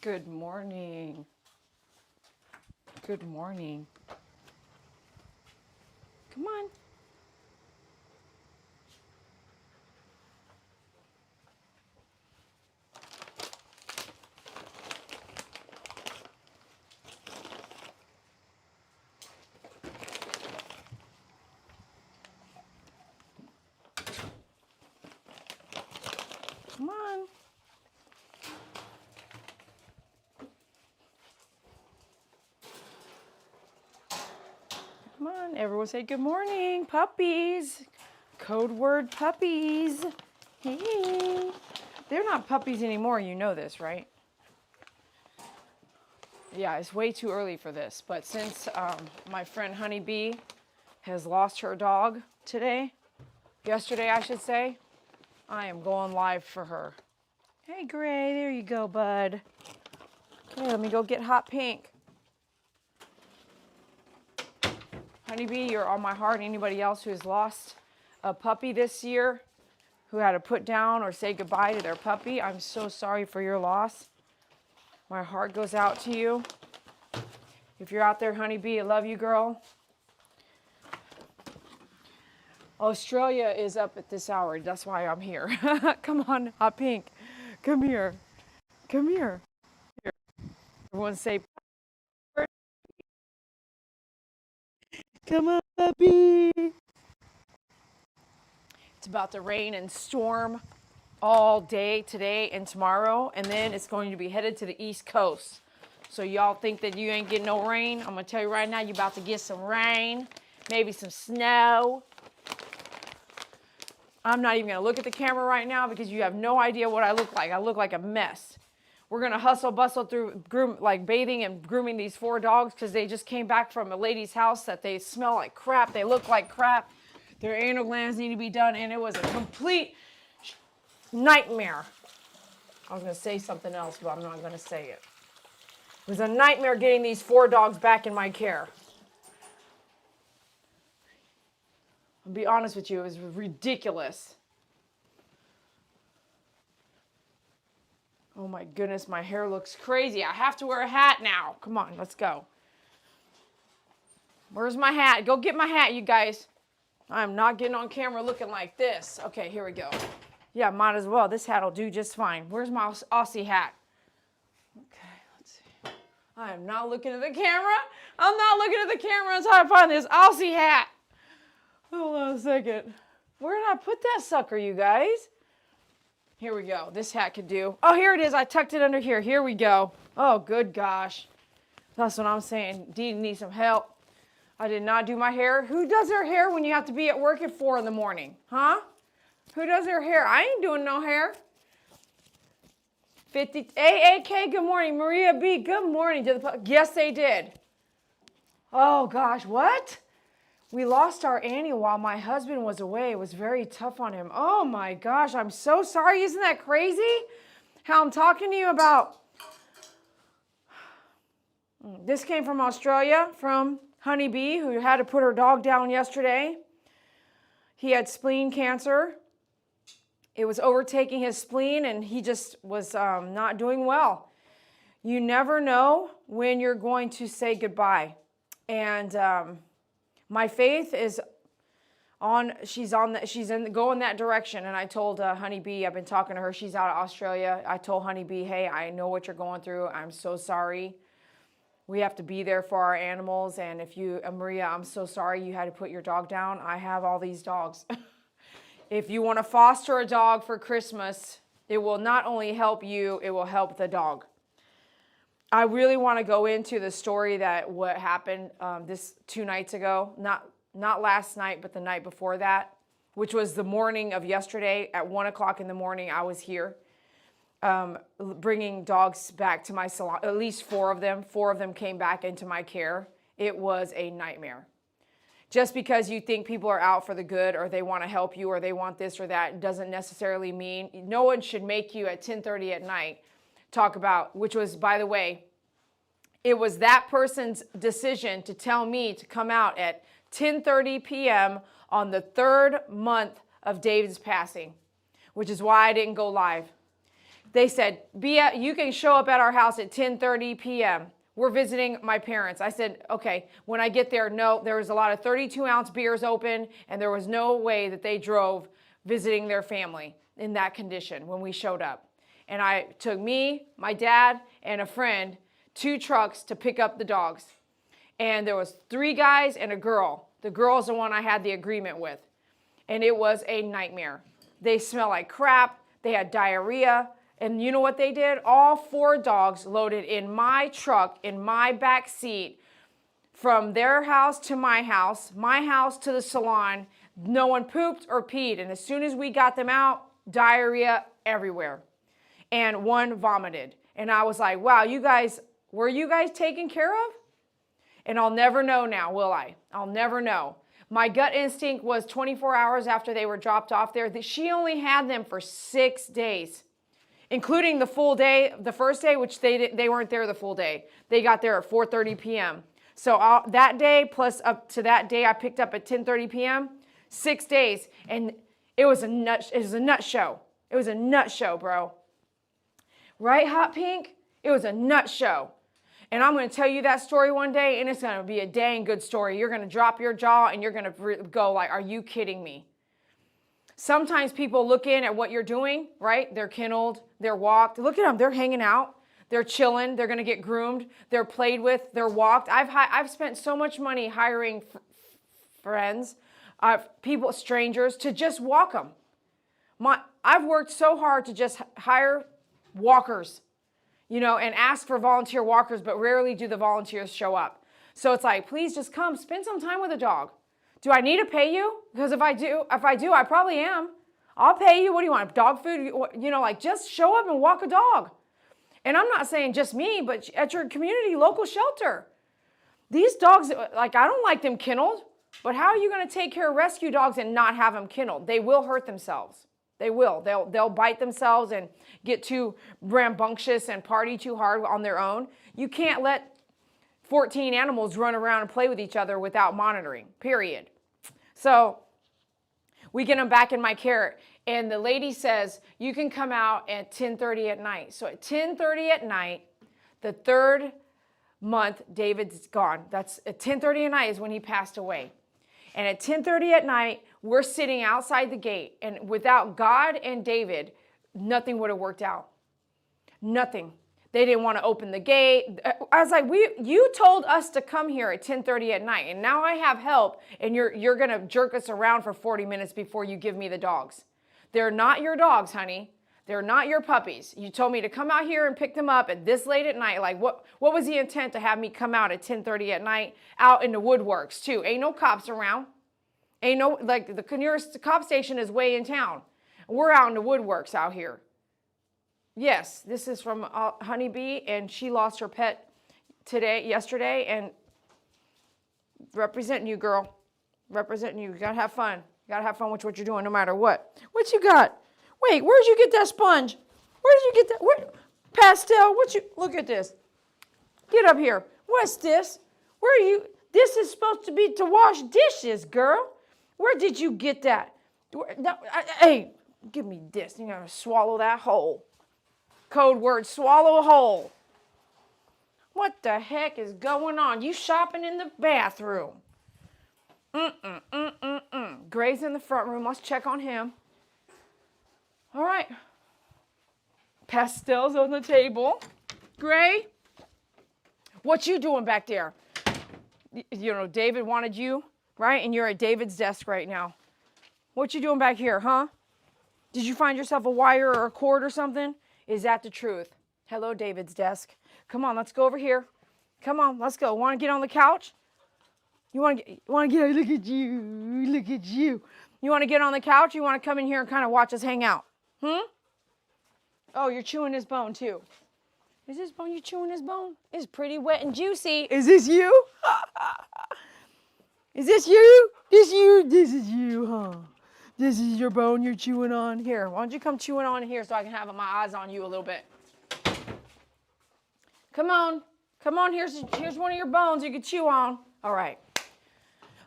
Good morning. Good morning. Come on. Come on. Come on. Everyone say good morning. Puppies. Code word puppies. Hey. They're not puppies anymore. You know this, right? Yeah, it's way too early for this. But since my friend Honeybee has lost her dog yesterday I should say, I am going live for her. Hey Gray, there you go, bud. Okay, let me go get Hot Pink. Honeybee, you're on my heart. Anybody else who has lost a puppy this year, who had to put down or say goodbye to their puppy, I'm so sorry for your loss. My heart goes out to you. If you're out there, Honeybee, I love you, girl. Australia is up at this hour. That's why I'm here. Come on, Hot Pink. Come here. Come here. Here. Everyone say, come on, puppy. It's about to rain and storm all day today and tomorrow, and then it's going to be headed to the East Coast. So y'all think that you ain't getting no rain? I'm gonna tell you right now, you're about to get some rain, maybe some snow. I'm not even gonna look at the camera right now because you have no idea what I look like. I look like a mess. We're gonna hustle bustle through bathing and grooming these 4 dogs because they just came back from a lady's house that they smell like crap. They look like crap. Their anal glands need to be done, and it was a complete nightmare. I was gonna say something else, but I'm not gonna say it. It was a nightmare getting these 4 dogs back in my care. I'll be honest with you, it was ridiculous. Oh my goodness, my hair looks crazy. I have to wear a hat now. Come on, let's go. Where's my hat? Go get my hat, you guys. I'm not getting on camera looking like this. Okay, here we go. Yeah, might as well. This hat will do just fine. Where's my Aussie hat? Okay, let's see. I am not looking at the camera. I'm not looking at the camera until I find this Aussie hat. Hold on a second. Where did I put that sucker, you guys? Here we go. This hat could do. Oh, here it is. I tucked it under here. Here we go. Oh, good gosh. That's what I'm saying. Dee needs some help. I did not do my hair. Who does their hair when you have to be at work at 4 in the morning? Huh? Who does their hair? I ain't doing no hair. 50 AAK, good morning. Maria B, good morning. Yes, they did. Oh, gosh. What? We lost our Annie while my husband was away. It was very tough on him. Oh my gosh, I'm so sorry. Isn't that crazy? How I'm talking to you about. This came from Australia, from Honeybee, who had to put her dog down yesterday. He had spleen cancer. It was overtaking his spleen, and he just was not doing well. You never know when you're going to say goodbye. And my faith is on, going that direction. And I told Honeybee, I've been talking to her, she's out of Australia. I told Honeybee, hey, I know what you're going through. I'm so sorry. We have to be there for our animals. And if you, Maria, I'm so sorry you had to put your dog down. I have all these dogs. If you want to foster a dog for Christmas, it will not only help you, it will help the dog. I really want to go into the story that what happened this 2 nights ago, not last night, but the night before that, which was the morning of yesterday at 1 o'clock in the morning. I was here bringing dogs back to my salon, at least 4 of them. 4 of them came back into my care. It was a nightmare. Just because you think people are out for the good or they want to help you or they want this or that doesn't necessarily mean no one should make you at 10:30 at night talk about, which was, by the way, it was that person's decision to tell me to come out at 10:30 p.m. on the 3rd month of David's passing, which is why I didn't go live. They said, you can show up at our house at 10:30 p.m. We're visiting my parents. I said, okay. When I get there, no, there was a lot of 32-ounce beers open, and there was no way that they drove visiting their family in that condition when we showed up. And I took me, my dad, and a friend, 2 trucks to pick up the dogs. And there was 3 guys and a girl. The girl's the one I had the agreement with. And it was a nightmare. They smell like crap. They had diarrhea. And you know what they did? All 4 dogs loaded in my truck, in my back seat, from their house to my house to the salon. No one pooped or peed. And as soon as we got them out, diarrhea everywhere. And one vomited. And I was like, wow, were you guys taken care of? And I'll never know now, will I? I'll never know. My gut instinct was 24 hours after they were dropped off there. She only had them for 6 days, including the full day, the first day, which they weren't there the full day. They got there at 4:30 p.m. So that day plus up to that day I picked up at 10:30 p.m., 6 days. And it was a nut show. It was a nut show, bro. Right, Hot Pink? It was a nut show. And I'm going to tell you that story one day, and it's going to be a dang good story. You're going to drop your jaw, and you're going to go like, are you kidding me? Sometimes people look in at what you're doing, right? They're kenneled, they're walked. Look at them. They're hanging out. They're chilling. They're going to get groomed. They're played with. They're walked. I've spent so much money hiring friends, people, strangers, to just walk them. I've worked so hard to just hire walkers, and ask for volunteer walkers, but rarely do the volunteers show up. So it's like, please just come spend some time with a dog. Do I need to pay you? Because if I do, I probably am. I'll pay you. What do you want? Dog food? Just show up and walk a dog. And I'm not saying just me, but at your community local shelter. These dogs, I don't like them kenneled, but how are you going to take care of rescue dogs and not have them kenneled? They will hurt themselves. They will. They'll bite themselves and get too rambunctious and party too hard on their own. You can't let 14 animals run around and play with each other without monitoring, period. So we get them back in my care, and the lady says, you can come out at 10:30 at night. So at 10:30 at night, the 3rd month, David's gone. That's at 10:30 at night is when he passed away. And at 10:30 at night, we're sitting outside the gate. And without God and David, nothing would have worked out. Nothing. They didn't want to open the gate. I was like, you told us to come here at 10:30 at night. And now I have help. And you're going to jerk us around for 40 minutes before you give me the dogs. They're not your dogs, honey. They're not your puppies. You told me to come out here and pick them up at this late at night. Like, what was the intent to have me come out at 10:30 at night out in the woodworks, too? Ain't no cops around. Ain't no, the nearest cop station is way in town. We're out in the woodworks out here. Yes, this is from Honeybee, and she lost her pet yesterday, and representing you, girl. Representing you. You got to have fun. You got to have fun with what you're doing no matter what. What you got? Wait, where'd you get that sponge? Where did you get that? Pastel, look at this. Get up here. What's this? This is supposed to be to wash dishes, girl. Where did you get that? Hey, give me this. You gotta swallow that whole. Code word, swallow whole. What the heck is going on? You shopping in the bathroom. Gray's in the front room. Let's check on him. All right. Pastels on the table. Gray, what you doing back there? David wanted you, right? And you're at David's desk right now. What you doing back here, huh? Did you find yourself a wire or a cord or something? Is that the truth? Hello, David's desk. Come on, let's go over here. Come on, let's go. Want to get on the couch? You want to get? Look at you. Look at you. You want to get on the couch? You want to come in here and kind of watch us hang out? Oh, you're chewing his bone too. Is this bone you chewing his bone? It's pretty wet and juicy. Is this you? Is this you? This is you, huh? This is your bone you're chewing on. Here, why don't you come chewing on here so I can have my eyes on you a little bit. Come on. Come on, here's one of your bones you can chew on. All right.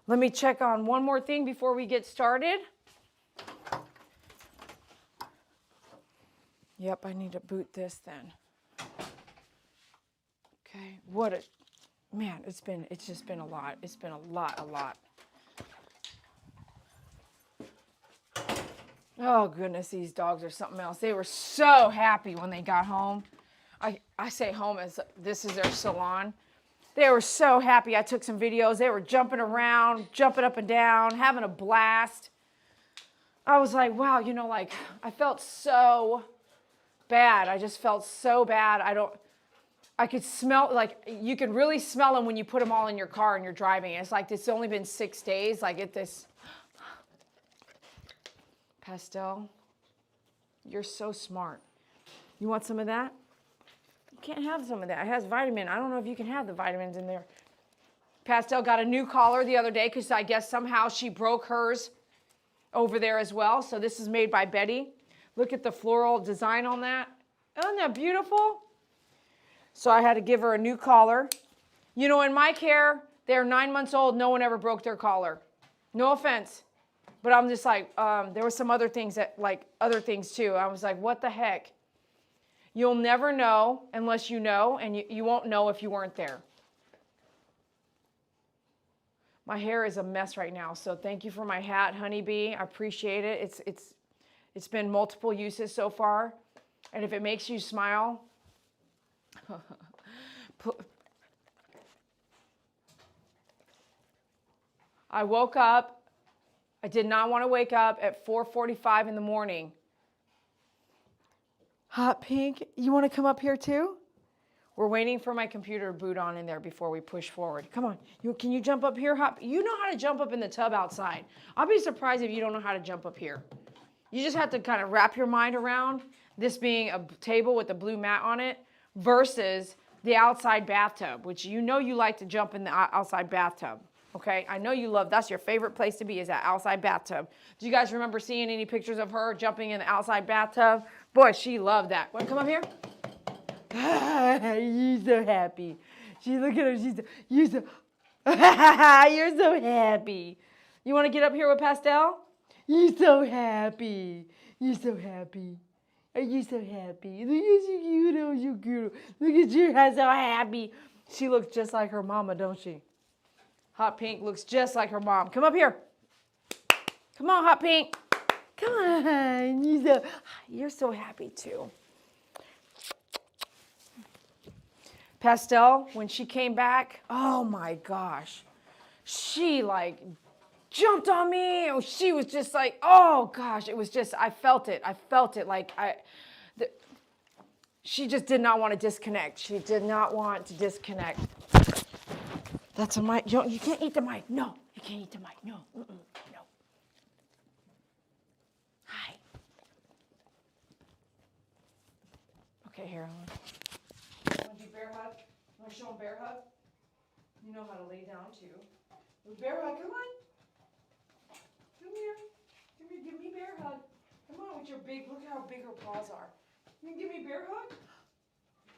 Let me check on one more thing before we get started. Yep, I need to boot this then. Okay, man, it's just been a lot. It's been a lot. Oh goodness, these dogs are something else. They were so happy when they got home. I say home as this is their salon. They were so happy. I took some videos. They were jumping around, jumping up and down, having a blast. I was like, wow, like I felt so bad. I just felt so bad. I could smell, like you could really smell them when you put them all in your car and you're driving. It's like it's only been 6 days. Like this. Pastel, you're so smart. You want some of that? You can't have some of that. It has vitamin. I don't know if you can have the vitamins in there. Pastel got a new collar the other day because I guess somehow she broke hers over there as well. So this is made by Blvd. Look at the floral design on that. Isn't that beautiful? So I had to give her a new collar. In my care, they're 9 months old. No one ever broke their collar. No offense. But I'm just like, there were some other things too. I was like, what the heck? You'll never know unless you know, and you won't know if you weren't there. My hair is a mess right now, so thank you for my hat, Honeybee. I appreciate it. It's been multiple uses so far, and if it makes you smile, I woke up. I did not want to wake up at 4:45 in the morning. Hot Pink, you want to come up here too? We're waiting for my computer to boot on in there before we push forward. Come on, can you jump up here, Hot? You know how to jump up in the tub outside. I'll be surprised if you don't know how to jump up here. You just have to kind of wrap your mind around this being a table with a blue mat on it versus the outside bathtub, which you like to jump in the outside bathtub. Okay, I know you love, that's your favorite place to be, is that outside bathtub. Do you guys remember seeing any pictures of her jumping in the outside bathtub? Boy, she loved that. Want to come up here? You're so happy. Look at her, you're so happy. You want to get up here with Pastel? You're so happy. You're so happy. Are you so happy? Look at you cute, oh, you cute. Look at you, so happy. She looks just like her mama, don't she? Hot Pink looks just like her mom. Come up here. Come on, Hot Pink. Come on. You're so happy too. Pastel, when she came back, oh my gosh. She jumped on me. She was just like, oh gosh. It was just, I felt it. She just did not want to disconnect. She did not want to disconnect. That's a mic. You can't eat the mic. No, you can't eat the mic. No, no. Hi. Okay, here. Want to do bear hug? Want to show them bear hug? You know how to lay down too. Bear hug, come on. Come here. Give me bear hug. Come on with your big, look how big her paws are. You can give me bear hug?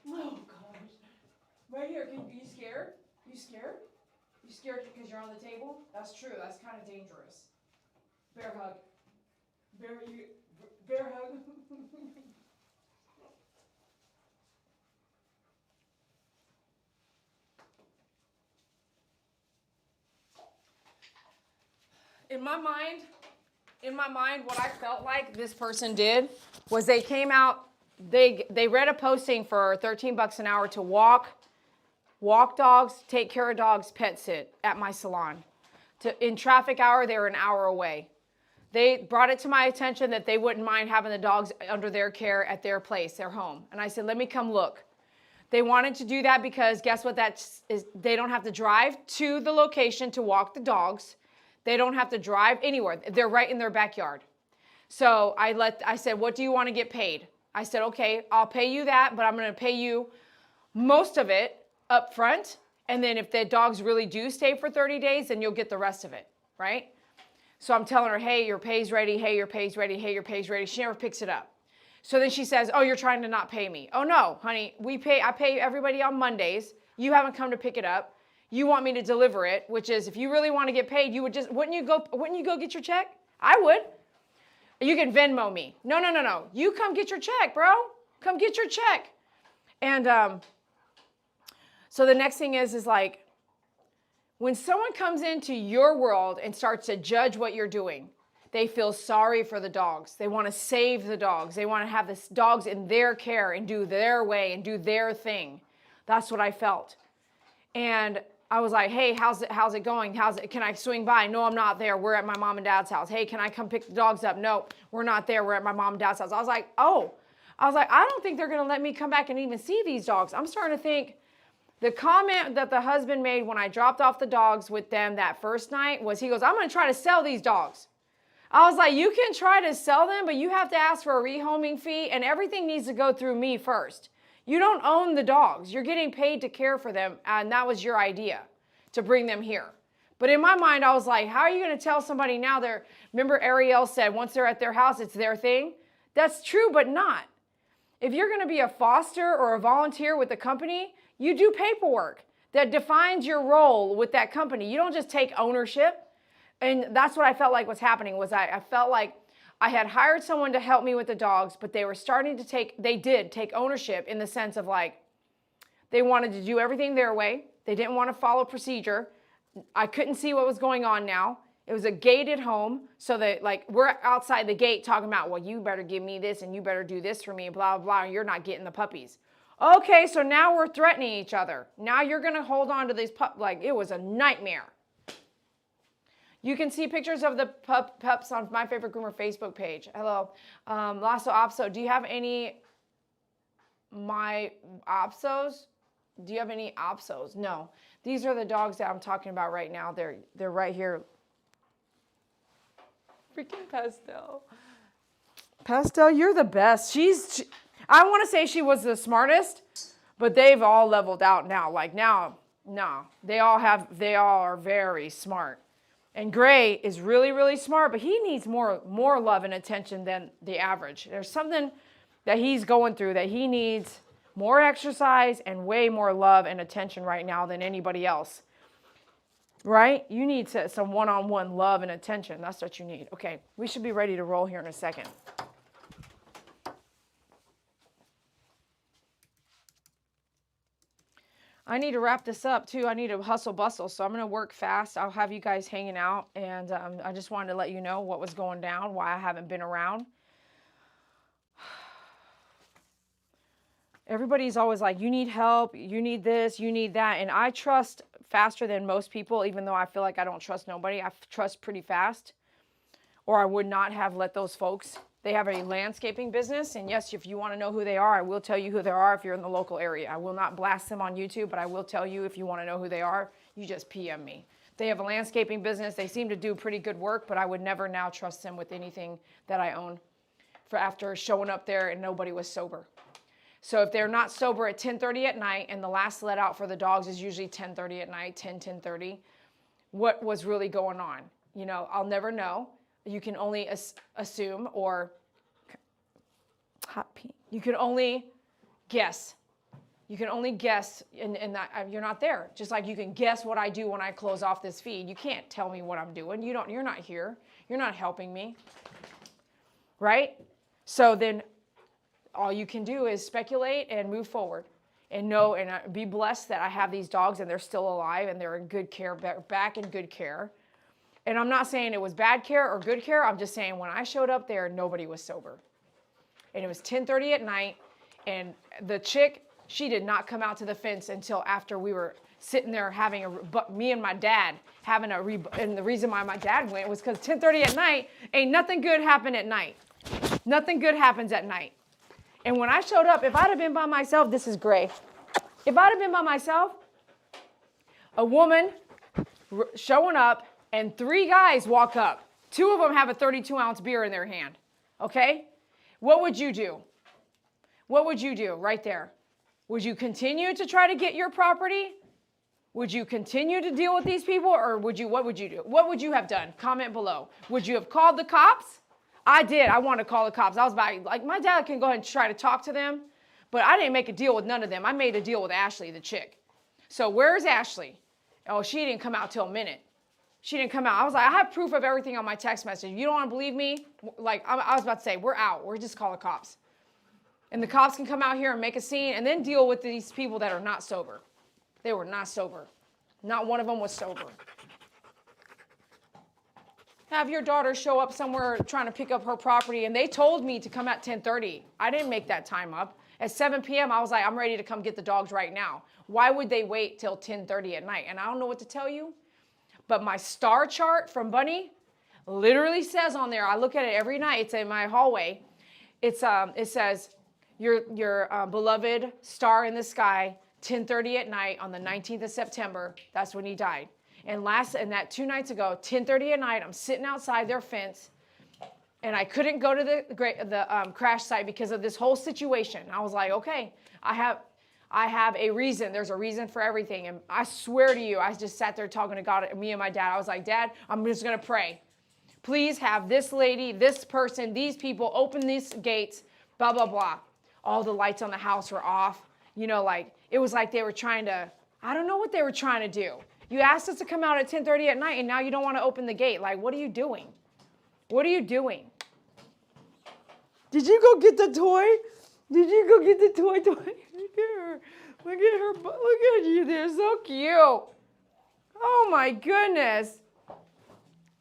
Oh gosh. Right here, are you scared? You scared? You scared because you're on the table? That's true. That's kind of dangerous. Bear hug. Bear hug. In my mind, what I felt like this person did was they came out, they read a posting for $13 an hour to walk dogs, take care of dogs, pet sit at my salon. In traffic hour, they were an hour away. They brought it to my attention that they wouldn't mind having the dogs under their care at their place, their home. And I said, let me come look. They wanted to do that because guess what that is? They don't have to drive to the location to walk the dogs. They don't have to drive anywhere. They're right in their backyard. So I said, what do you want to get paid? I said, okay, I'll pay you that, but I'm going to pay you most of it up front. And then if the dogs really do stay for 30 days, then you'll get the rest of it, right? So I'm telling her, hey, your pay's ready. Hey, your pay's ready. Hey, your pay's ready. She never picks it up. So then she says, oh, you're trying to not pay me. Oh no, honey, I pay everybody on Mondays. You haven't come to pick it up. You want me to deliver it, which is if you really want to get paid, wouldn't you go get your check? I would. You can Venmo me. No, no, no, no. You come get your check, bro. Come get your check. And so the next thing is like, when someone comes into your world and starts to judge what you're doing, they feel sorry for the dogs. They want to save the dogs. They want to have the dogs in their care and do their way and do their thing. That's what I felt. And I was like, hey, how's it going? Can I swing by? No, I'm not there. We're at my mom and dad's house. Hey, can I come pick the dogs up? No, we're not there. We're at my mom and dad's house. I was like, oh. I was like, I don't think they're going to let me come back and even see these dogs. I'm starting to think the comment that the husband made when I dropped off the dogs with them that first night was, he goes, I'm going to try to sell these dogs. I was like, you can try to sell them, but you have to ask for a rehoming fee, and everything needs to go through me first. You don't own the dogs. You're getting paid to care for them, and that was your idea, to bring them here. But in my mind, I was like, how are you going to tell somebody now they're, remember Ariel said, once they're at their house, it's their thing? That's true, but not. If you're going to be a foster or a volunteer with the company, you do paperwork that defines your role with that company. You don't just take ownership. And that's what I felt like was happening, was I felt like I had hired someone to help me with the dogs, but they were starting to they did take ownership in the sense of like, they wanted to do everything their way. They didn't want to follow procedure. I couldn't see what was going on now. It was a gated home, so that like we're outside the gate talking about, well, you better give me this and you better do this for me, blah, blah, blah, and you're not getting the puppies. Okay, so now we're threatening each other. Now you're going to hold on to these like it was a nightmare. You can see pictures of the pups on My Favorite Groomer Facebook page. Hello. Lasso Opso, do you have any My Opsos? Do you have any Opsos? No. These are the dogs that I'm talking about right now. They're right here. Freaking Pastel. Pastel, you're the best. I want to say she was the smartest, but they've all leveled out now. Like now, no. They all are very smart. And Gray is really, really smart, but he needs more love and attention than the average. There's something that he's going through that he needs more exercise and way more love and attention right now than anybody else. Right? You need some one-on-one love and attention. That's what you need. Okay, we should be ready to roll here in a second. I need to wrap this up too. I need to hustle bustle, so I'm going to work fast. I'll have you guys hanging out, and I just wanted to let you know what was going down, why I haven't been around. Everybody's always like, you need help, you need this, you need that, and I trust faster than most people, even though I feel like I don't trust nobody. I trust pretty fast, or I would not have let those folks. They have a landscaping business, and yes, if you want to know who they are, I will tell you who they are if you're in the local area. I will not blast them on YouTube, but I will tell you if you want to know who they are, you just PM me. They have a landscaping business. They seem to do pretty good work, but I would never now trust them with anything that I own for after showing up there and nobody was sober. So if they're not sober at 10:30 at night, and the last let out for the dogs is usually 10:30 at night, 10:30, what was really going on? You know, I'll never know. You can only assume, or hot pee. You can only guess. You can only guess, and that you're not there. Just like you can guess what I do when I close off this feed. You can't tell me what I'm doing. You're not here. You're not helping me. Right? So then all you can do is speculate and move forward and know and be blessed that I have these dogs and they're still alive and they're in good care, back in good care. And I'm not saying it was bad care or good care. I'm just saying when I showed up there, nobody was sober. And it was 10:30 at night, and the chick, she did not come out to the fence until after we were sitting there having me and my dad having and the reason why my dad went was because 10:30 at night, ain't nothing good happen at night. Nothing good happens at night. And when I showed up, if I'd have been by myself, this is Gray. If I'd have been by myself, a woman showing up, and 3 guys walk up. 2 of them have a 32-ounce beer in their hand, okay? What would you do? What would you do right there? Would you continue to try to get your property? Would you continue to deal with these people, or what would you do? What would you have done? Comment below. Would you have called the cops? I did. I wanted to call the cops. I was about, like, my dad can go ahead and try to talk to them, but I didn't make a deal with none of them. I made a deal with Ashley, the chick. So where's Ashley? Oh, she didn't come out till a minute. She didn't come out. I was like, I have proof of everything on my text message. You don't want to believe me? Like, I was about to say, we're out. We're just call the cops. And the cops can come out here and make a scene and then deal with these people that are not sober. They were not sober. Not one of them was sober. Have your daughter show up somewhere trying to pick up her property, and they told me to come at 10:30. I didn't make that time up. At 7 p.m., I was like, I'm ready to come get the dogs right now. Why would they wait till 10:30 at night? And I don't know what to tell you, but my star chart from Bunny literally says on there, I look at it every night. It's in my hallway. It says, your beloved star in the sky, 10:30 at night on the 19th of September. That's when he died. And that 2 nights ago, 10:30 at night, I'm sitting outside their fence, and I couldn't go to the crash site because of this whole situation. I was like, okay, I have a reason. There's a reason for everything. And I swear to you, I just sat there talking to God, me and my dad. I was like, Dad, I'm just going to pray. Please have this lady, this person, these people open these gates, blah, blah, blah. All the lights on the house were off. You know, like, it was like they were trying to, I don't know what they were trying to do. You asked us to come out at 10:30 at night, and now you don't want to open the gate. Like, what are you doing? What are you doing? Did you go get the toy? Did you go get the toy? Look at her. Look at her. Look at you. They're so cute. Oh, my goodness.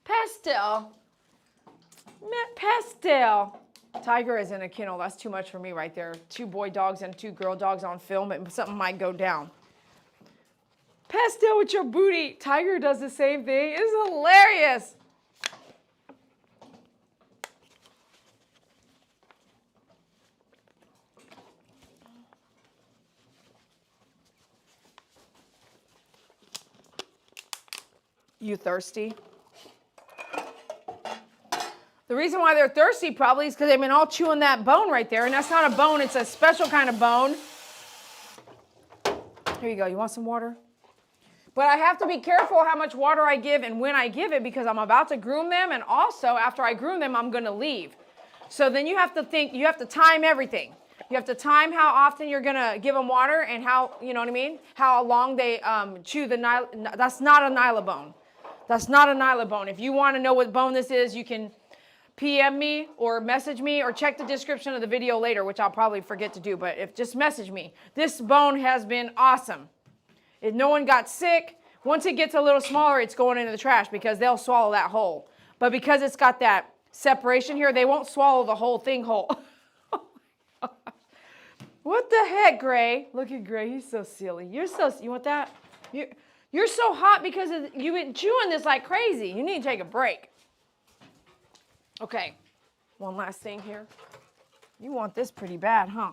Pastel. Pastel. Tiger is in a kennel. That's too much for me right there. 2 boy dogs and 2 girl dogs on film, and something might go down. Pastel with your booty. Tiger does the same thing. It's hilarious. You thirsty? The reason why they're thirsty probably is because they've been all chewing that bone right there. And that's not a bone. It's a special kind of bone. Here you go. You want some water? But I have to be careful how much water I give and when I give it because I'm about to groom them. And also, after I groom them, I'm going to leave. So then you have to think, you have to time everything. You have to time how often you're going to give them water and how, you know what I mean? How long they chew the nylabone. That's not a nylabone. That's not a nylabone. If you want to know what bone this is, you can PM me or message me or check the description of the video later, which I'll probably forget to do. But just message me. This bone has been awesome. If no one got sick, once it gets a little smaller, it's going into the trash because they'll swallow that whole. But because it's got that separation here, they won't swallow the whole thing whole. What the heck, Gray? Look at Gray. He's so silly. You want that? You're so hot because you've been chewing this like crazy. You need to take a break. Okay. One last thing here. You want this pretty bad, huh?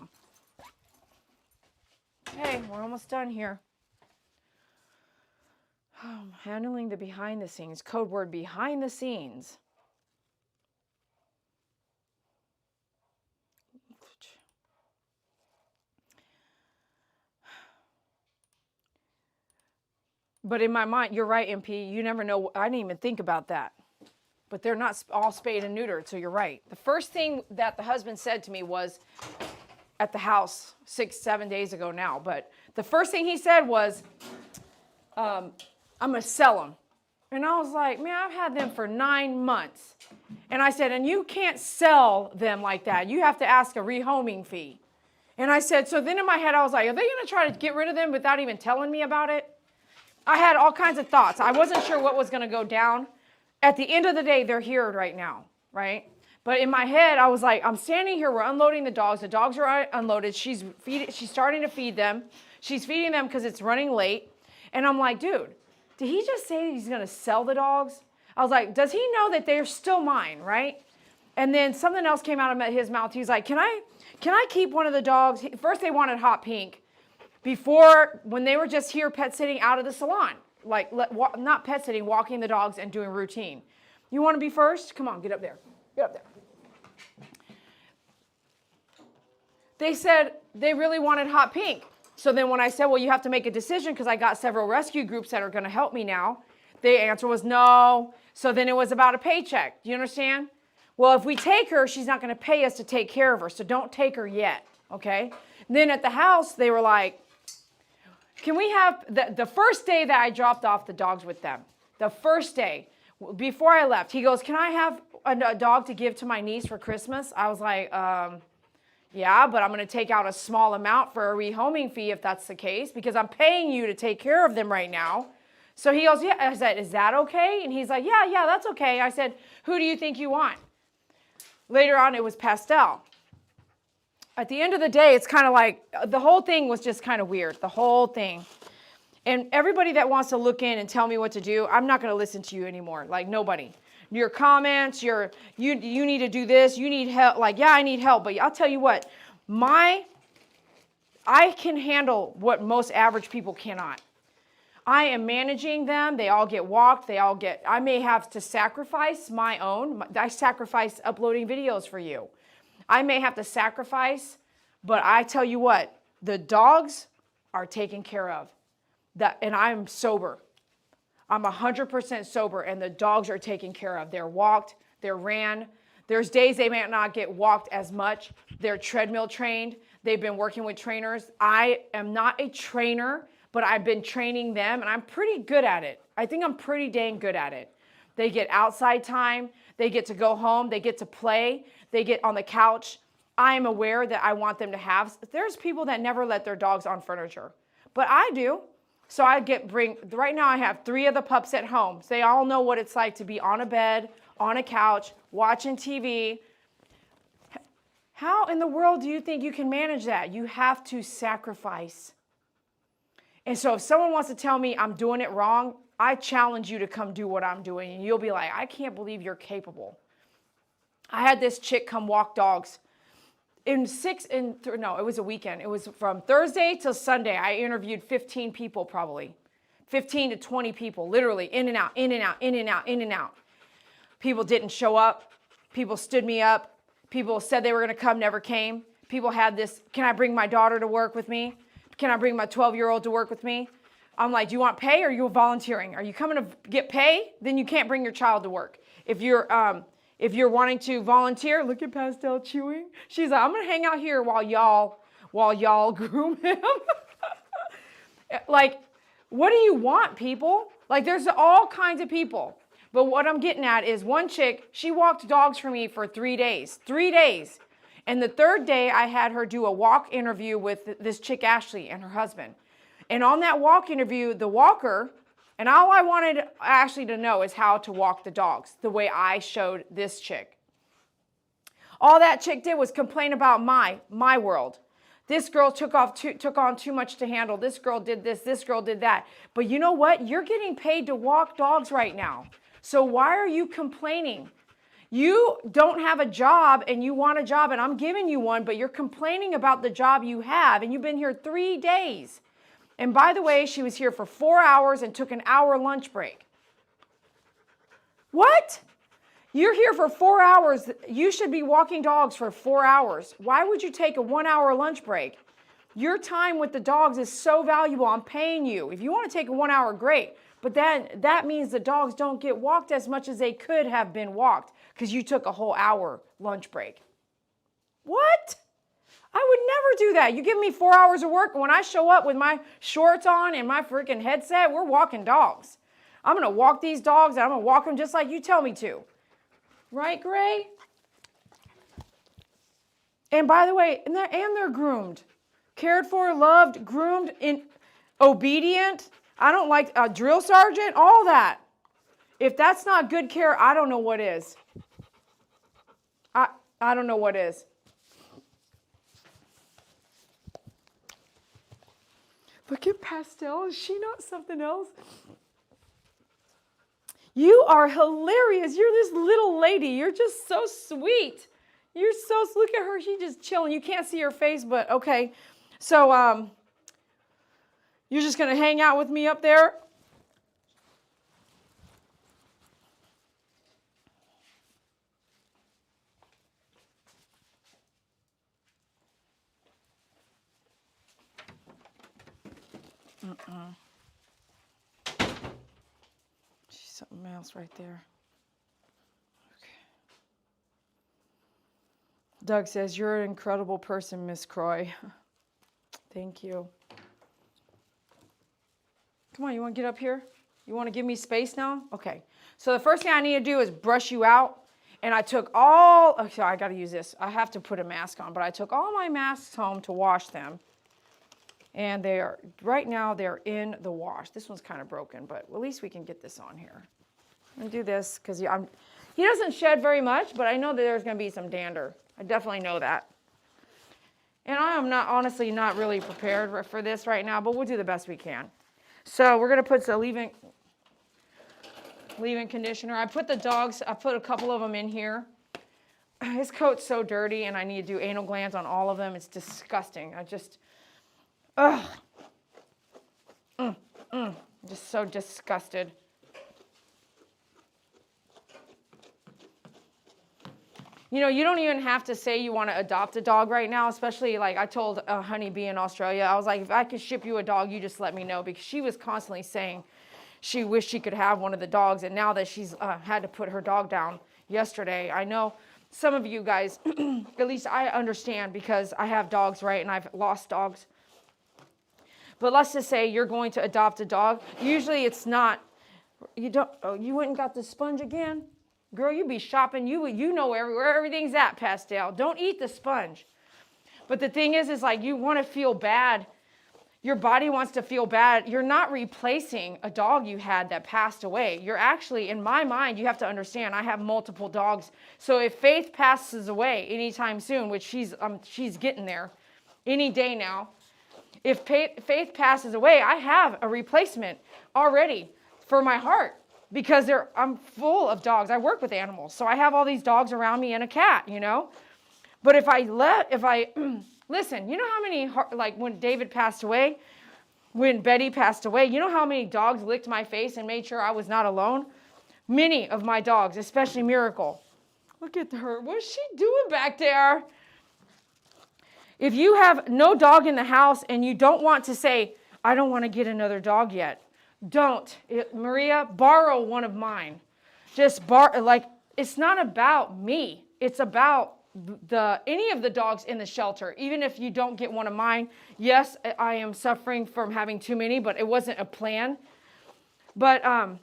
Okay, we're almost done here. Handling the behind the scenes, code word behind the scenes. But in my mind, you're right, MP, you never know. I didn't even think about that. But they're not all spayed and neutered, so you're right. The first thing that the husband said to me was at the house 6-7 days ago now, but the first thing he said was, I'm going to sell them. And I was like, man, I've had them for 9 months. And I said, and you can't sell them like that. You have to ask a rehoming fee. And I said, so then in my head, I was like, are they going to try to get rid of them without even telling me about it? I had all kinds of thoughts. I wasn't sure what was going to go down. At the end of the day, they're here right now, right? But in my head, I was like, I'm standing here. We're unloading the dogs. The dogs are unloaded. She's starting to feed them. She's feeding them because it's running late. And I'm like, dude, did he just say he's going to sell the dogs? I was like, does he know that they're still mine, right? And then something else came out of his mouth. He's like, can I keep one of the dogs? First, they wanted Hot Pink. Before, when they were just here pet sitting out of the salon. Like, not pet sitting, walking the dogs and doing routine. You want to be first? Come on, get up there. Get up there. They said they really wanted Hot Pink. So then when I said, well, you have to make a decision because I got several rescue groups that are going to help me now, the answer was no. So then it was about a paycheck. Do you understand? Well, if we take her, she's not going to pay us to take care of her. So don't take her yet, okay? And then at the house, they were like, can we have, the first day that I dropped off the dogs with them, The first day, before I left, he goes, can I have a dog to give to my niece for Christmas? I was like, yeah, but I'm going to take out a small amount for a rehoming fee if that's the case, because I'm paying you to take care of them right now. So he goes, yeah. I said, is that okay? And he's like, yeah, that's okay. I said, who do you think you want? Later on, it was Pastel. At the end of the day, it's kind of like, the whole thing was just kind of weird, the whole thing. And everybody that wants to look in and tell me what to do, I'm not going to listen to you anymore. Like, nobody. Your comments, you need to do this, you need help. Like, yeah, I need help. But I'll tell you what, I can handle what most average people cannot. I am managing them. They all get walked. I may have to sacrifice my own. I sacrifice uploading videos for you. I may have to sacrifice, but I tell you what, the dogs are taken care of. And I'm sober. I'm 100% sober, and the dogs are taken care of. They're walked, they're ran. There's days they may not get walked as much. They're treadmill trained. They've been working with trainers. I am not a trainer, but I've been training them, and I'm pretty good at it. I think I'm pretty dang good at it. They get outside time. They get to go home. They get to play. They get on the couch. I am aware that I want them to have. There's people that never let their dogs on furniture, but I do. So right now I have 3 of the pups at home. So they all know what it's like to be on a bed, on a couch, watching TV. How in the world do you think you can manage that? You have to sacrifice. And so if someone wants to tell me I'm doing it wrong, I challenge you to come do what I'm doing. And you'll be like, I can't believe you're capable. I had this chick come walk dogs. It was a weekend. It was from Thursday till Sunday. I interviewed 15 people probably. 15 to 20 people, literally in and out, in and out, in and out, in and out. People didn't show up. People stood me up. People said they were going to come, never came. People had this, can I bring my daughter to work with me? Can I bring my 12-year-old to work with me? I'm like, do you want pay or are you volunteering? Are you coming to get pay? Then you can't bring your child to work. If you're wanting to volunteer, look at Pastel chewing. She's like, I'm going to hang out here while y'all groom him. Like, what do you want, people? Like, there's all kinds of people. But what I'm getting at is one chick, she walked dogs for me for 3 days. 3 days. And the 3rd day, I had her do a walk interview with this chick, Ashley, and her husband. And on that walk interview, the walker, and all I wanted Ashley to know is how to walk the dogs, the way I showed this chick. All that chick did was complain about my world. This girl took on too much to handle. This girl did this girl did that. But you know what? You're getting paid to walk dogs right now. So why are you complaining? You don't have a job and you want a job and I'm giving you one, but you're complaining about the job you have and you've been here 3 days. And by the way, she was here for 4 hours and took an hour lunch break. What? You're here for 4 hours. You should be walking dogs for 4 hours. Why would you take a 1 hour lunch break? Your time with the dogs is so valuable. I'm paying you. If you want to take a 1 hour, great. But then that means the dogs don't get walked as much as they could have been walked because you took a whole hour lunch break. What? I would never do that. You give me 4 hours of work, and when I show up with my shorts on and my freaking headset, we're walking dogs. I'm going to walk these dogs, and I'm going to walk them just like you tell me to. Right, Gray? And by the way, and they're groomed. Cared for, loved, groomed, obedient. I don't like a drill sergeant, all that. If that's not good care, I don't know what is. I don't know what is. Look at Pastel. Is she not something else? You are hilarious. You're this little lady. You're just so sweet. Look at her. She's just chilling. You can't see her face, but okay. So, you're just going to hang out with me up there? She's something else right there. Okay. Doug says, you're an incredible person, Miss Croy. Thank you. Come on, you want to get up here? You want to give me space now? Okay. So the first thing I need to do is brush you out. And I took all, okay, I got to use this. I have to put a mask on, but I took all my masks home to wash them. And they are, right now, they're in the wash. This one's kind of broken, but at least we can get this on here. I'm going to do this because he doesn't shed very much, but I know that there's going to be some dander. I definitely know that. And I am not, honestly, not really prepared for this right now, but we'll do the best we can. So we're going to put some leave-in conditioner. I put a couple of them in here. His coat's so dirty, and I need to do anal glands on all of them. It's disgusting. I'm just so disgusted. You know, you don't even have to say you want to adopt a dog right now, especially like I told Honeybee in Australia. I was like, if I could ship you a dog, you just let me know, because she was constantly saying she wished she could have one of the dogs. And now that she's had to put her dog down yesterday, I know some of you guys, at least I understand, because I have dogs, right? And I've lost dogs. But let's just say you're going to adopt a dog. Usually it's not, you went and got the sponge again? Girl, you be shopping, you know where everything's at, Pastel. Don't eat the sponge. But the thing is like you want to feel bad. Your body wants to feel bad. You're not replacing a dog you had that passed away. You're actually, in my mind, you have to understand, I have multiple dogs. So if Faith passes away anytime soon, which she's getting there any day now, if Faith passes away, I have a replacement already for my heart. Because I'm full of dogs. I work with animals. So I have all these dogs around me and a cat, you know. But listen, you know how many, like when David passed away, when Betty passed away, you know how many dogs licked my face and made sure I was not alone? Many of my dogs, especially Miracle. Look at her. What's she doing back there? If you have no dog in the house and you don't want to say, I don't want to get another dog yet, Maria, borrow one of mine. Just it's not about me. It's about any of the dogs in the shelter. Even if you don't get one of mine, yes, I am suffering from having too many, but it wasn't a plan. But I'm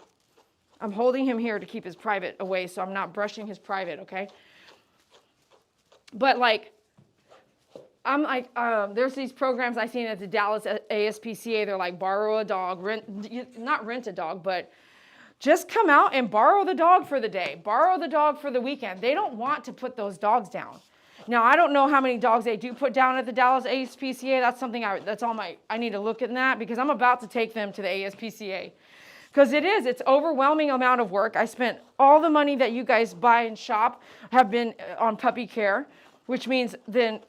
holding him here to keep his private away, so I'm not brushing his private, okay? But there's these programs I've seen at the Dallas ASPCA. They're like, borrow a dog, not rent a dog, but just come out and borrow the dog for the day. Borrow the dog for the weekend. They don't want to put those dogs down. Now, I don't know how many dogs they do put down at the Dallas ASPCA. That's something I need to look at that, because I'm about to take them to the ASPCA. Because it's overwhelming amount of work. I spent all the money that you guys buy and shop have been on puppy care. Which means then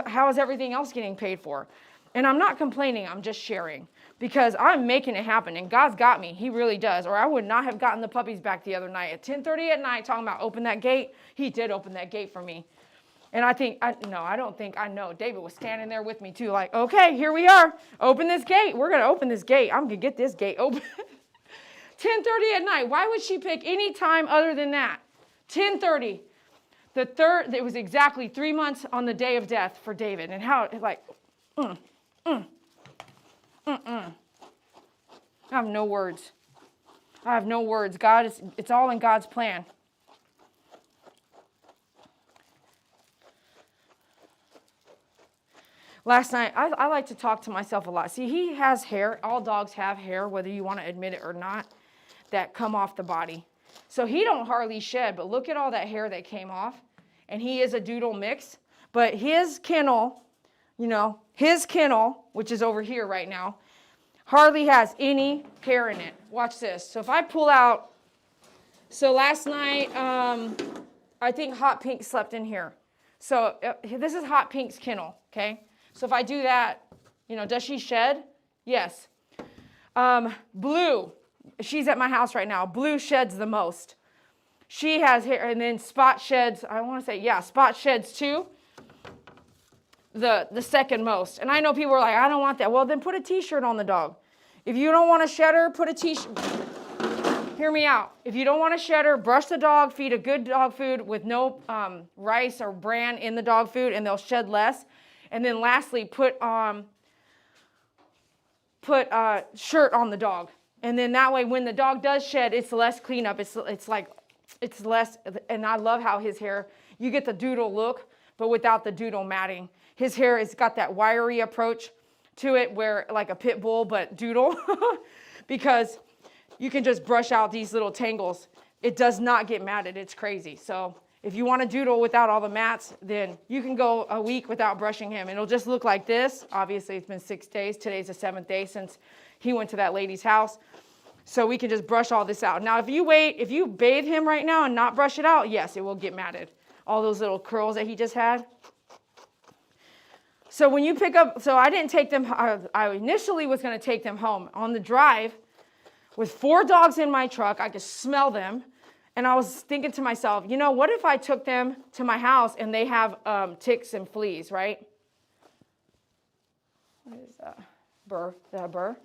how is everything else getting paid for? And I'm not complaining, I'm just sharing. Because I'm making it happen, and God's got me. He really does. Or I would not have gotten the puppies back the other night. At 10:30 at night, talking about open that gate, he did open that gate for me. And I know. David was standing there with me too, like, okay, here we are. Open this gate. We're going to open this gate. I'm going to get this gate open. 10:30 at night. Why would she pick any time other than that? 10:30. It was exactly 3 months on the day of death for David. And how, I have no words. It's all in God's plan. Last night, I like to talk to myself a lot. See, he has hair. All dogs have hair, whether you want to admit it or not, that come off the body. So he don't hardly shed, but look at all that hair that came off. And he is a doodle mix. But his kennel, which is over here right now, hardly has any hair in it. Watch this. So if I pull out, last night, I think Hot Pink slept in here. So this is Hot Pink's kennel, okay? So if I do that, does she shed? Yes. Blue, she's at my house right now. Blue sheds the most. She has hair, and then Spot sheds, Spot sheds too. The second most. And I know people are like, I don't want that. Well, then put a t-shirt on the dog. If you don't want a shedder, put a t-shirt. Hear me out. If you don't want a shedder, brush the dog, feed a good dog food with no rice or bran in the dog food, and they'll shed less. And then lastly, put a shirt on the dog. And then that way, when the dog does shed, it's less cleanup. It's less, and I love how his hair, you get the doodle look, but without the doodle matting. His hair has got that wiry approach to it where like a pit bull, but doodle, because you can just brush out these little tangles. It does not get matted. It's crazy. So if you want to doodle without all the mats, then you can go a week without brushing him. It'll just look like this. Obviously, it's been 6 days. Today's the 7th day since he went to that lady's house. So we can just brush all this out. Now, if you bathe him right now and not brush it out, yes, it will get matted. All those little curls that he just had. So when you pick up, so I didn't take them, I initially was going to take them home. On the drive, with 4 dogs in my truck, I could smell them. And I was thinking to myself, you know, what if I took them to my house and they have ticks and fleas, right? What is that? Burr. Is that a burr?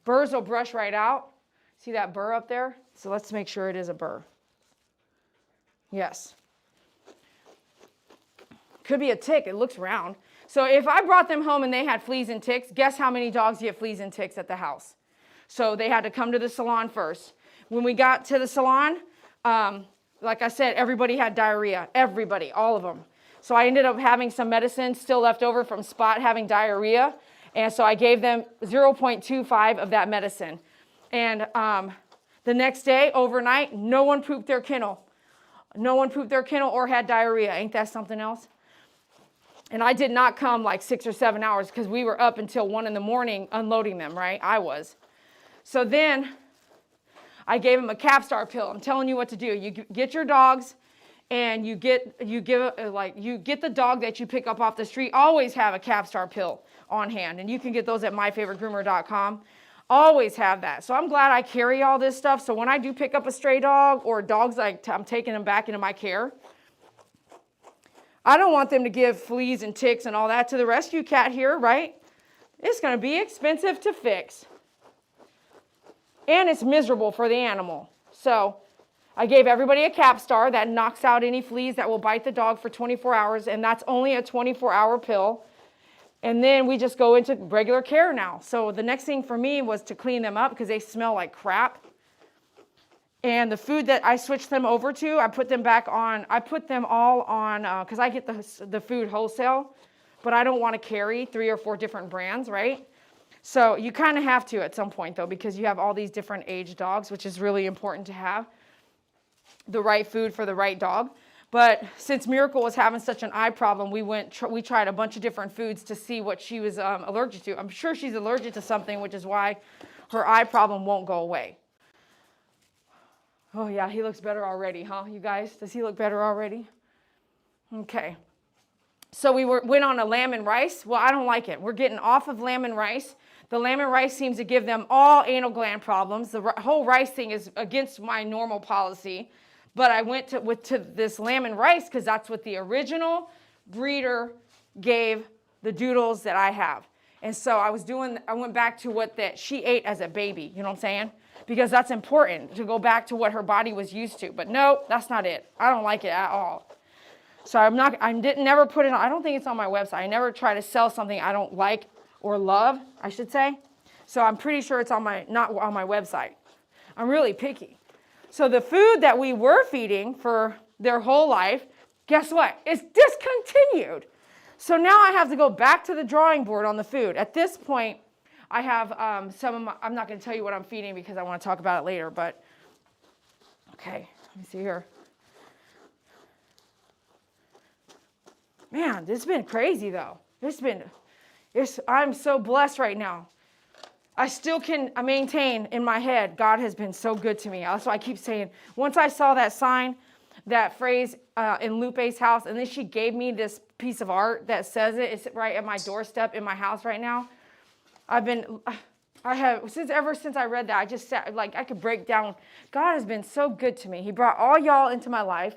Burrs will brush right out. See that burr up there? So let's make sure it is a burr. Yes. Could be a tick. It looks round. So if I brought them home and they had fleas and ticks, guess how many dogs get fleas and ticks at the house? So they had to come to the salon first. When we got to the salon, like I said, everybody had diarrhea. Everybody, all of them. So I ended up having some medicine still left over from Spot having diarrhea. And so I gave them 0.25 of that medicine. And the next day, overnight, no one pooped their kennel. No one pooped their kennel or had diarrhea. Ain't that something else? And I did not come like 6 or 7 hours because we were up until 1 in the morning unloading them, right? I was. So then I gave him a Capstar pill. I'm telling you what to do. You get your dogs and you get the dog that you pick up off the street. Always have a Capstar pill on hand. And you can get those at myfavoritegroomer.com. Always have that. So I'm glad I carry all this stuff. So when I do pick up a stray dog or dogs, I'm taking them back into my care. I don't want them to give fleas and ticks and all that to the rescue cat here, right? It's going to be expensive to fix. And it's miserable for the animal. So I gave everybody a Capstar that knocks out any fleas that will bite the dog for 24 hours. And that's only a 24-hour pill. And then we just go into regular care now. So the next thing for me was to clean them up because they smell like crap. And the food that I switched them over to, I put them back on. I put them all on, because I get the food wholesale. But I don't want to carry 3 or 4 different brands, right? So you kind of have to at some point, though, because you have all these different age dogs, which is really important to have the right food for the right dog. But since Miracle was having such an eye problem, we tried a bunch of different foods to see what she was allergic to. I'm sure she's allergic to something, which is why her eye problem won't go away. Oh, yeah, he looks better already, huh, you guys? Does he look better already? Okay. So we went on a lamb and rice. Well, I don't like it. We're getting off of lamb and rice. The lamb and rice seems to give them all anal gland problems. The whole rice thing is against my normal policy. But I went to this lamb and rice because that's what the original breeder gave the doodles that I have. And so I went back to what she ate as a baby. You know what I'm saying? Because that's important to go back to what her body was used to. But no, that's not it. I don't like it at all. So never put it on. I don't think it's on my website. I never try to sell something I don't like or love, I should say. So I'm pretty sure it's not on my website. I'm really picky. So the food that we were feeding for their whole life, guess what? It's discontinued. So now I have to go back to the drawing board on the food. At this point, I have I'm not going to tell you what I'm feeding because I want to talk about it later, but okay, let me see here. Man, this has been crazy though. I'm so blessed right now. I still can maintain in my head, God has been so good to me. That's why I keep saying, once I saw that sign, that phrase in Lupe's house, and then she gave me this piece of art that says it. It's right at my doorstep in my house right now. Ever since I read that, I just sat, like I could break down. God has been so good to me. He brought all y'all into my life.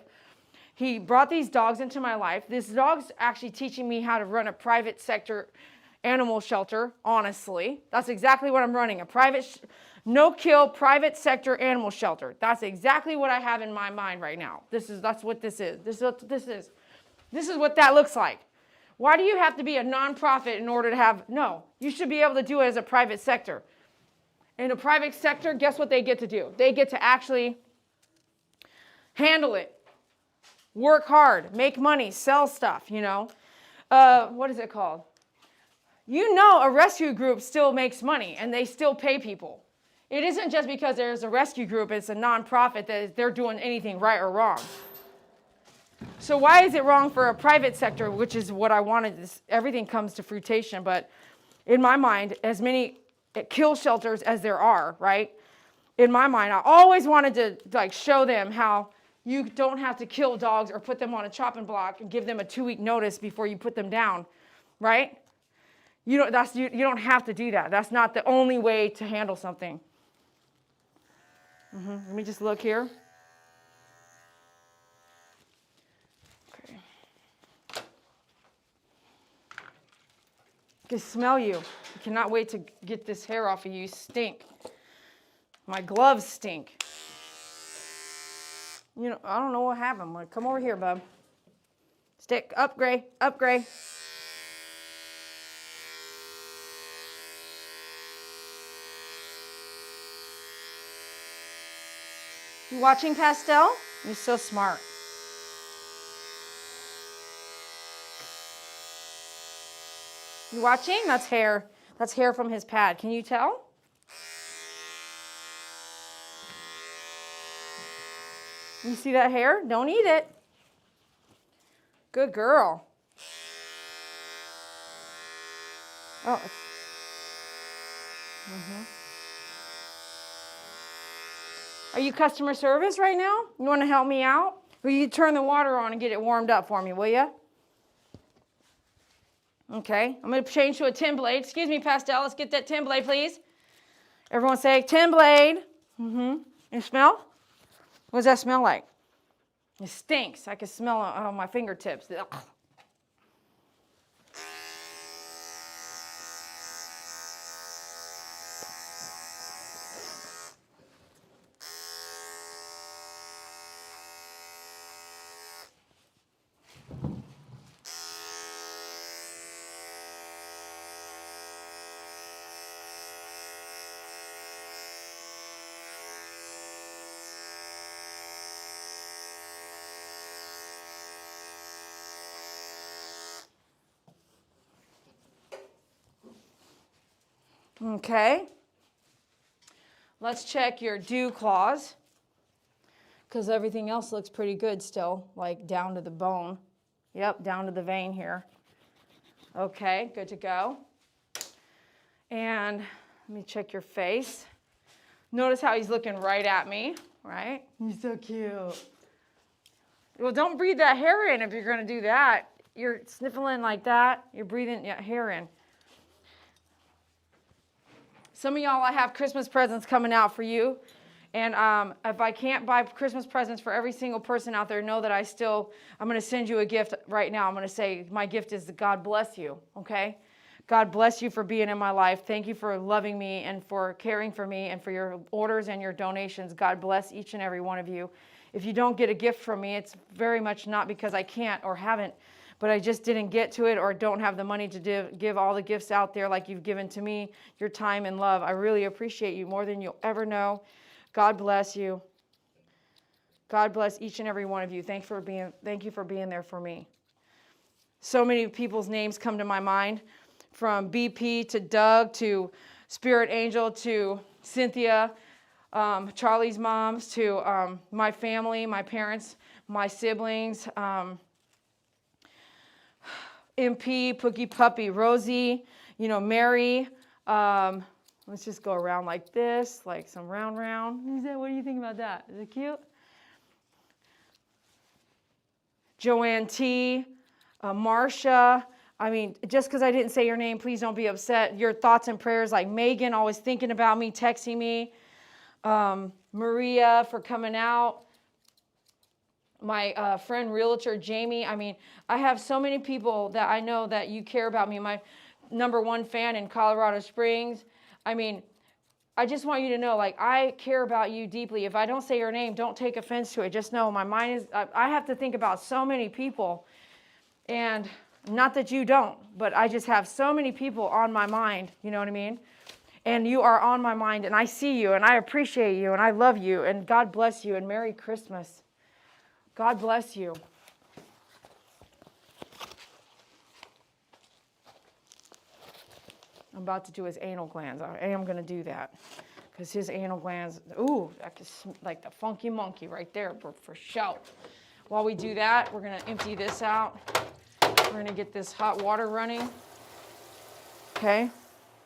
He brought these dogs into my life. This dog's actually teaching me how to run a private sector animal shelter, honestly. That's exactly what I'm running, a private, no-kill, private sector animal shelter. That's exactly what I have in my mind right now. That's what this is. This is what this is. This is what that looks like. Why do you have to be a nonprofit in order to have, no, you should be able to do it as a private sector. In the private sector, guess what they get to do? They get to actually handle it, work hard, make money, sell stuff, you know. What is it called? You know, a rescue group still makes money and they still pay people. It isn't just because there's a rescue group, it's a nonprofit that they're doing anything right or wrong. So why is it wrong for a private sector, which is what I wanted? Everything comes to fruition, but in my mind, as many kill shelters as there are, right? In my mind, I always wanted to like show them how you don't have to kill dogs or put them on a chopping block and give them a 2-week notice before you put them down, right? You don't have to do that. That's not the only way to handle something. Let me just look here. Okay. I can smell you. I cannot wait to get this hair off of you. You stink. My gloves stink. You know, I don't know what happened. Like, come over here, bub. Stick. Up, Gray. Up, Gray. You watching, Pastel? You're so smart. You watching? That's hair. That's hair from his pad. Can you tell? You see that hair? Don't eat it. Good girl. Oh. Are you customer service right now? You want to help me out? Will you turn the water on and get it warmed up for me, will you? Okay, I'm going to change to a 10 blade. Excuse me, Pastel, let's get that 10 blade, please. Everyone say 10 blade. You smell? What does that smell like? It stinks. I can smell it on my fingertips. Ugh. Okay, let's check your dew claws, because everything else looks pretty good still, like down to the bone. Yep, down to the vein here. Okay, good to go. And let me check your face. Notice how he's looking right at me, right? He's so cute. Well, don't breathe that hair in if you're going to do that. You're sniffling like that, you're breathing hair in. Some of y'all, I have Christmas presents coming out for you. And if I can't buy Christmas presents for every single person out there, know that I'm going to send you a gift right now. I'm going to say my gift is that God bless you, okay? God bless you for being in my life. Thank you for loving me and for caring for me and for your orders and your donations. God bless each and every one of you. If you don't get a gift from me, it's very much not because I can't or haven't, but I just didn't get to it or don't have the money to give all the gifts out there like you've given to me, your time and love. I really appreciate you more than you'll ever know. God bless you. God bless each and every one of you. Thank you for being there for me. So many people's names come to my mind, from BP to Doug to Spirit Angel to Cynthia, Charlie's moms to my family, my parents, my siblings, MP, Pookie Puppy, Rosie, Mary. Let's just go around like this, like some round. What do you think about that? Is it cute? Joanne T, Marsha. I mean, just because I didn't say your name, please don't be upset. Your thoughts and prayers, like Megan, always thinking about me, texting me. Maria for coming out. My friend realtor Jamie. I mean, I have so many people that I know that you care about me. My #1 fan in Colorado Springs. I mean, I just want you to know, like, I care about you deeply. If I don't say your name, don't take offense to it. Just know my mind is, I have to think about so many people. And not that you don't, but I just have so many people on my mind, you know what I mean? And you are on my mind, and I see you, and I appreciate you, and I love you, and God bless you, and Merry Christmas. God bless you. I'm about to do his anal glands. I am going to do that. Because his anal glands, ooh, that's like the funky monkey right there for sure. While we do that, we're going to empty this out. We're going to get this hot water running. Okay,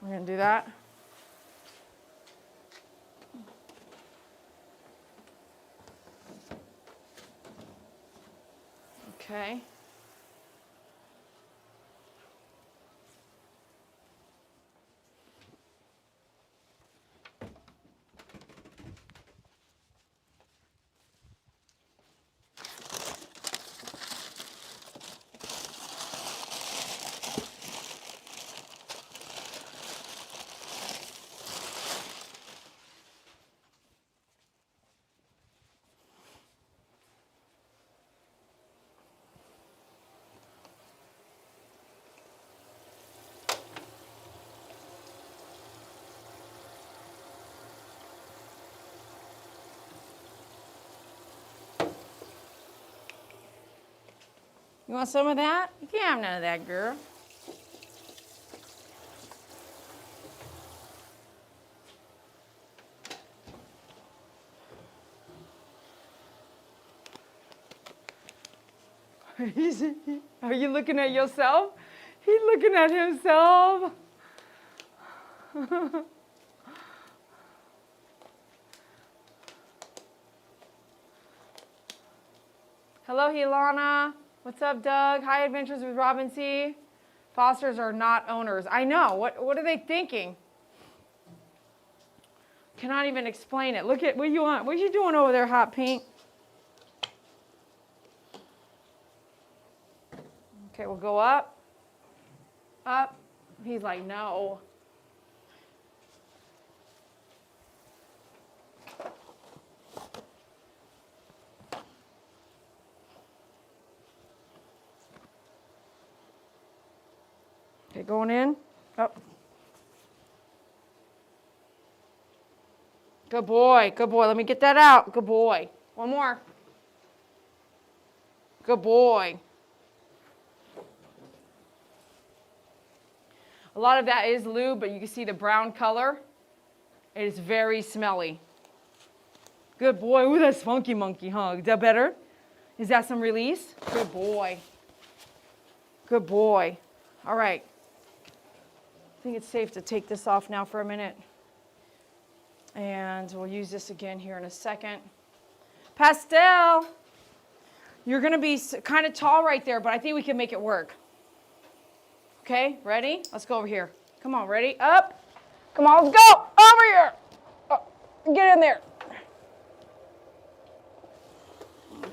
we're going to do that. Okay. You want some of that? You can't have none of that, girl. Are you looking at yourself? He's looking at himself. Hello, Helana. What's up, Doug? Hi, Adventures with Robin C. Fosters are not owners. I know. What are they thinking? Cannot even explain it. Look at what you want. What are you doing over there, Hot Pink? Okay, we'll go up. Up. He's like, no. Okay, going in. Up. Good boy. Good boy. Let me get that out. Good boy. One more. Good boy. A lot of that is lube, but you can see the brown color. It is very smelly. Good boy. Ooh, that's funky monkey, huh? Is that better? Is that some release? Good boy. Good boy. All right. I think it's safe to take this off now for a minute. And we'll use this again here in a second. Pastel. You're going to be kind of tall right there, but I think we can make it work. Okay, ready? Let's go over here. Come on, ready? Up. Come on, let's go. Over here. Oh, get in there.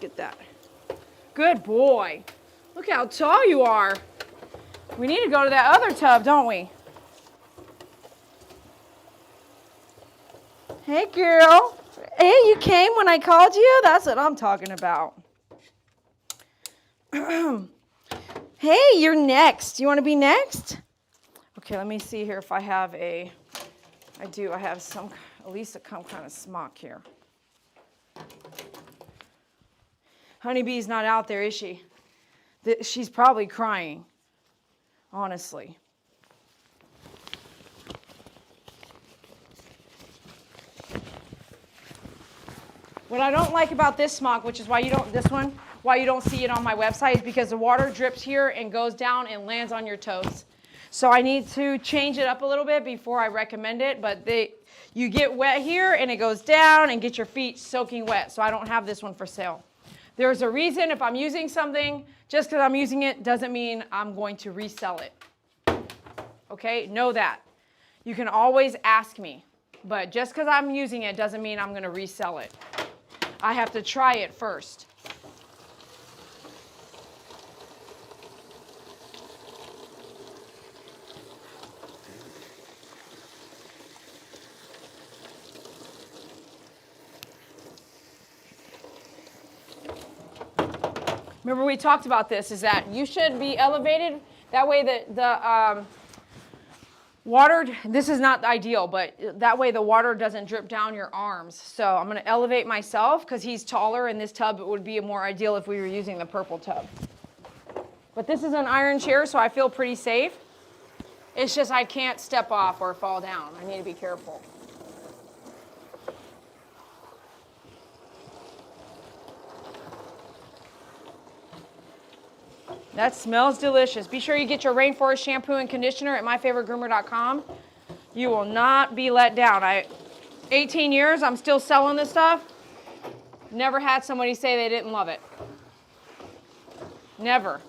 Get that. Good boy. Look how tall you are. We need to go to that other tub, don't we? Hey, girl. Hey, you came when I called you? That's what I'm talking about. Hey, you're next. You want to be next? Okay, let me see here if I have I have some, at least some kind of smock here. Honeybee's not out there, is she? She's probably crying, honestly. What I don't like about this smock, which is why you don't see it on my website, is because the water drips here and goes down and lands on your toes. So I need to change it up a little bit before I recommend it, but you get wet here and it goes down and get your feet soaking wet. So I don't have this one for sale. There's a reason if I'm using something, just because I'm using it doesn't mean I'm going to resell it. Okay, know that. You can always ask me, but just because I'm using it doesn't mean I'm going to resell it. I have to try it first. Remember we talked about this, is that you should be elevated. That way Water, this is not ideal, but that way the water doesn't drip down your arms. So I'm going to elevate myself because he's taller, and this tub would be more ideal if we were using the purple tub. But this is an iron chair, so I feel pretty safe. It's just I can't step off or fall down. I need to be careful. That smells delicious. Be sure you get your Rainforest shampoo and conditioner at myfavoritegroomer.com. You will not be let down. 18 years, I'm still selling this stuff. Never had somebody say they didn't love it. Never.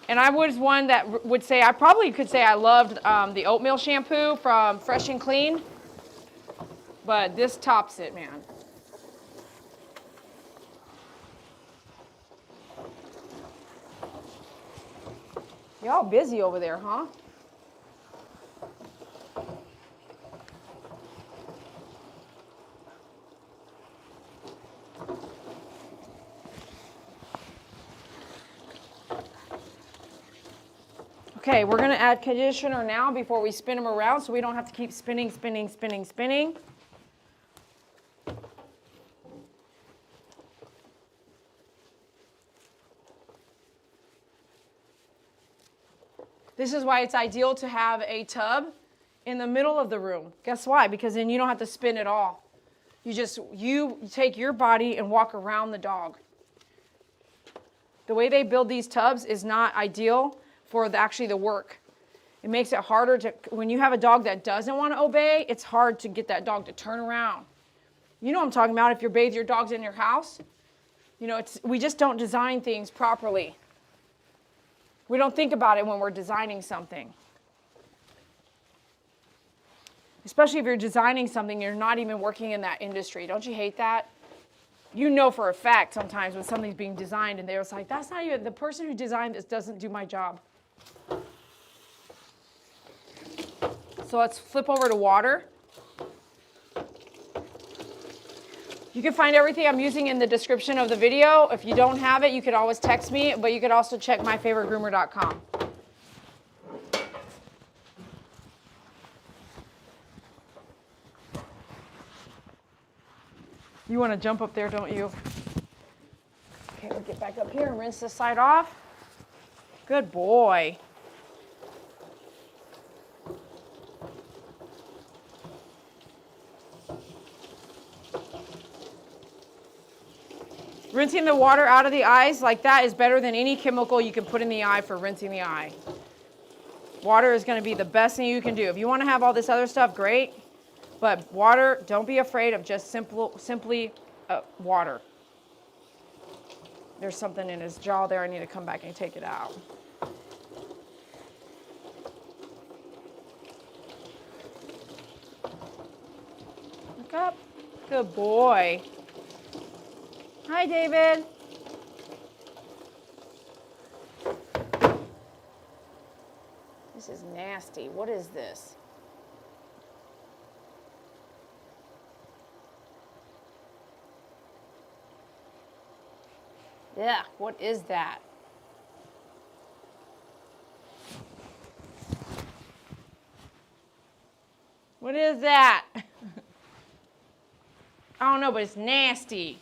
And I was one that would say, I probably could say I loved the oatmeal shampoo from Fresh and Clean. But this tops it, man. Y'all busy over there, huh? Okay, we're going to add conditioner now before we spin them around so we don't have to keep spinning. This is why it's ideal to have a tub in the middle of the room. Guess why? Because then you don't have to spin it all. You take your body and walk around the dog. The way they build these tubs is not ideal for actually the work. It makes it harder to, when you have a dog that doesn't want to obey, it's hard to get that dog to turn around. You know what I'm talking about if you bathe your dogs in your house. You know, we just don't design things properly. We don't think about it when we're designing something. Especially if you're designing something, you're not even working in that industry. Don't you hate that? You know for a fact sometimes when something's being designed and they're like, that's not even, the person who designed this doesn't do my job. So let's flip over to water. You can find everything I'm using in the description of the video. If you don't have it, you could always text me, but you could also check myfavoritegroomer.com. You want to jump up there, don't you? Okay, we'll get back up here and rinse this side off. Good boy. Rinsing the water out of the eyes like that is better than any chemical you can put in the eye for rinsing the eye. Water is going to be the best thing you can do. If you want to have all this other stuff, great. But water, don't be afraid of just simply water. There's something in his jaw there. I need to come back and take it out. Look up. Good boy. Hi, David. This is nasty. What is this? Yeah, what is that? What is that? I don't know, but it's nasty.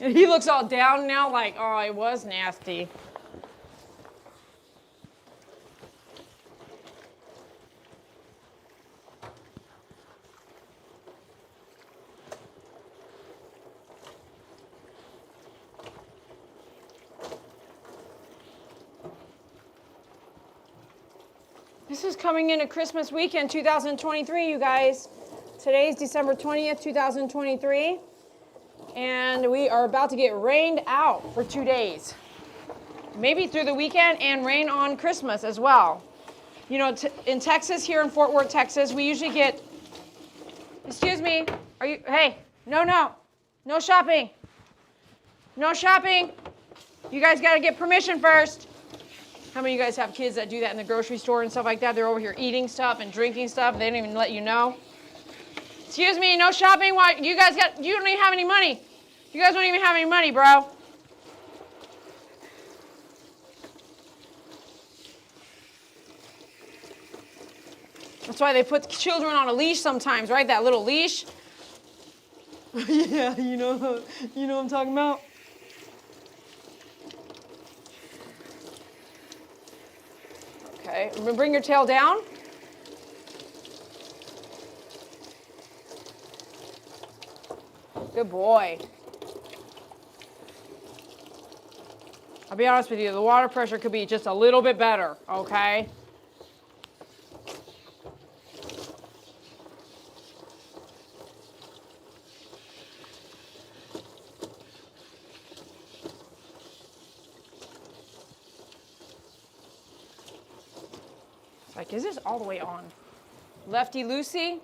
And he looks all down now like, oh, it was nasty. This is coming into Christmas weekend 2023, you guys. Today's December 20th, 2023. And we are about to get rained out for 2 days. Maybe through the weekend and rain on Christmas as well. You know, in Texas, here in Fort Worth, Texas, we usually get, excuse me, hey, no shopping. No shopping. You guys got to get permission first. How many of you guys have kids that do that in the grocery store and stuff like that? They're over here eating stuff and drinking stuff. They don't even let you know. Excuse me, no shopping. Why? You don't even have any money. You guys don't even have any money, bro. That's why they put children on a leash sometimes, right? That little leash. Yeah, you know what I'm talking about? Okay, bring your tail down. Good boy. I'll be honest with you, the water pressure could be just a little bit better, okay? It's like, is this all the way on? Lefty loosey?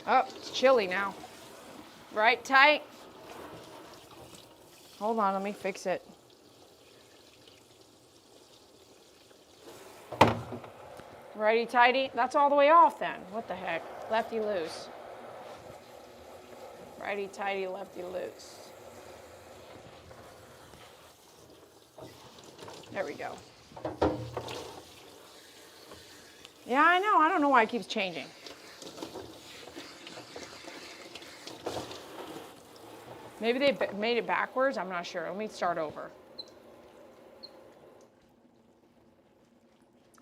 Oh, it's chilly now. Right, tight? Hold on, let me fix it. Righty tighty. That's all the way off then. What the heck? Lefty loose. Righty tighty, lefty loose. There we go. Yeah, I know. I don't know why it keeps changing. Maybe they made it backwards. I'm not sure. Let me start over.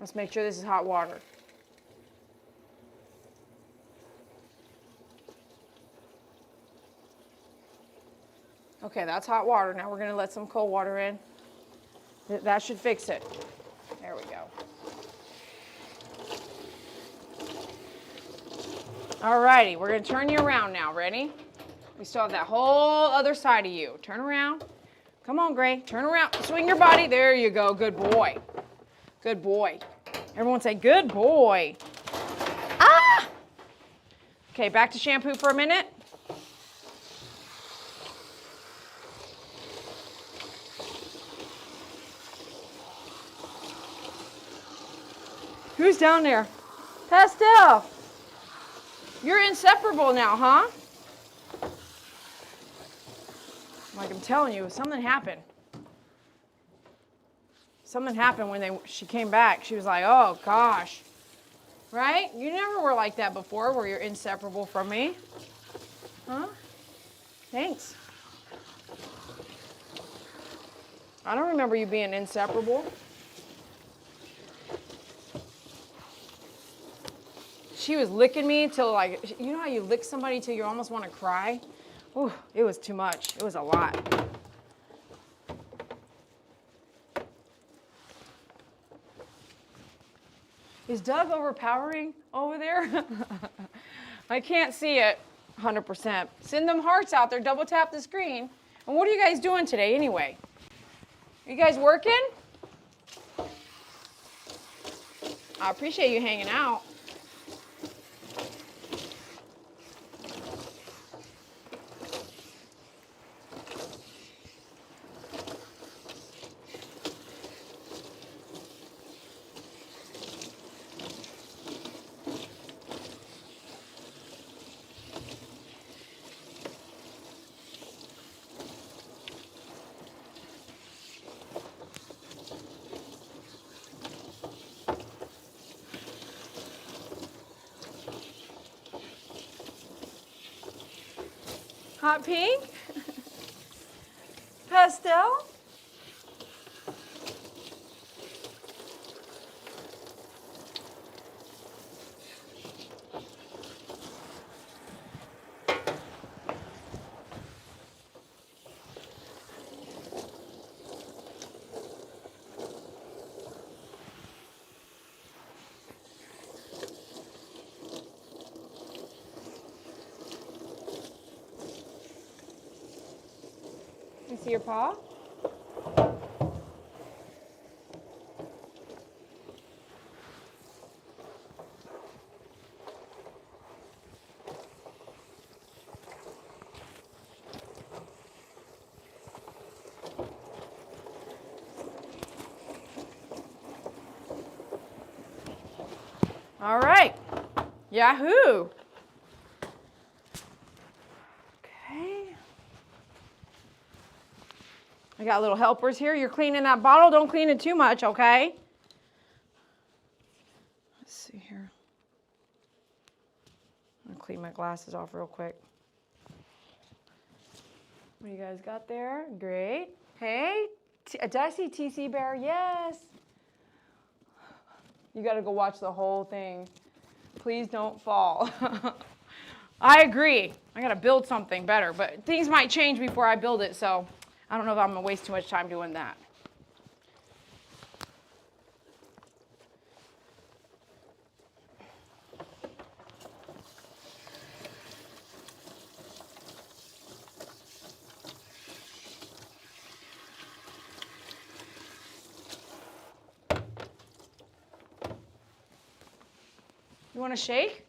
Let's make sure this is hot water. Okay, that's hot water. Now we're going to let some cold water in. That should fix it. There we go. All righty, we're going to turn you around now. Ready? We still have that whole other side of you. Turn around. Come on, Gray. Turn around. Swing your body. There you go. Good boy. Good boy. Everyone say, good boy. Ah! Okay, back to shampoo for a minute. Who's down there? Pastel. You're inseparable now, huh? Like I'm telling you, something happened. Something happened when she came back. She was like, oh gosh. Right? You never were like that before where you're inseparable from me. Huh? Thanks. I don't remember you being inseparable. She was licking me till like, you know how you lick somebody till you almost want to cry? Ooh, it was too much. It was a lot. Is Doug overpowering over there? I can't see it 100%. Send them hearts out there. Double tap the screen. And what are you guys doing today anyway? Are you guys working? I appreciate you hanging out. Hot pink? Pastel? You see your paw? All right. Yahoo! I got little helpers here. You're cleaning that bottle. Don't clean it too much, okay? Let's see here. I'm going to clean my glasses off real quick. What do you guys got there? Great. Hey, did I see TC Bear? Yes. You got to go watch the whole thing. Please don't fall. I agree. I got to build something better, but things might change before I build it, so I don't know if I'm going to waste too much time doing that. You want to shake?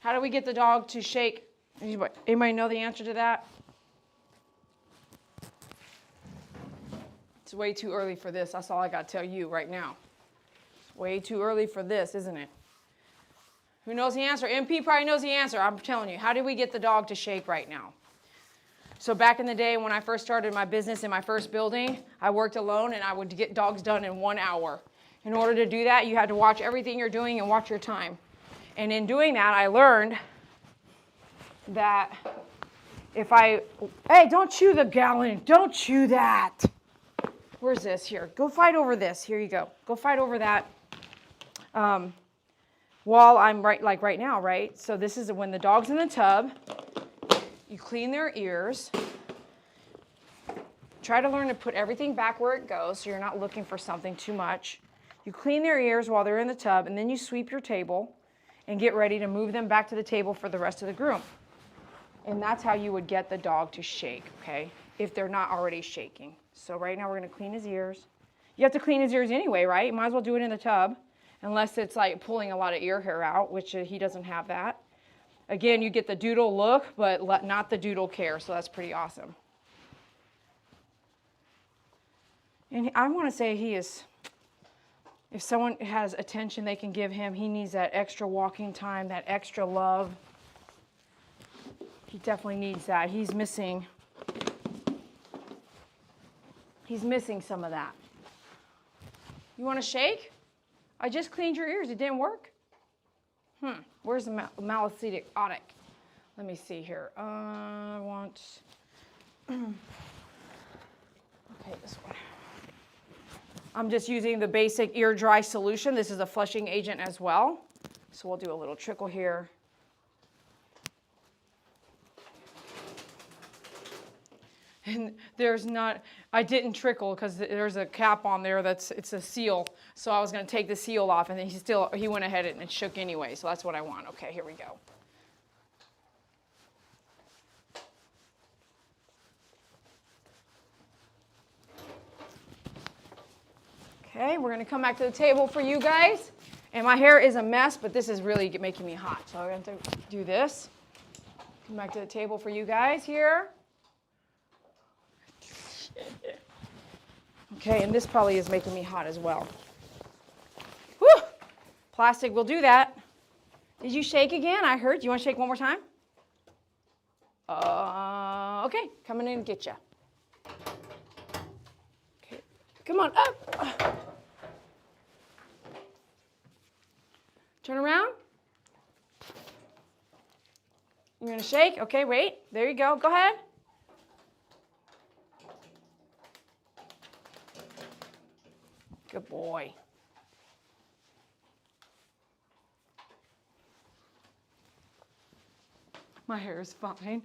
How do we get the dog to shake? Anybody know the answer to that? It's way too early for this. That's all I got to tell you right now. It's way too early for this, isn't it? Who knows the answer? MP probably knows the answer. I'm telling you. How do we get the dog to shake right now? So back in the day when I first started my business in my first building, I worked alone and I would get dogs done in 1 hour. In order to do that, you had to watch everything you're doing and watch your time. And in doing that, I learned that if hey, don't chew the gallon. Don't chew that. Where's this? Here, go fight over this. Here you go. Go fight over that while I'm right now, right? So this is when the dog's in the tub. You clean their ears. Try to learn to put everything back where it goes so you're not looking for something too much. You clean their ears while they're in the tub, and then you sweep your table and get ready to move them back to the table for the rest of the groom. And that's how you would get the dog to shake, okay, if they're not already shaking. So right now we're going to clean his ears. You have to clean his ears anyway, right? You might as well do it in the tub, unless it's like pulling a lot of ear hair out, which he doesn't have that. Again, you get the doodle look, but not the doodle care, so that's pretty awesome. And I want to say he is... If someone has attention they can give him, he needs that extra walking time, that extra love. He definitely needs that. He's missing some of that. You want to shake? I just cleaned your ears. It didn't work? Where's the malicetic otic? Let me see here. I want... Okay, this one. I'm just using the basic ear dry solution. This is a flushing agent as well. So we'll do a little trickle here. And I didn't trickle because there's a cap on there it's a seal. So I was going to take the seal off, and then he went ahead and it shook anyway. So that's what I want. Okay, here we go. Okay, we're going to come back to the table for you guys. And my hair is a mess, but this is really making me hot. So I'm going to do this. Come back to the table for you guys here. Okay, and this probably is making me hot as well. Whew! Plastic will do that. Did you shake again? I heard. Do you want to shake one more time? Okay, coming in and get you. Okay, come on up. Turn around. You're going to shake? Okay, wait. There you go. Go ahead. Good boy. My hair is fine.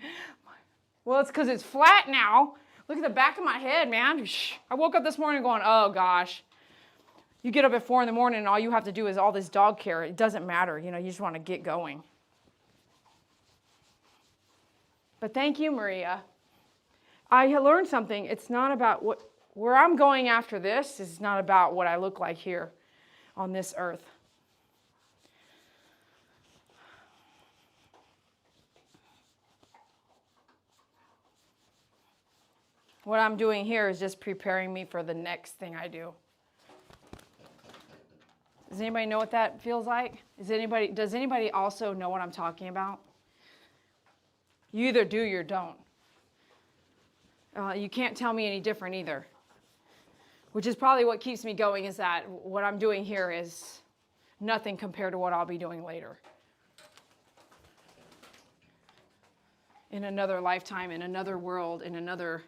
Well, it's because it's flat now. Look at the back of my head, man. I woke up this morning going, oh, gosh. You get up at 4 in the morning and all you have to do is all this dog care. It doesn't matter. You know, you just want to get going. But thank you, Maria. I learned something. It's not about where I'm going after this is not about what I look like here on this earth. What I'm doing here is just preparing me for the next thing I do. Does anybody know what that feels like? Does anybody also know what I'm talking about? You either do or you don't. You can't tell me any different either. Which is probably what keeps me going, is that what I'm doing here is nothing compared to what I'll be doing later. In another lifetime, in another world, in another,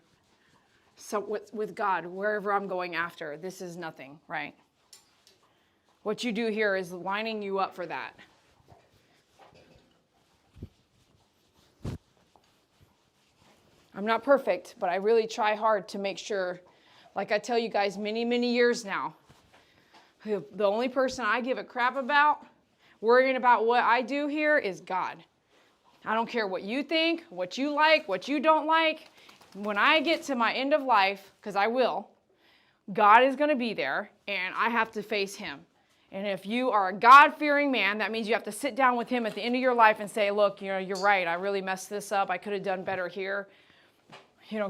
so with God, wherever I'm going after, this is nothing, right? What you do here is lining you up for that. I'm not perfect, but I really try hard to make sure, like I tell you guys many, many years now, the only person I give a crap about, worrying about what I do here, is God. I don't care what you think, what you like, what you don't like. When I get to my end of life, because I will, God is going to be there, and I have to face him. And if you are a God-fearing man, that means you have to sit down with him at the end of your life and say, look, you're right. I really messed this up. I could have done better here.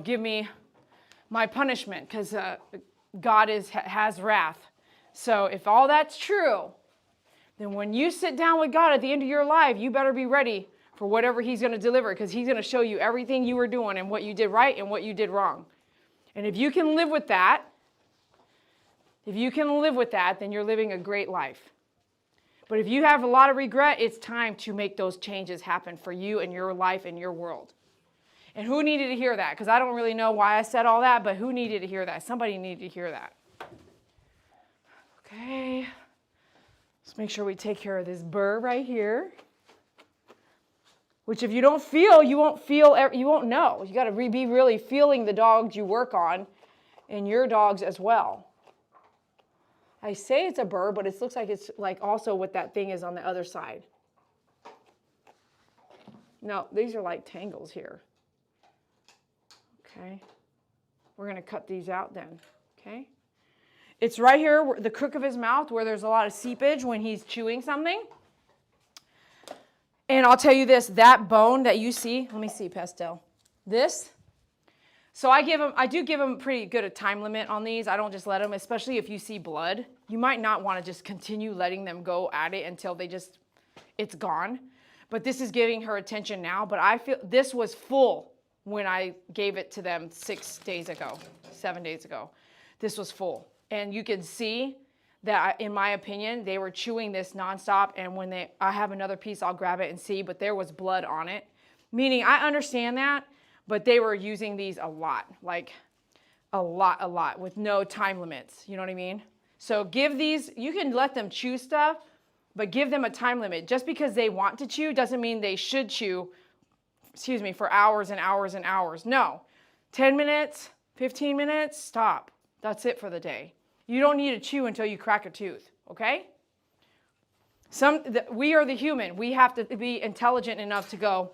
Give me my punishment, because God has wrath. So if all that's true, then when you sit down with God at the end of your life, you better be ready for whatever he's going to deliver, because he's going to show you everything you were doing and what you did right and what you did wrong. And if you can live with that, then you're living a great life. But if you have a lot of regret, it's time to make those changes happen for you and your life and your world. And who needed to hear that? Because I don't really know why I said all that, but who needed to hear that? Somebody needed to hear that. Okay. Let's make sure we take care of this burr right here. Which if you don't feel, you won't know. You got to be really feeling the dogs you work on and your dogs as well. I say it's a burr, but it looks like it's like also what that thing is on the other side. No, these are like tangles here. Okay, we're going to cut these out then, okay? It's right here, the crook of his mouth, where there's a lot of seepage when he's chewing something. And I'll tell you this, that bone that you see, let me see, Pastel, this. So I do give them pretty good a time limit on these. I don't just let them, especially if you see blood. You might not want to just continue letting them go at it until it's gone. But this is giving her attention now. But I feel this was full when I gave it to them 7 days ago. This was full. And you can see that, in my opinion, they were chewing this nonstop. And when I have another piece, I'll grab it and see. But there was blood on it. Meaning, I understand that. But they were using these a lot. Like, a lot. With no time limits. You know what I mean? So give these, you can let them chew stuff. But give them a time limit. Just because they want to chew doesn't mean they should chew, for hours and hours and hours. No. 10 minutes, 15 minutes, stop. That's it for the day. You don't need to chew until you crack a tooth, okay? We are the human. We have to be intelligent enough to go,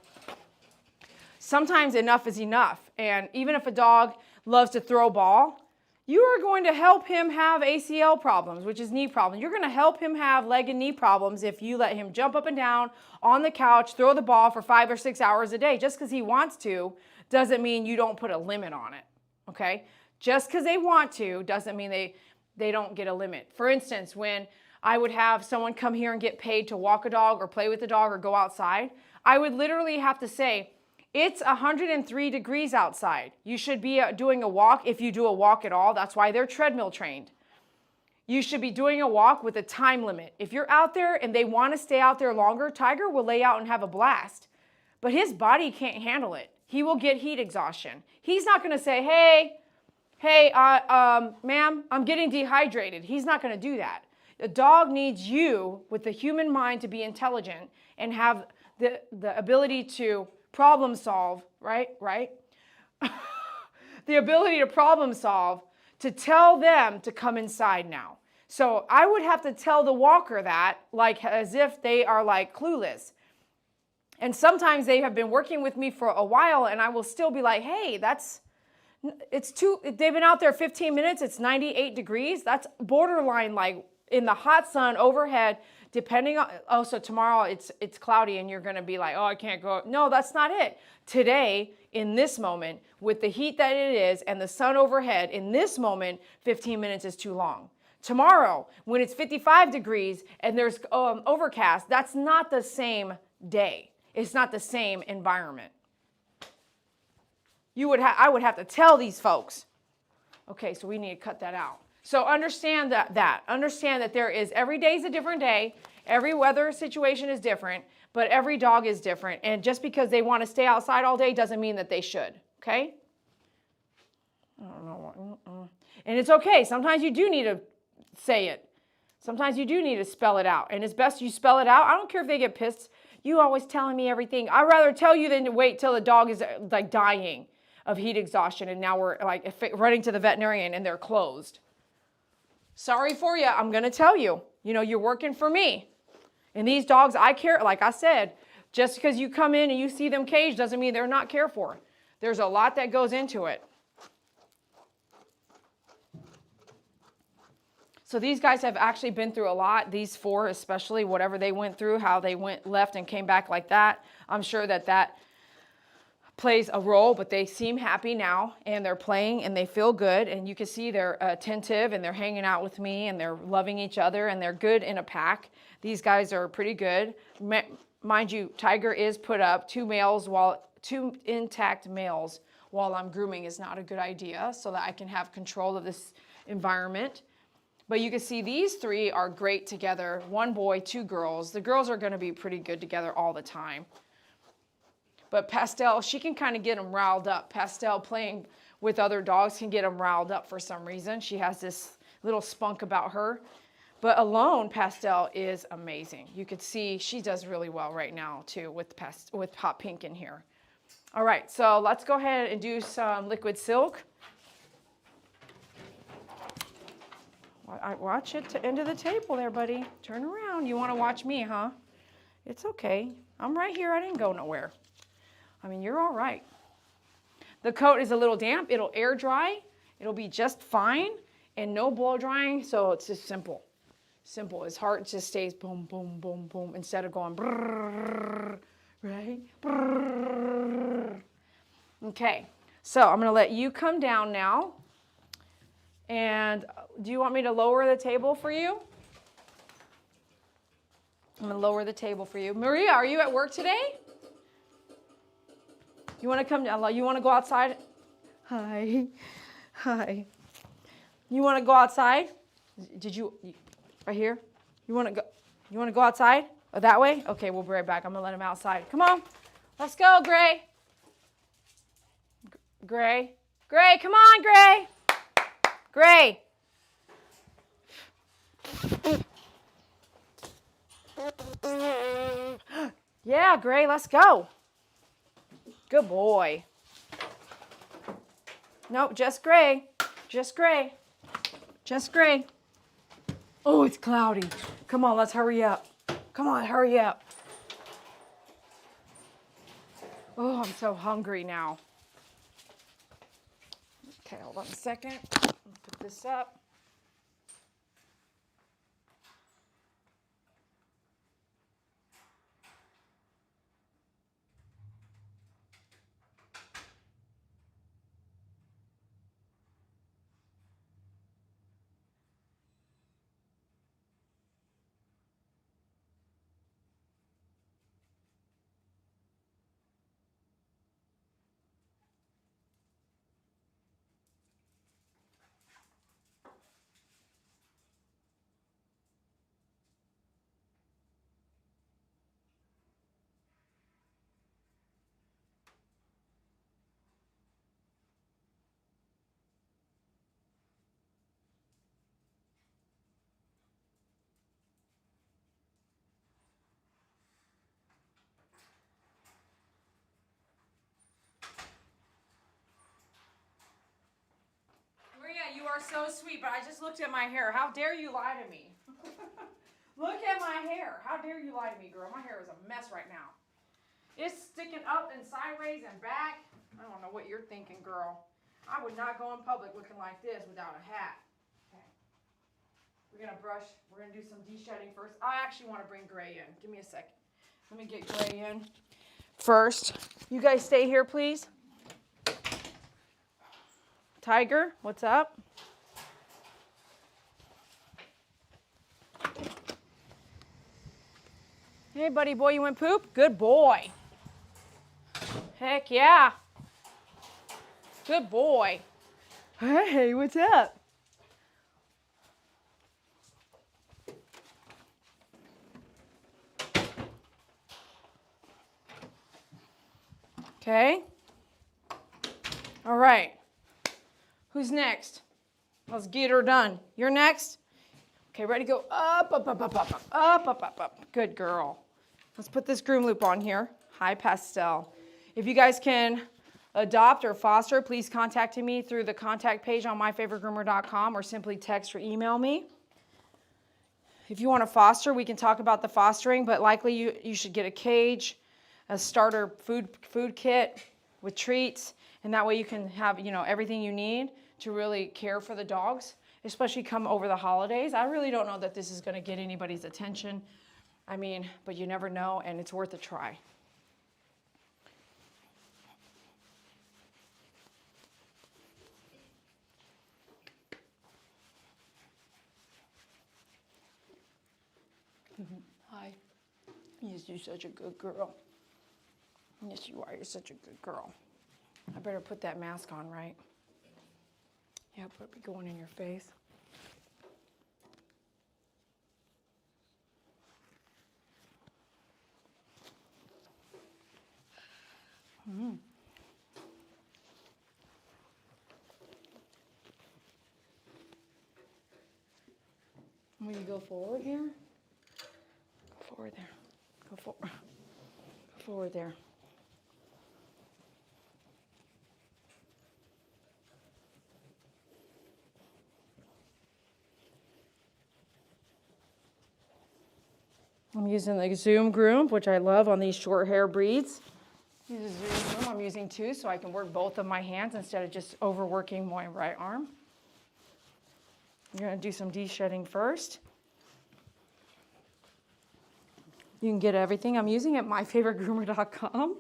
sometimes enough is enough. And even if a dog loves to throw a ball, you are going to help him have ACL problems, which is knee problems. You're going to help him have leg and knee problems if you let him jump up and down on the couch, throw the ball for 5 or 6 hours a day. Just because he wants to doesn't mean you don't put a limit on it, okay? Just because they want to doesn't mean they don't get a limit. For instance, when I would have someone come here and get paid to walk a dog or play with the dog or go outside, I would literally have to say, it's 103 degrees outside. You should be doing a walk if you do a walk at all. That's why they're treadmill trained. You should be doing a walk with a time limit. If you're out there and they want to stay out there longer, Tiger will lay out and have a blast. But his body can't handle it. He will get heat exhaustion. He's not going to say, hey, ma'am, I'm getting dehydrated. He's not going to do that. A dog needs you with the human mind to be intelligent and have the ability to problem solve, right? The ability to problem solve, to tell them to come inside now. So I would have to tell the walker that, like, as if they are like clueless. And sometimes they have been working with me for a while and I will still be like, hey, they've been out there 15 minutes, it's 98 degrees. That's borderline like in the hot sun overhead. Depending on, so tomorrow it's cloudy and you're going to be like, oh, I can't go. No, that's not it. Today, in this moment, with the heat that it is and the sun overhead, in this moment, 15 minutes is too long. Tomorrow, when it's 55 degrees and there's overcast, that's not the same day. It's not the same environment. I would have to tell these folks. Okay, so we need to cut that out. So understand understand that there is, every day is a different day. Every weather situation is different, but every dog is different. And just because they want to stay outside all day doesn't mean that they should, okay? I don't know. And it's okay. Sometimes you do need to say it. Sometimes you do need to spell it out. And it's best you spell it out. I don't care if they get pissed. You always telling me everything. I'd rather tell you than to wait till the dog is like dying of heat exhaustion and now we're like running to the veterinarian and they're closed. Sorry for you. I'm going to tell you. You know, you're working for me. And these dogs, I care, like I said, just because you come in and you see them caged doesn't mean they're not cared for. There's a lot that goes into it. So these guys have actually been through a lot. These 4 especially, whatever they went through, how they left and came back like that. I'm sure that plays a role, but they seem happy now and they're playing and they feel good. And you can see they're attentive and they're hanging out with me and they're loving each other and they're good in a pack. These guys are pretty good. Mind you, Tiger is put up 2 intact males while I'm grooming is not a good idea so that I can have control of this environment. But you can see these 3 are great together. 1 boy, 2 girls. The girls are going to be pretty good together all the time. But Pastel, she can kind of get them riled up. Pastel playing with other dogs can get them riled up for some reason. She has this little spunk about her. But alone, Pastel is amazing. You could see she does really well right now too with Hot Pink in here. All right, so let's go ahead and do some liquid silk. Watch it to end of the table there, buddy. Turn around. You want to watch me, huh? It's okay. I'm right here. I didn't go nowhere. I mean, you're all right. The coat is a little damp. It'll air dry. It'll be just fine and no blow drying, so it's just simple. Simple. His heart just stays boom, boom, boom, boom instead of going brrrr, right? Brrrr. Okay, so I'm going to let you come down now. And do you want me to lower the table for you? I'm going to lower the table for you. Maria, are you at work today? You want to come down? You want to go outside? Hi. Hi. You want to go outside? Did you right here? You want to go outside? Oh, that way? Okay, we'll be right back. I'm going to let him outside. Come on. Let's go, Gray. Gray. Gray, come on, Gray. Gray. Yeah, Gray, let's go. Good boy. Nope, just Gray. Just Gray. Just Gray. Oh, it's cloudy. Come on, let's hurry up. Come on, hurry up. Oh, I'm so hungry now. Okay, hold on a second. Put this up. You are so sweet, but I just looked at my hair. How dare you lie to me? Look at my hair. How dare you lie to me, girl? My hair is a mess right now. It's sticking up and sideways and back. I don't know what you're thinking, girl. I would not go in public looking like this without a hat. Okay. We're going to brush. We're going to do some de-shedding first. I actually want to bring Gray in. Give me a second. Let me get Gray in first. You guys stay here, please. Tiger, what's up? Hey, buddy boy, you went poop? Good boy. Heck yeah. Good boy. Hey, what's up? Okay. All right. Who's next? Let's get her done. You're next. Okay, ready, go up, up, up, up, up, up, up, up, up, up. Good girl. Let's put this groom loop on here. High pastel. If you guys can adopt or foster, please contact me through the contact page on myfavoritegroomer.com or simply text or email me. If you want to foster, we can talk about the fostering, but likely you should get a cage, a starter food kit with treats, and that way you can have, everything you need to really care for the dogs, especially come over the holidays. I really don't know that this is going to get anybody's attention. But you never know, and it's worth a try. Hi. Yes, you're such a good girl. Yes, you are. You're such a good girl. I better put that mask on, right? Yeah, put it going in your face. Will you go forward here? Go forward there. Go forward. Go forward there. I'm using the Zoom Groom, which I love on these short hair breeds. Use a Zoom Groom. I'm using two so I can work both of my hands instead of just overworking my right arm. I'm going to do some de-shedding first. You can get everything I'm using at myfavoritegroomer.com.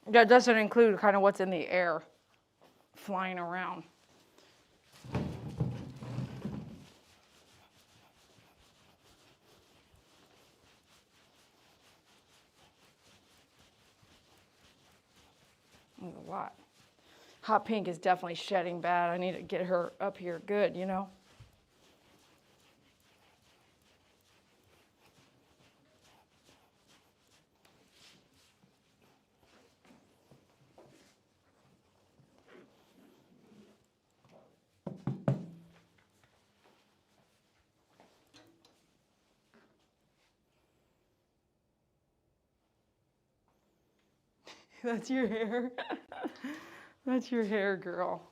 That doesn't include kind of what's in the air, flying around. There's a lot. Hot Pink is definitely shedding bad. I need to get her up here good, That's your hair. That's your hair, girl.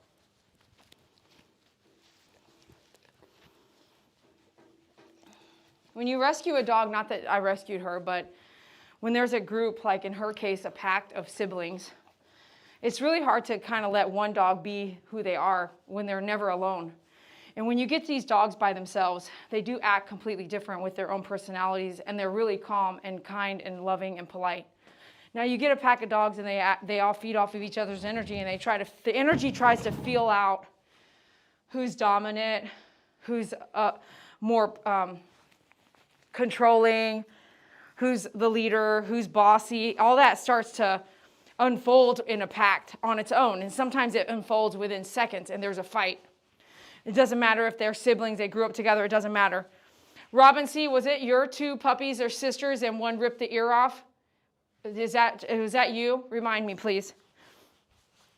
When you rescue a dog, not that I rescued her, but when there's a group, like in her case, a pack of siblings, it's really hard to kind of let one dog be who they are when they're never alone. And when you get these dogs by themselves, they do act completely different with their own personalities, and they're really calm and kind and loving and polite. Now you get a pack of dogs and they all feed off of each other's energy, and the energy tries to feel out who's dominant, who's more controlling, who's the leader, who's bossy. All that starts to unfold in a pack on its own, and sometimes it unfolds within seconds and there's a fight. It doesn't matter if they're siblings, they grew up together, it doesn't matter. Robin C., was it your two puppies or sisters and one ripped the ear off? Was that you? Remind me, please.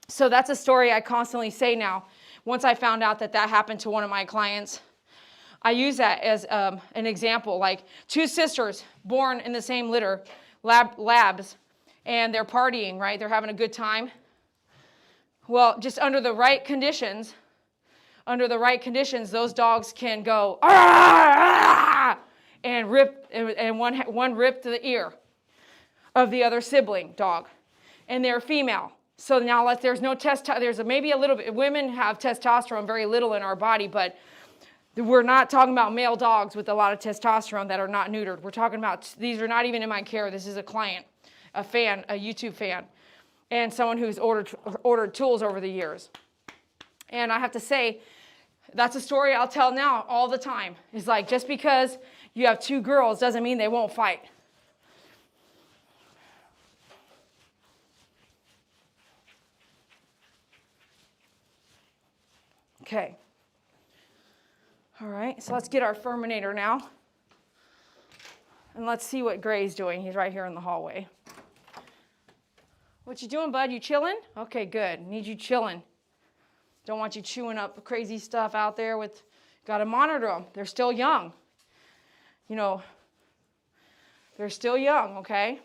So that's a story I constantly say now. Once I found out that happened to one of my clients, I use that as an example. Like two sisters born in the same litter, labs, and they're partying, right? They're having a good time. Well, just under the right conditions, those dogs can go "Ah!" and rip, and one ripped the ear of the other sibling dog, and they're female. So now there's no there's maybe a little bit, women have testosterone, very little in our body, but we're not talking about male dogs with a lot of testosterone that are not neutered. We're talking about, these are not even in my care. This is a client, a fan, a YouTube fan, and someone who's ordered tools over the years. And I have to say, that's a story I'll tell now all the time. It's like, just because you have two girls doesn't mean they won't fight. Okay. All right, so let's get our Furminator now. And let's see what Gray's doing. He's right here in the hallway. What you doing, bud? You chilling? Okay, good. Need you chilling. Don't want you chewing up crazy stuff out there with, got to monitor them. They're still young. You know, they're still young, okay?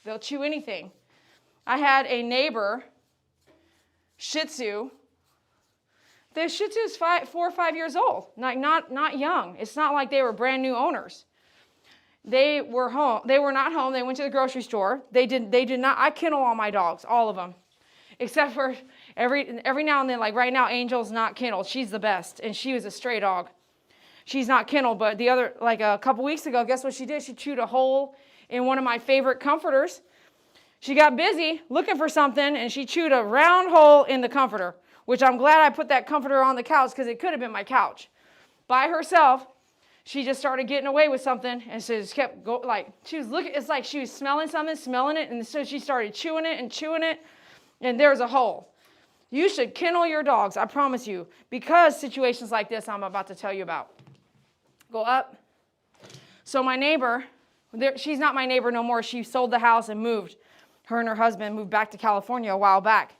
They'll chew anything. I had a neighbor, Shih Tzu. The Shih Tzu is 4 or 5 years old, not young. It's not like they were brand new owners. They were home. They were not home. They went to the grocery store. They did not. I kennel all my dogs, all of them, except for every now and then. Like right now, Angel's not kenneled. She's the best, and she was a stray dog. She's not kenneled, but the other, like a couple weeks ago, guess what she did? She chewed a hole in one of my favorite comforters. She got busy looking for something, and she chewed a round hole in the comforter, which I'm glad I put that comforter on the couch, because it could have been my couch. By herself, she just started getting away with something, and so just kept going, like, she was looking, it's like she was smelling something, smelling it, and so she started chewing it, and there's a hole. You should kennel your dogs, I promise you, because situations like this I'm about to tell you about. Go up. So my neighbor, she's not my neighbor no more. She sold the house and moved. Her and her husband moved back to California a while back.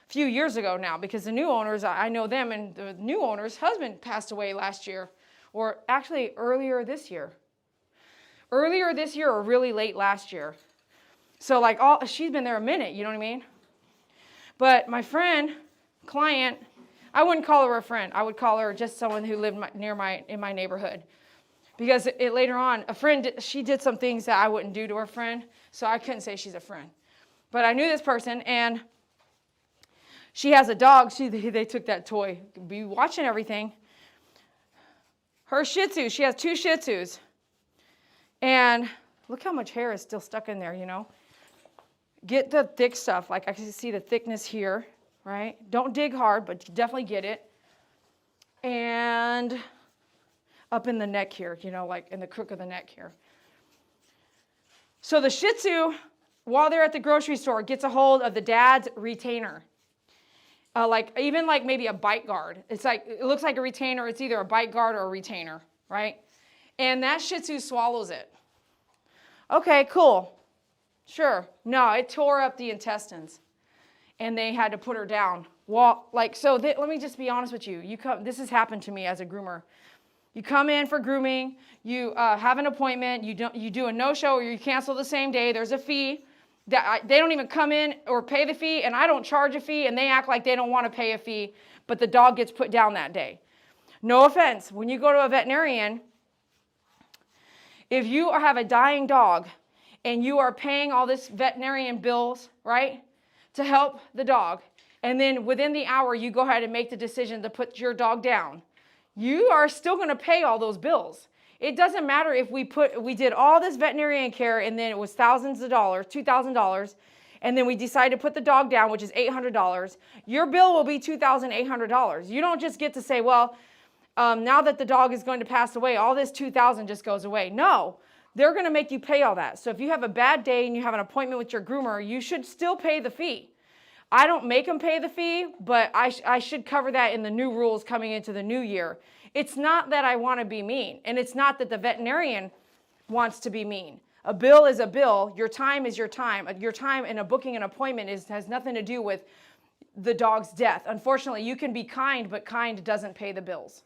A few years ago now, because the new owners, I know them, and the new owner's husband passed away last year, or actually earlier this year. Earlier this year or really late last year. So like she's been there a minute, you know what I mean? But my friend, client, I wouldn't call her a friend. I would call her just someone who lived in my neighborhood. Because later on, a friend, she did some things that I wouldn't do to her friend, so I couldn't say she's a friend. But I knew this person, and she has a dog. They took that toy. Be watching everything. Her Shih Tzu, she has 2 Shih Tzus. And look how much hair is still stuck in there, you know. Get the thick stuff. Like I can see the thickness here, right? Don't dig hard, but you definitely get it. And up in the neck here, you know, like in the crook of the neck here. So the Shih Tzu, while they're at the grocery store, gets a hold of the dad's retainer. Even maybe a bite guard. It looks like a retainer. It's either a bite guard or a retainer, right? And that Shih Tzu swallows it. Okay, cool. Sure. No, it tore up the intestines, and they had to put her down. Well, let me just be honest with you. This has happened to me as a groomer. You come in for grooming. You have an appointment. You do a no-show, or you cancel the same day. There's a fee. They don't even come in or pay the fee, and I don't charge a fee, and they act like they don't want to pay a fee, but the dog gets put down that day. No offense. When you go to a veterinarian, if you have a dying dog and you are paying all this veterinarian bills, right, to help the dog, and then within the hour you go ahead and make the decision to put your dog down, you are still going to pay all those bills. It doesn't matter if we did all this veterinarian care and then it was thousands of dollars, $2,000, and then we decided to put the dog down, which is $800. Your bill will be $2,800. You don't just get to say, well, now that the dog is going to pass away, all this $2,000 just goes away. No, they're going to make you pay all that. So if you have a bad day and you have an appointment with your groomer, you should still pay the fee. I don't make them pay the fee, but I should cover that in the new rules coming into the new year. It's not that I want to be mean, and it's not that the veterinarian wants to be mean. A bill is a bill. Your time is your time. Your time in booking an appointment has nothing to do with the dog's death. Unfortunately, you can be kind, but kind doesn't pay the bills.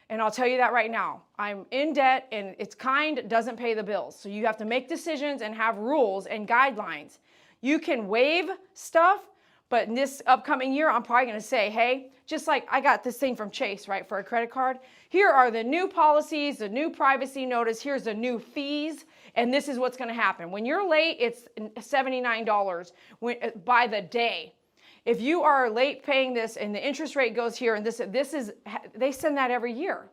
And I'll tell you that right now. I'm in debt, and it's kind doesn't pay the bills. So you have to make decisions and have rules and guidelines. You can waive stuff, but in this upcoming year, I'm probably going to say, hey, just like I got this thing from Chase, right, for a credit card. Here are the new policies, the new privacy notice. Here's the new fees. And this is what's going to happen. When you're late, it's $79 by the day. If you are late paying this and the interest rate goes here and this is, they send that every year.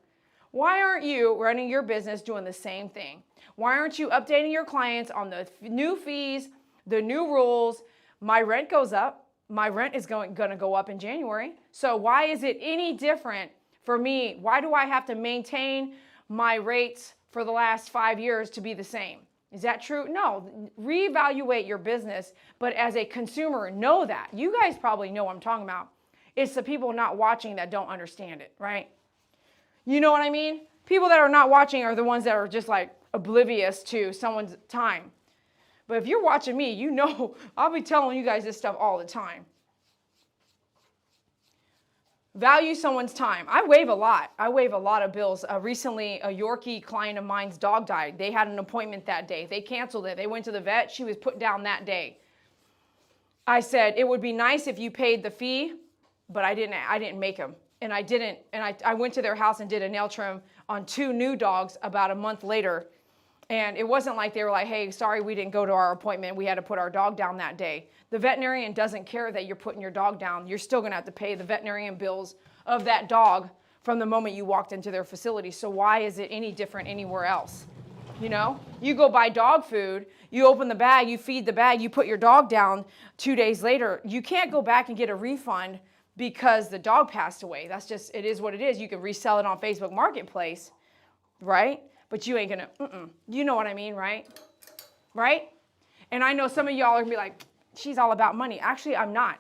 Why aren't you running your business doing the same thing? Why aren't you updating your clients on the new fees, the new rules? My rent goes up. My rent is going to go up in January. So why is it any different for me? Why do I have to maintain my rates for the last 5 years to be the same? Is that true? No. Reevaluate your business, but as a consumer, know that. You guys probably know what I'm talking about. It's the people not watching that don't understand it, right? You know what I mean? People that are not watching are the ones that are just like oblivious to someone's time. But if you're watching me, you know I'll be telling you guys this stuff all the time. Value someone's time. I waive a lot. I waive a lot of bills. Recently, a Yorkie client of mine's dog died. They had an appointment that day. They canceled it. They went to the vet. She was put down that day. I said, it would be nice if you paid the fee, but I didn't make them. And I didn't. And I went to their house and did a nail trim on 2 new dogs about a month later. And it wasn't like they were like, hey, sorry, we didn't go to our appointment. We had to put our dog down that day. The veterinarian doesn't care that you're putting your dog down. You're still going to have to pay the veterinarian bills of that dog from the moment you walked into their facility. So why is it any different anywhere else? You know, you go buy dog food, you open the bag, you feed the bag, you put your dog down 2 days later. You can't go back and get a refund because the dog passed away. That's just, it is what it is. You can resell it on Facebook Marketplace, right? But you ain't gonna, you know what I mean, right? Right? And I know some of y'all are gonna be like, she's all about money. Actually, I'm not.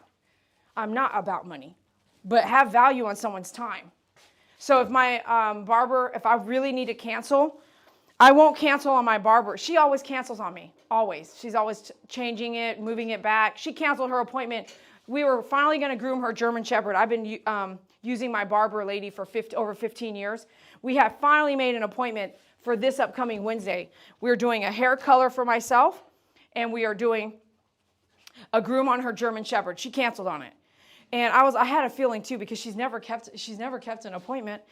I'm not about money. But have value on someone's time. So if my barber, if I really need to cancel, I won't cancel on my barber. She always cancels on me, always. She's always changing it, moving it back. She canceled her appointment. We were finally gonna groom her German Shepherd. I've been using my barber lady for over 15 years. We have finally made an appointment for this upcoming Wednesday. We're doing a hair color for myself, and we are doing a groom on her German Shepherd. She canceled on it. And I had a feeling too, because she's never kept an appointment.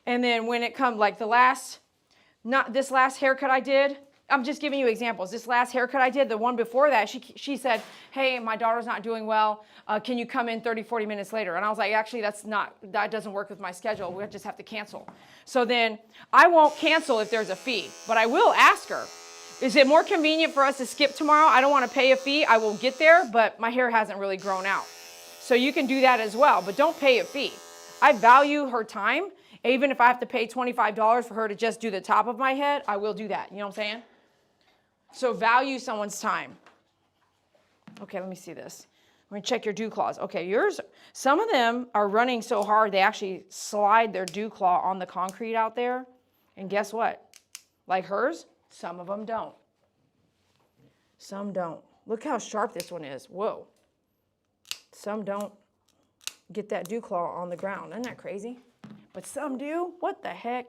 And then when it comes, like this last haircut I did, I'm just giving you examples. This last haircut I did, the one before that, she said, hey, my daughter's not doing well. Can you come in 30, 40 minutes later? And I was like, actually, that doesn't work with my schedule. We just have to cancel. So then I won't cancel if there's a fee, but I will ask her, is it more convenient for us to skip tomorrow? I don't want to pay a fee. I will get there, but my hair hasn't really grown out. So you can do that as well, but don't pay a fee. I value her time. Even if I have to pay $25 for her to just do the top of my head, I will do that. You know what I'm saying? So value someone's time. Okay, let me see this. I'm going to check your dew claws. Okay, yours, some of them are running so hard they actually slide their dew claw on the concrete out there. And guess what? Like hers, some of them don't. Some don't. Look how sharp this one is. Whoa. Some don't get that dew claw on the ground. Isn't that crazy? But some do. What the heck?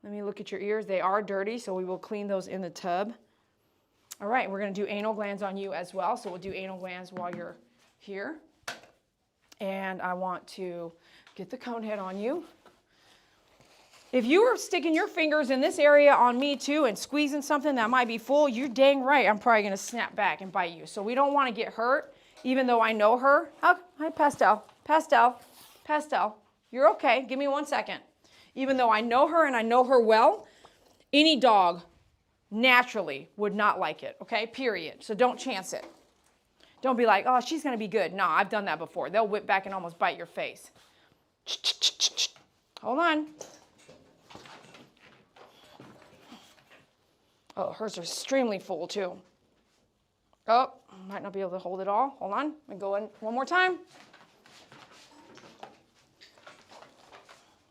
Let me look at your ears. They are dirty, so we will clean those in the tub. All right, we're going to do anal glands on you as well. So we'll do anal glands while you're here. And I want to get the cone head on you. If you were sticking your fingers in this area on me too and squeezing something that might be full, you're dang right I'm probably going to snap back and bite you. So we don't want to get hurt, even though I know her. Oh, hi, Pastel. Pastel. Pastel. You're okay. Give me 1 second. Even though I know her and I know her well, any dog naturally would not like it, okay? Period. So don't chance it. Don't be like, oh, she's going to be good. No, I've done that before. They'll whip back and almost bite your face. Hold on. Oh, hers are extremely full too. Oh, might not be able to hold it all. Hold on. Let me go in one more time.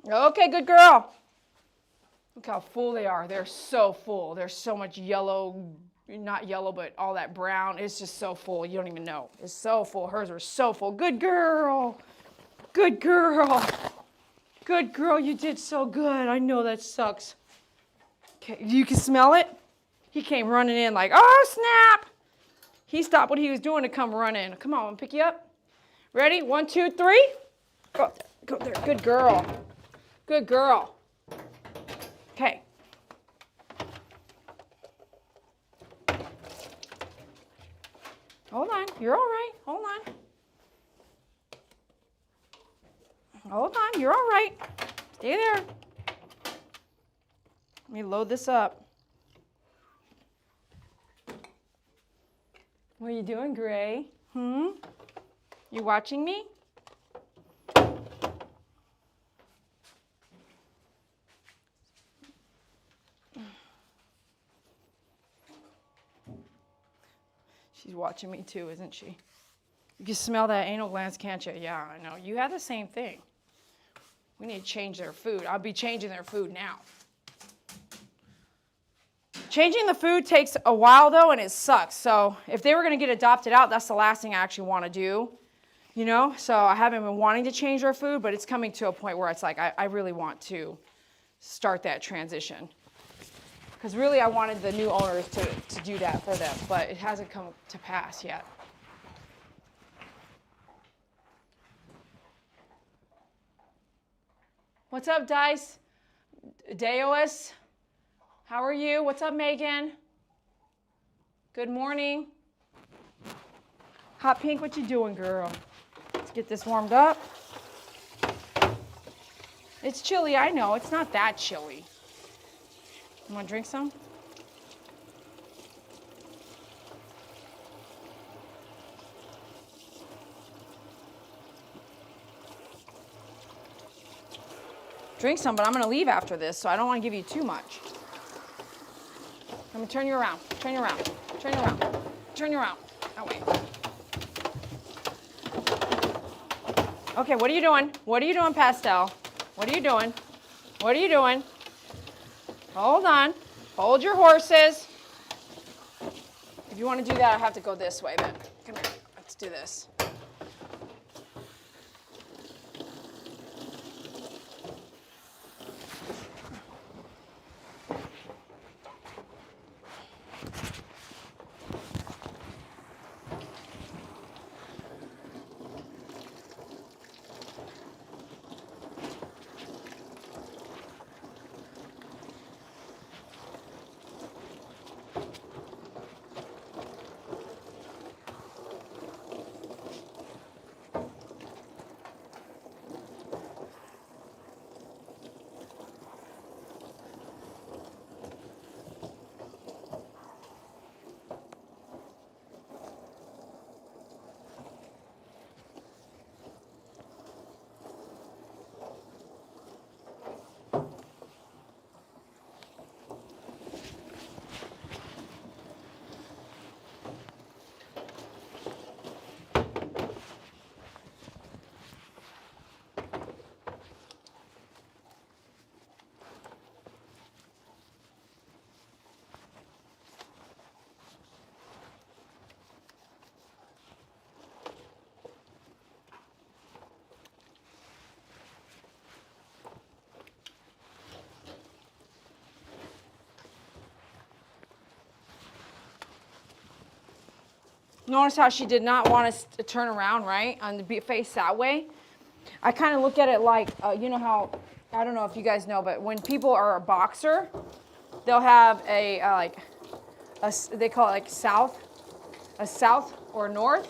Okay, good girl. Look how full they are. They're so full. There's so much yellow, not yellow, but all that brown. It's just so full. You don't even know. It's so full. Hers are so full. Good girl. Good girl. Good girl. You did so good. I know that sucks. Okay, you can smell it? He came running in like, oh, snap. He stopped what he was doing to come run in. Come on, I'm gonna pick you up. Ready? 1, 2, 3. Go there. Go there. Good girl. Good girl. Okay. Hold on. You're all right. Hold on. Hold on. You're all right. Stay there. Let me load this up. What are you doing, Gray? You watching me? She's watching me too, isn't she? You can smell that anal glands, can't you? Yeah, I know. You have the same thing. We need to change their food. I'll be changing their food now. Changing the food takes a while though, and it sucks. So if they were going to get adopted out, that's the last thing I actually want to do. You know, so I haven't been wanting to change their food, but it's coming to a point where it's like I really want to start that transition. Because really I wanted the new owners to do that for them, but it hasn't come to pass yet. What's up, Dice? Deos? How are you? What's up, Megan? Good morning. Hot Pink, what you doing, girl? Let's get this warmed up. It's chilly, I know. It's not that chilly. You want to drink some? Drink some, but I'm going to leave after this, so I don't want to give you too much. I'm going to turn you around. Turn you around. Turn you around. Turn you around. Oh, wait. Okay, what are you doing? What are you doing, Pastel? What are you doing? What are you doing? Hold on. Hold your horses. If you want to do that, I have to go this way then. Come here. Let's do this. Notice how she did not want us to turn around, right? On the face that way. I kind of look at it like, you know how, I don't know if you guys know, but when people are a boxer, they'll have they call it like a south or north.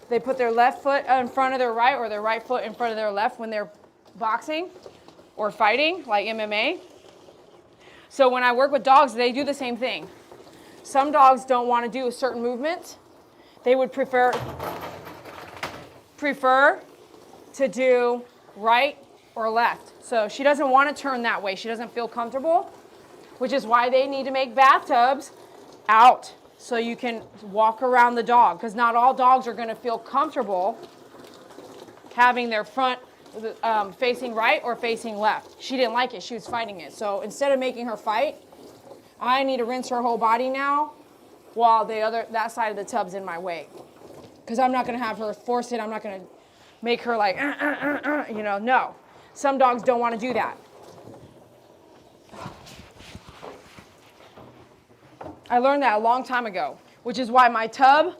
They put their left foot in front of their right or their right foot in front of their left when they're boxing or fighting, like MMA. So when I work with dogs, they do the same thing. Some dogs don't want to do a certain movement. They would prefer to do right or left. So she doesn't want to turn that way. She doesn't feel comfortable, which is why they need to make bathtubs out so you can walk around the dog, because not all dogs are going to feel comfortable having their front facing right or facing left. She didn't like it. She was fighting it. So instead of making her fight, I need to rinse her whole body now while that side of the tub's in my way. Because I'm not going to have her force it. I'm not going to make her like, you know, no. Some dogs don't want to do that. I learned that a long time ago. which is why my tub,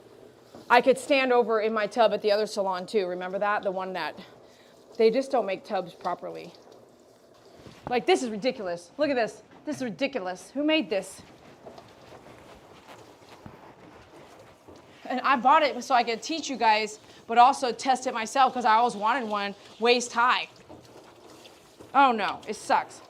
I could stand over in my tub at the other salon too. Remember that? The one that, they just don't make tubs properly. Like, this is ridiculous. Look at this. This is ridiculous. Who made this? And I bought it so I could teach you guys, but also test it myself because I always wanted one waist high. Oh no, it sucks.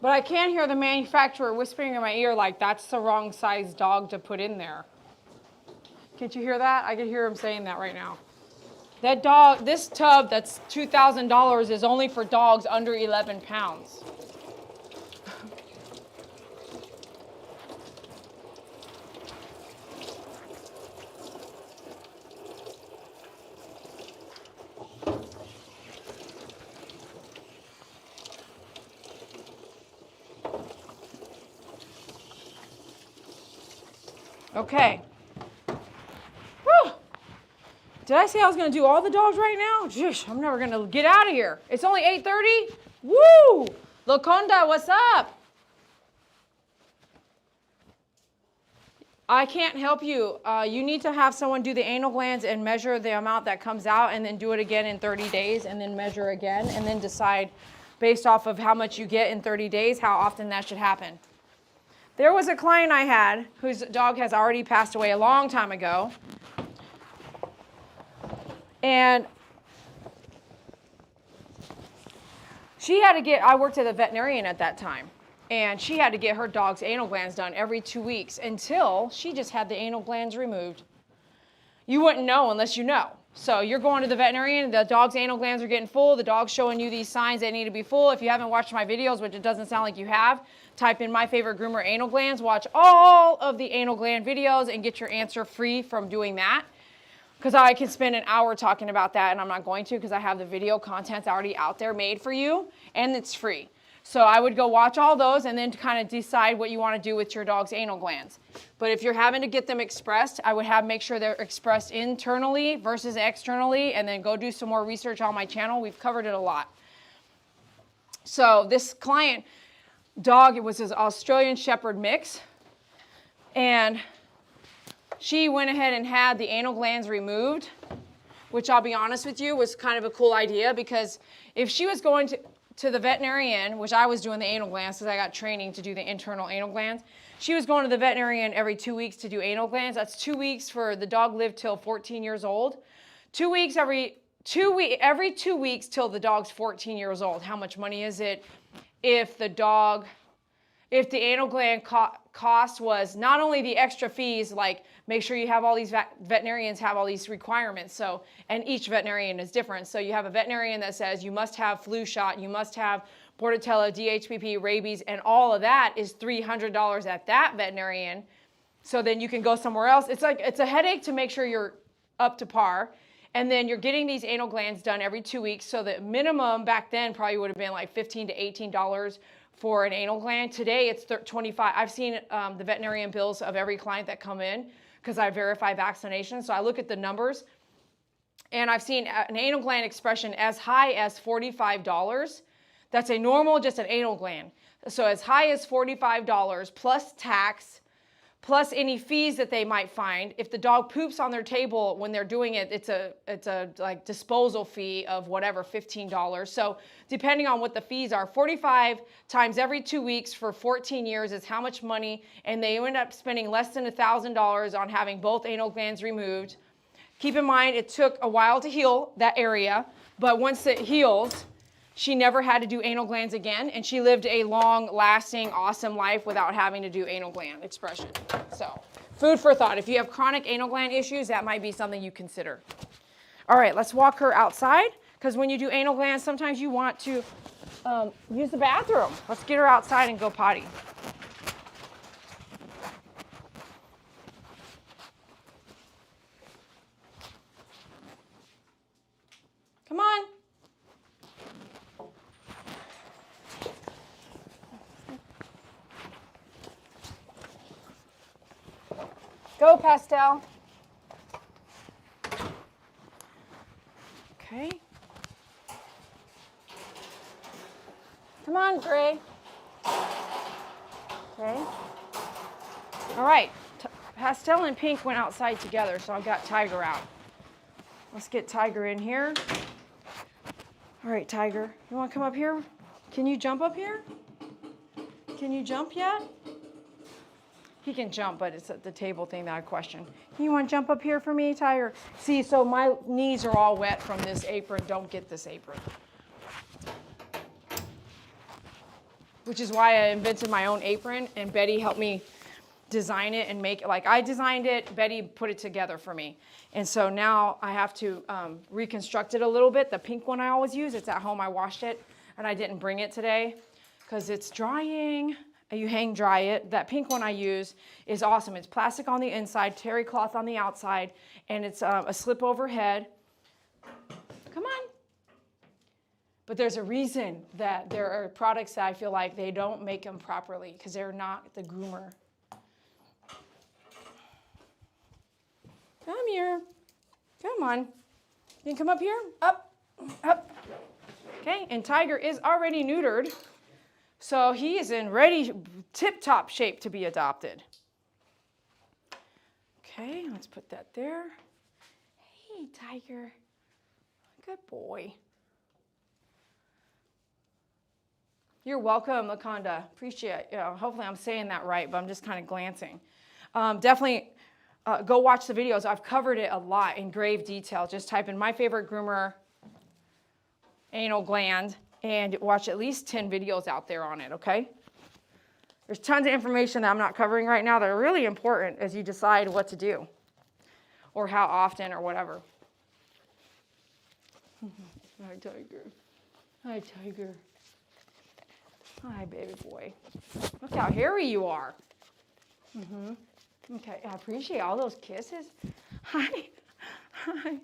But I can hear the manufacturer whispering in my ear like, that's the wrong size dog to put in there. Can't you hear that? I can hear him saying that right now. That dog, this tub that's $2,000 is only for dogs under 11 pounds. Okay. Whew. Did I say I was going to do all the dogs right now? Jeez, I'm never going to get out of here. It's only 8:30. Woo! Loconda, what's up? I can't help you. You need to have someone do the anal glands and measure the amount that comes out and then do it again in 30 days and then measure again and then decide based off of how much you get in 30 days how often that should happen. There was a client I had whose dog has already passed away a long time ago. And she had to get, I worked at a veterinarian at that time, and she had to get her dog's anal glands done every 2 weeks until she just had the anal glands removed. You wouldn't know unless you know. So you're going to the veterinarian, the dog's anal glands are getting full, the dog's showing you these signs they need to be full. If you haven't watched my videos, which it doesn't sound like you have, type in My Favorite Groomer anal glands, watch all of the anal gland videos and get your answer free from doing that. Because I can spend an hour talking about that and I'm not going to because I have the video content already out there made for you and it's free. So I would go watch all those and then kind of decide what you want to do with your dog's anal glands. But if you're having to get them expressed, I would make sure they're expressed internally versus externally and then go do some more research on my channel. We've covered it a lot. So this client dog, it was his Australian Shepherd mix, and she went ahead and had the anal glands removed, which I'll be honest with you was kind of a cool idea because if she was going to the veterinarian, which I was doing the anal glands because I got training to do the internal anal glands, she was going to the veterinarian every 2 weeks to do anal glands. That's 2 weeks for the dog lived till 14 years old. 2 weeks every 2 weeks till the dog's 14 years old. How much money is it? If the anal gland cost was not only the extra fees, like make sure you have all these veterinarians have all these requirements. So, and each veterinarian is different. So you have a veterinarian that says you must have flu shot, you must have Bordetella, DHPP, rabies, and all of that is $300 at that veterinarian. So then you can go somewhere else. It's like, it's a headache to make sure you're up to par. And then you're getting these anal glands done every 2 weeks. So the minimum back then probably would have been like $15 to $18 for an anal gland. Today it's $25. I've seen the veterinarian bills of every client that come in because I verify vaccinations. So I look at the numbers and I've seen an anal gland expression as high as $45. That's a normal, just an anal gland. So as high as $45 plus tax, plus any fees that they might find. If the dog poops on their table when they're doing it, it's a like disposal fee of whatever, $15. So depending on what the fees are, 45 times every 2 weeks for 14 years is how much money, and they end up spending less than $1,000 on having both anal glands removed. Keep in mind, it took a while to heal that area, but once it healed, she never had to do anal glands again, and she lived a long, lasting, awesome life without having to do anal gland expression. So, food for thought. If you have chronic anal gland issues, that might be something you consider. All right, let's walk her outside, because when you do anal glands, sometimes you want to use the bathroom. Let's get her outside and go potty. Come on. Go, Pastel. Okay. Come on, Gray. Okay. All right. Pastel and Pink went outside together, so I've got Tiger out. Let's get Tiger in here. All right, Tiger. You want to come up here? Can you jump up here? Can you jump yet? He can jump, but it's at the table thing that I question. You want to jump up here for me, Tiger? See, so my knees are all wet from this apron. Don't get this apron. Which is why I invented my own apron, and Betty helped me design it and make it. Like I designed it, Betty put it together for me. And so now I have to reconstruct it a little bit. The pink one I always use, it's at home. I washed it, and I didn't bring it today because it's drying. You hang dry it. That pink one I use is awesome. It's plastic on the inside, terry cloth on the outside, and it's a slip overhead. Come on. But there's a reason that there are products that I feel like they don't make them properly because they're not the groomer. Come here. Come on. You can come up here. Up. Up. Okay, and Tiger is already neutered. So he is in ready, tip-top shape to be adopted. Okay, let's put that there. Hey, Tiger. Good boy. You're welcome, Lakonda. Appreciate it. Hopefully I'm saying that right, but I'm just kind of glancing. Definitely go watch the videos. I've covered it a lot in grave detail. Just type in my favorite groomer anal gland and watch at least 10 videos out there on it, okay? There's tons of information that I'm not covering right now that are really important as you decide what to do or how often or whatever. Hi, Tiger. Hi, Tiger. Hi, baby boy. Look how hairy you are. Okay, I appreciate all those kisses. Hi. Hi.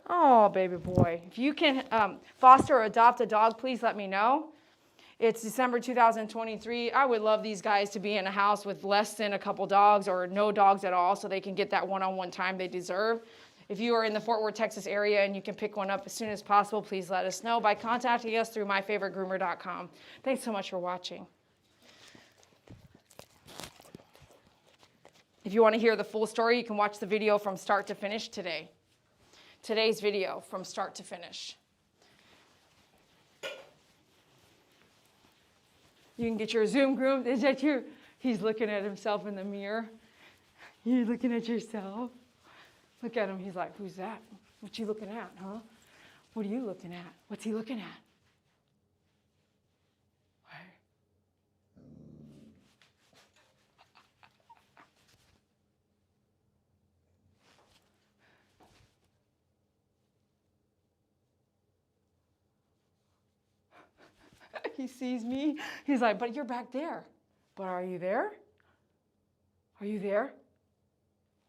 Oh, baby boy. If you can foster or adopt a dog, please let me know. It's December 2023. I would love these guys to be in a house with less than a couple dogs or no dogs at all so they can get that one-on-one time they deserve. If you are in the Fort Worth, Texas area and you can pick one up as soon as possible, please let us know by contacting us through myfavoritegroomer.com. Thanks so much for watching. If you want to hear the full story, you can watch the video from start to finish today. Today's video from start to finish. You can get your Zoom groomed. Is that your, he's looking at himself in the mirror. You're looking at yourself. Look at him. He's like, who's that? What you looking at, huh? What are you looking at? What's he looking at? He sees me. He's like, but you're back there. But are you there? Are you there?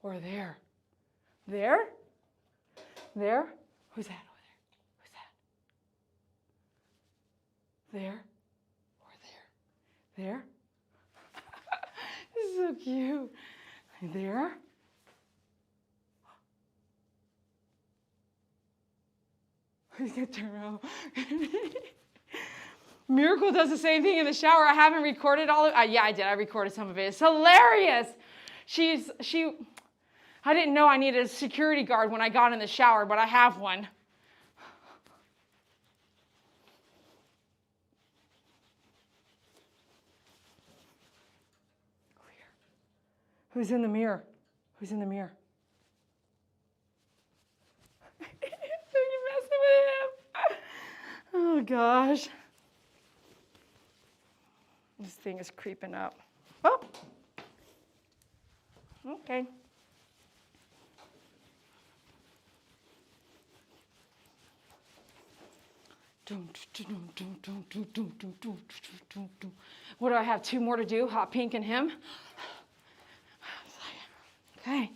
Or there? There? There? Who's that over there? Who's that? There? Or there? There? This is so cute. There? He's gonna turn around. Miracle does the same thing in the shower. I haven't recorded all of it. Yeah, I did. I recorded some of it. It's hilarious. I didn't know I needed a security guard when I got in the shower, but I have one. Who's in the mirror? Who's in the mirror? gosh. This thing is creeping up. Oh. Okay. What do I have? 2 more to do? Hot pink and him? Okay.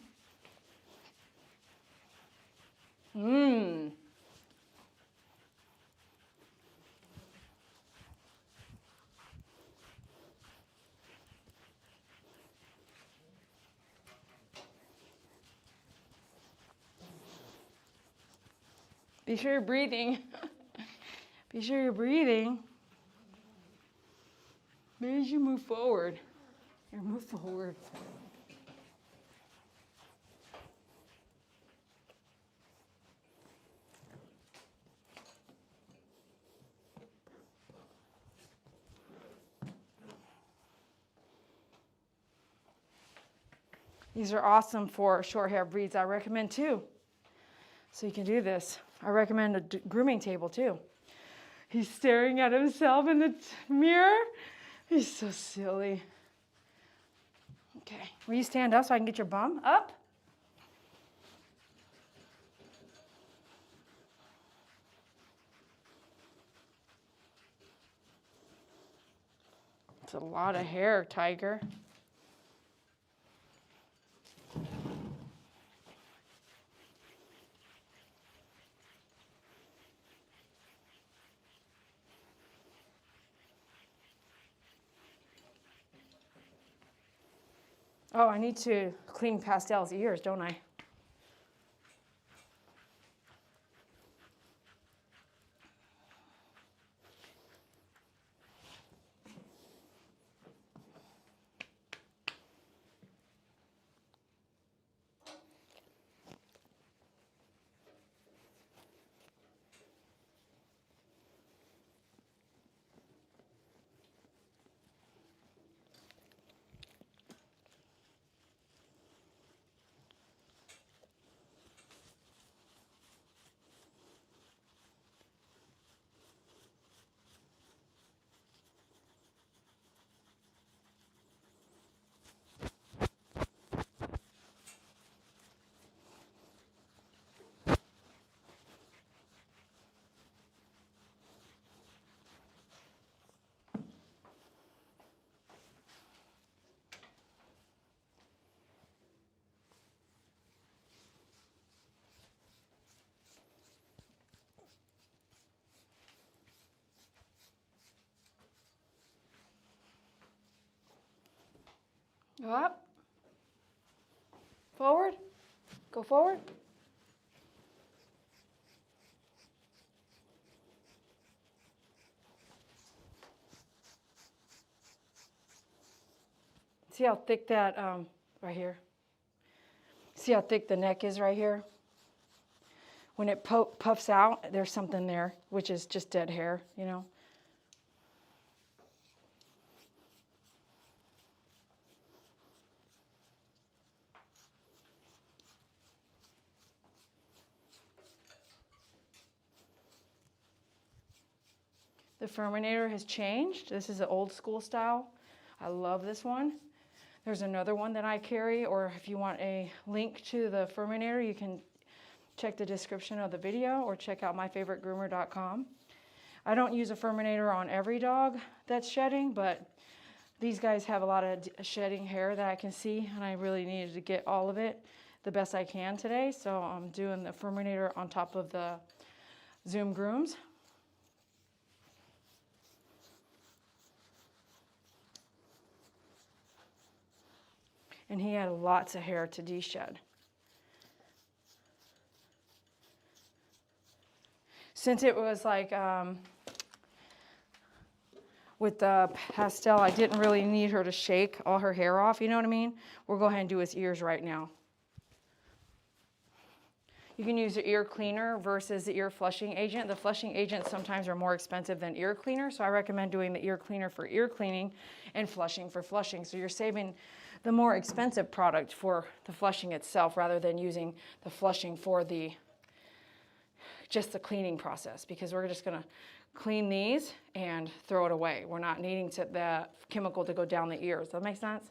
Be sure you're breathing. Be sure you're breathing. Maybe you move forward. Here, move forward. These are awesome for short hair breeds. I recommend too. So you can do this. I recommend a grooming table too. He's staring at himself in the mirror. He's so silly. Okay, will you stand up so I can get your bum up? It's a lot of hair, Tiger. Oh, I need to clean Pastel's ears, don't I? Go up. Forward. Go forward. See how thick that, right here? See how thick the neck is right here? When it puffs out, there's something there, which is just dead hair, you know? The Furminator has changed. This is an old school style. I love this one. There's another one that I carry, or if you want a link to the Furminator, you can check the description of the video or check out myfavoritegroomer.com. I don't use a Furminator on every dog that's shedding, but these guys have a lot of shedding hair that I can see, and I really needed to get all of it the best I can today, so I'm doing the Furminator on top of the Zoom grooms. And he had lots of hair to de-shed. Since it was like, with the Pastel, I didn't really need her to shake all her hair off, you know what I mean? We'll go ahead and do his ears right now. You can use the ear cleaner versus the ear flushing agent. The flushing agents sometimes are more expensive than ear cleaner, so I recommend doing the ear cleaner for ear cleaning and flushing for flushing. So you're saving the more expensive product for the flushing itself rather than using the flushing for just the cleaning process, because we're just gonna clean these and throw it away. We're not needing the chemical to go down the ears. Does that make sense?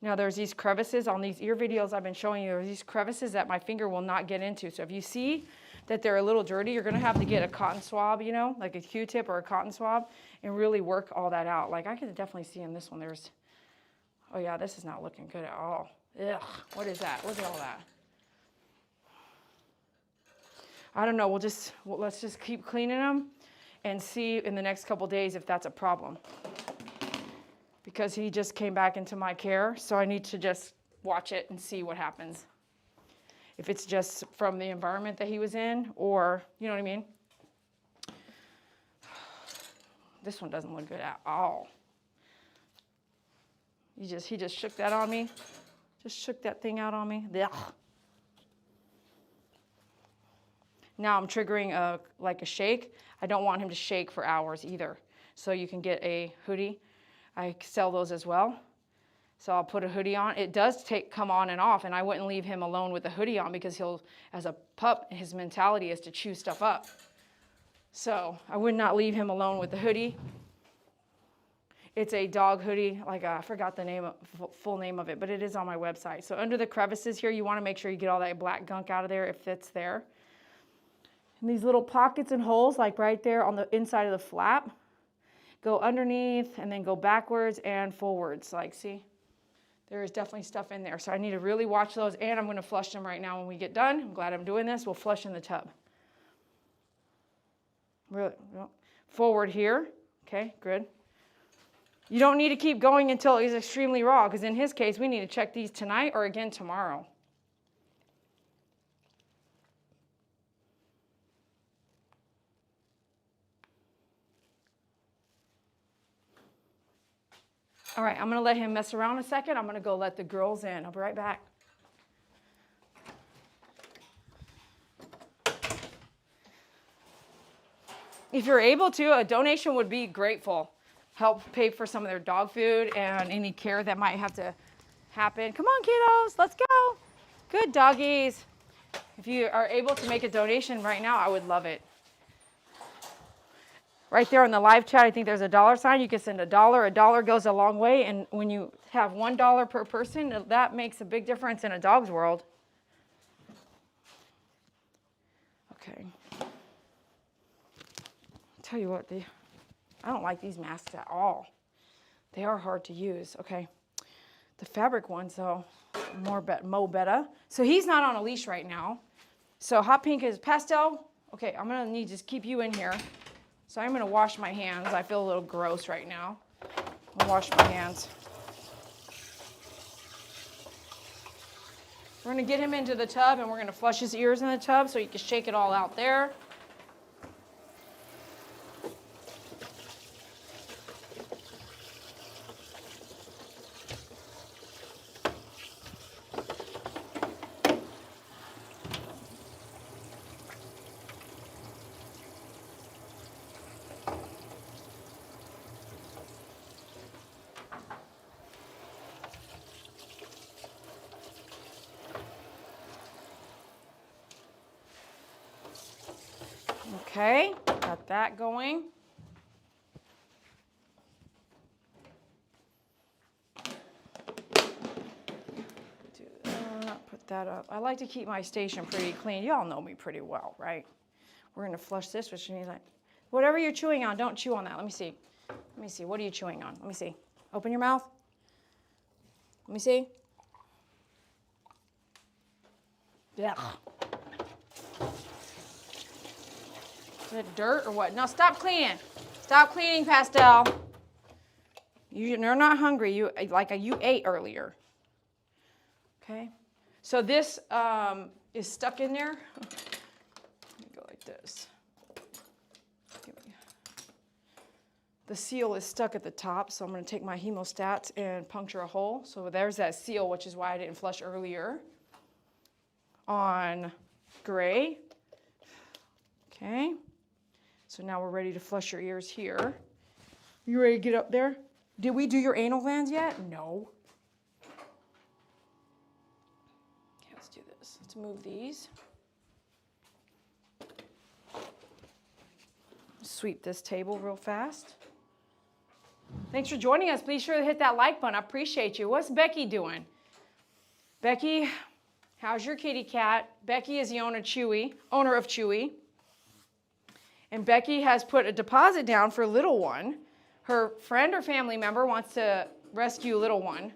Now there's these crevices on these ear videos I've been showing you. There's these crevices that my finger will not get into. So if you see that they're a little dirty, you're going to have to get a cotton swab, you know, like a Q-tip or a cotton swab, and really work all that out. Like I can definitely see in this one there's, oh yeah, this is not looking good at all. Ugh, what is that? Look at all that. I don't know, let's just keep cleaning them and see in the next couple days if that's a problem. Because he just came back into my care, so I need to just watch it and see what happens. If it's just from the environment that he was in, or, you know what I mean? This one doesn't look good at all. He just shook that on me. Just shook that thing out on me. Ugh. Now I'm triggering like a shake. I don't want him to shake for hours either. So you can get a hoodie. I sell those as well. So I'll put a hoodie on. It does come on and off, and I wouldn't leave him alone with the hoodie on because as a pup, his mentality is to chew stuff up. So I would not leave him alone with the hoodie. It's a dog hoodie, like I forgot the full name of it, but it is on my website. So under the crevices here, you want to make sure you get all that black gunk out of there if it's there. And these little pockets and holes, like right there on the inside of the flap, go underneath and then go backwards and forwards. Like, see, there is definitely stuff in there. So I need to really watch those, and I'm going to flush them right now when we get done. I'm glad I'm doing this. We'll flush in the tub. Really, forward here. Okay, good. You don't need to keep going until it's extremely raw, because in his case, we need to check these tonight or again tomorrow. All right, I'm going to let him mess around a second. I'm going to go let the girls in. I'll be right back. If you're able to, a donation would be grateful. Help pay for some of their dog food and any care that might have to happen. Come on, kiddos, let's go. Good doggies. If you are able to make a donation right now, I would love it. Right there in the live chat, I think there's a dollar sign. You can send $1. $1 goes a long way, and when you have $1 per person, that makes a big difference in a dog's world. Okay. I'll tell you what, I don't like these masks at all. They are hard to use. Okay. The fabric ones, though, mo better. So he's not on a leash right now. So hot pink is pastel. Okay, I'm going to need to just keep you in here. So I'm going to wash my hands. I feel a little gross right now. I'll wash my hands. We're going to get him into the tub, and we're going to flush his ears in the tub so he can shake it all out there. Okay, got that going. Do that, put that up. I like to keep my station pretty clean. Y'all know me pretty well, right? We're gonna flush this, which means whatever you're chewing on, don't chew on that. Let me see. Let me see, what are you chewing on? Let me see. Open your mouth. Let me see. Yeah. Is it dirt or what? No, stop cleaning. Stop cleaning, Pastel. You're not hungry. You ate earlier. Okay. So this is stuck in there. Let me go like this. The seal is stuck at the top, so I'm going to take my hemostat and puncture a hole. So there's that seal, which is why I didn't flush earlier. On Gray. Okay. So now we're ready to flush your ears here. You ready to get up there? Did we do your anal glands yet? No. Okay, let's Let's move these. Sweep this table real fast. Thanks for joining us. Be sure to hit that like button. I appreciate you. What's Becky doing? Becky, how's your kitty cat? Becky is the owner of Chewy. And Becky has put a deposit down for a little one. Her friend or family member wants to rescue a little one.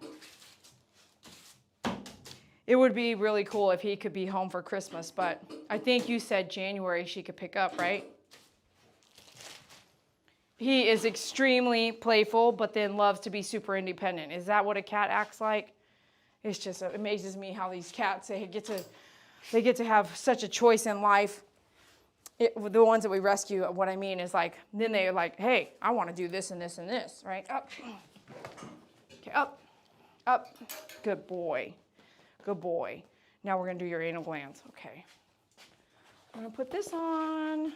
It would be really cool if he could be home for Christmas, but I think you said January she could pick up, right? He is extremely playful, but then loves to be super independent. Is that what a cat acts like? It amazes me how these cats, they get to have such a choice in life. The ones that we rescue, what I mean is like, then they're like, hey, I want to do this and this and this, right? Up. Okay, up. Up. Good boy. Good boy. Now we're going to do your anal glands. Okay. I'm going to put this on.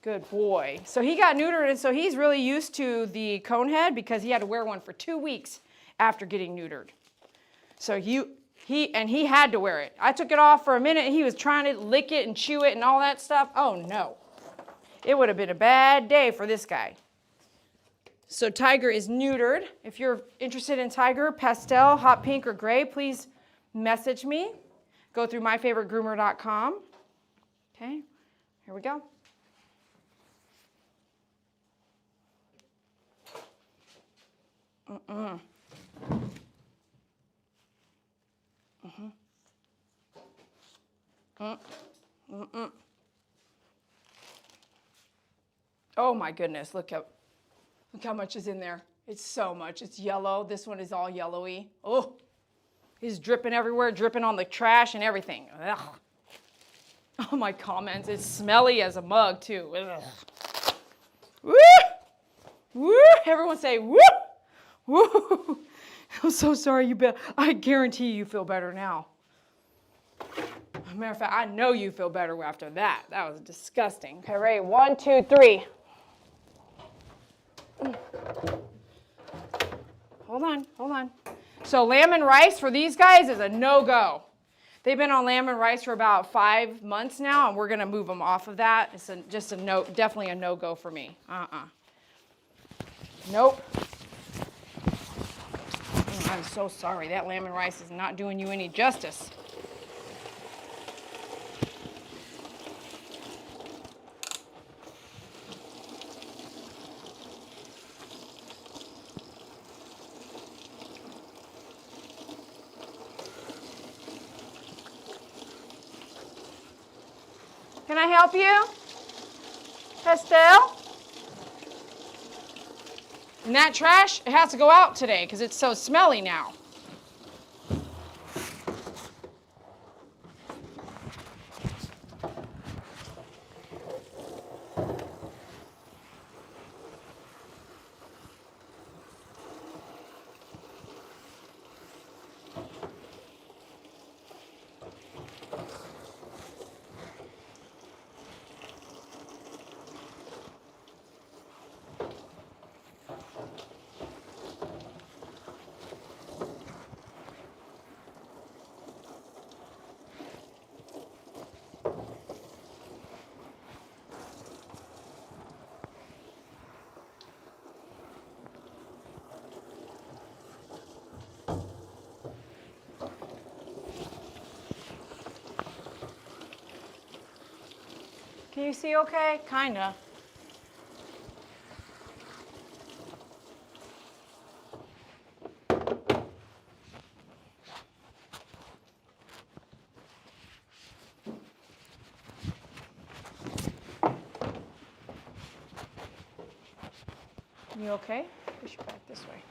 Good boy. So he got neutered, and so he's really used to the cone head because he had to wear one for 2 weeks after getting neutered. So he had to wear it. I took it off for a minute, and he was trying to lick it and chew it and all that stuff. Oh, no. It would have been a bad day for this guy. So Tiger is neutered. If you're interested in Tiger, pastel, hot pink, or gray, please message me. Go through myfavoritegroomer.com. Okay, here we go. Oh my goodness, look how much is in there. It's so much. It's yellow. This one is all yellowy. Oh, he's dripping everywhere, dripping on the trash and everything. Ugh. Oh, my comments. It's smelly as a mug, too. Ugh. Woo! Woo! Everyone say, woo! Woo! I'm so sorry. I guarantee you feel better now. As a matter of fact, I know you feel better after that. That was disgusting. Okay, ready? 1, 2, 3. Hold on. So lamb and rice for these guys is a no-go. They've been on lamb and rice for about 5 months now, and we're going to move them off of that. It's definitely a no-go for me. Nope. I'm so sorry. That lamb and rice is not doing you any justice. Can I help you? Pastel? And that trash, it has to go out today because it's so smelly now. Can you see okay? Kinda. You okay? Push your back this way.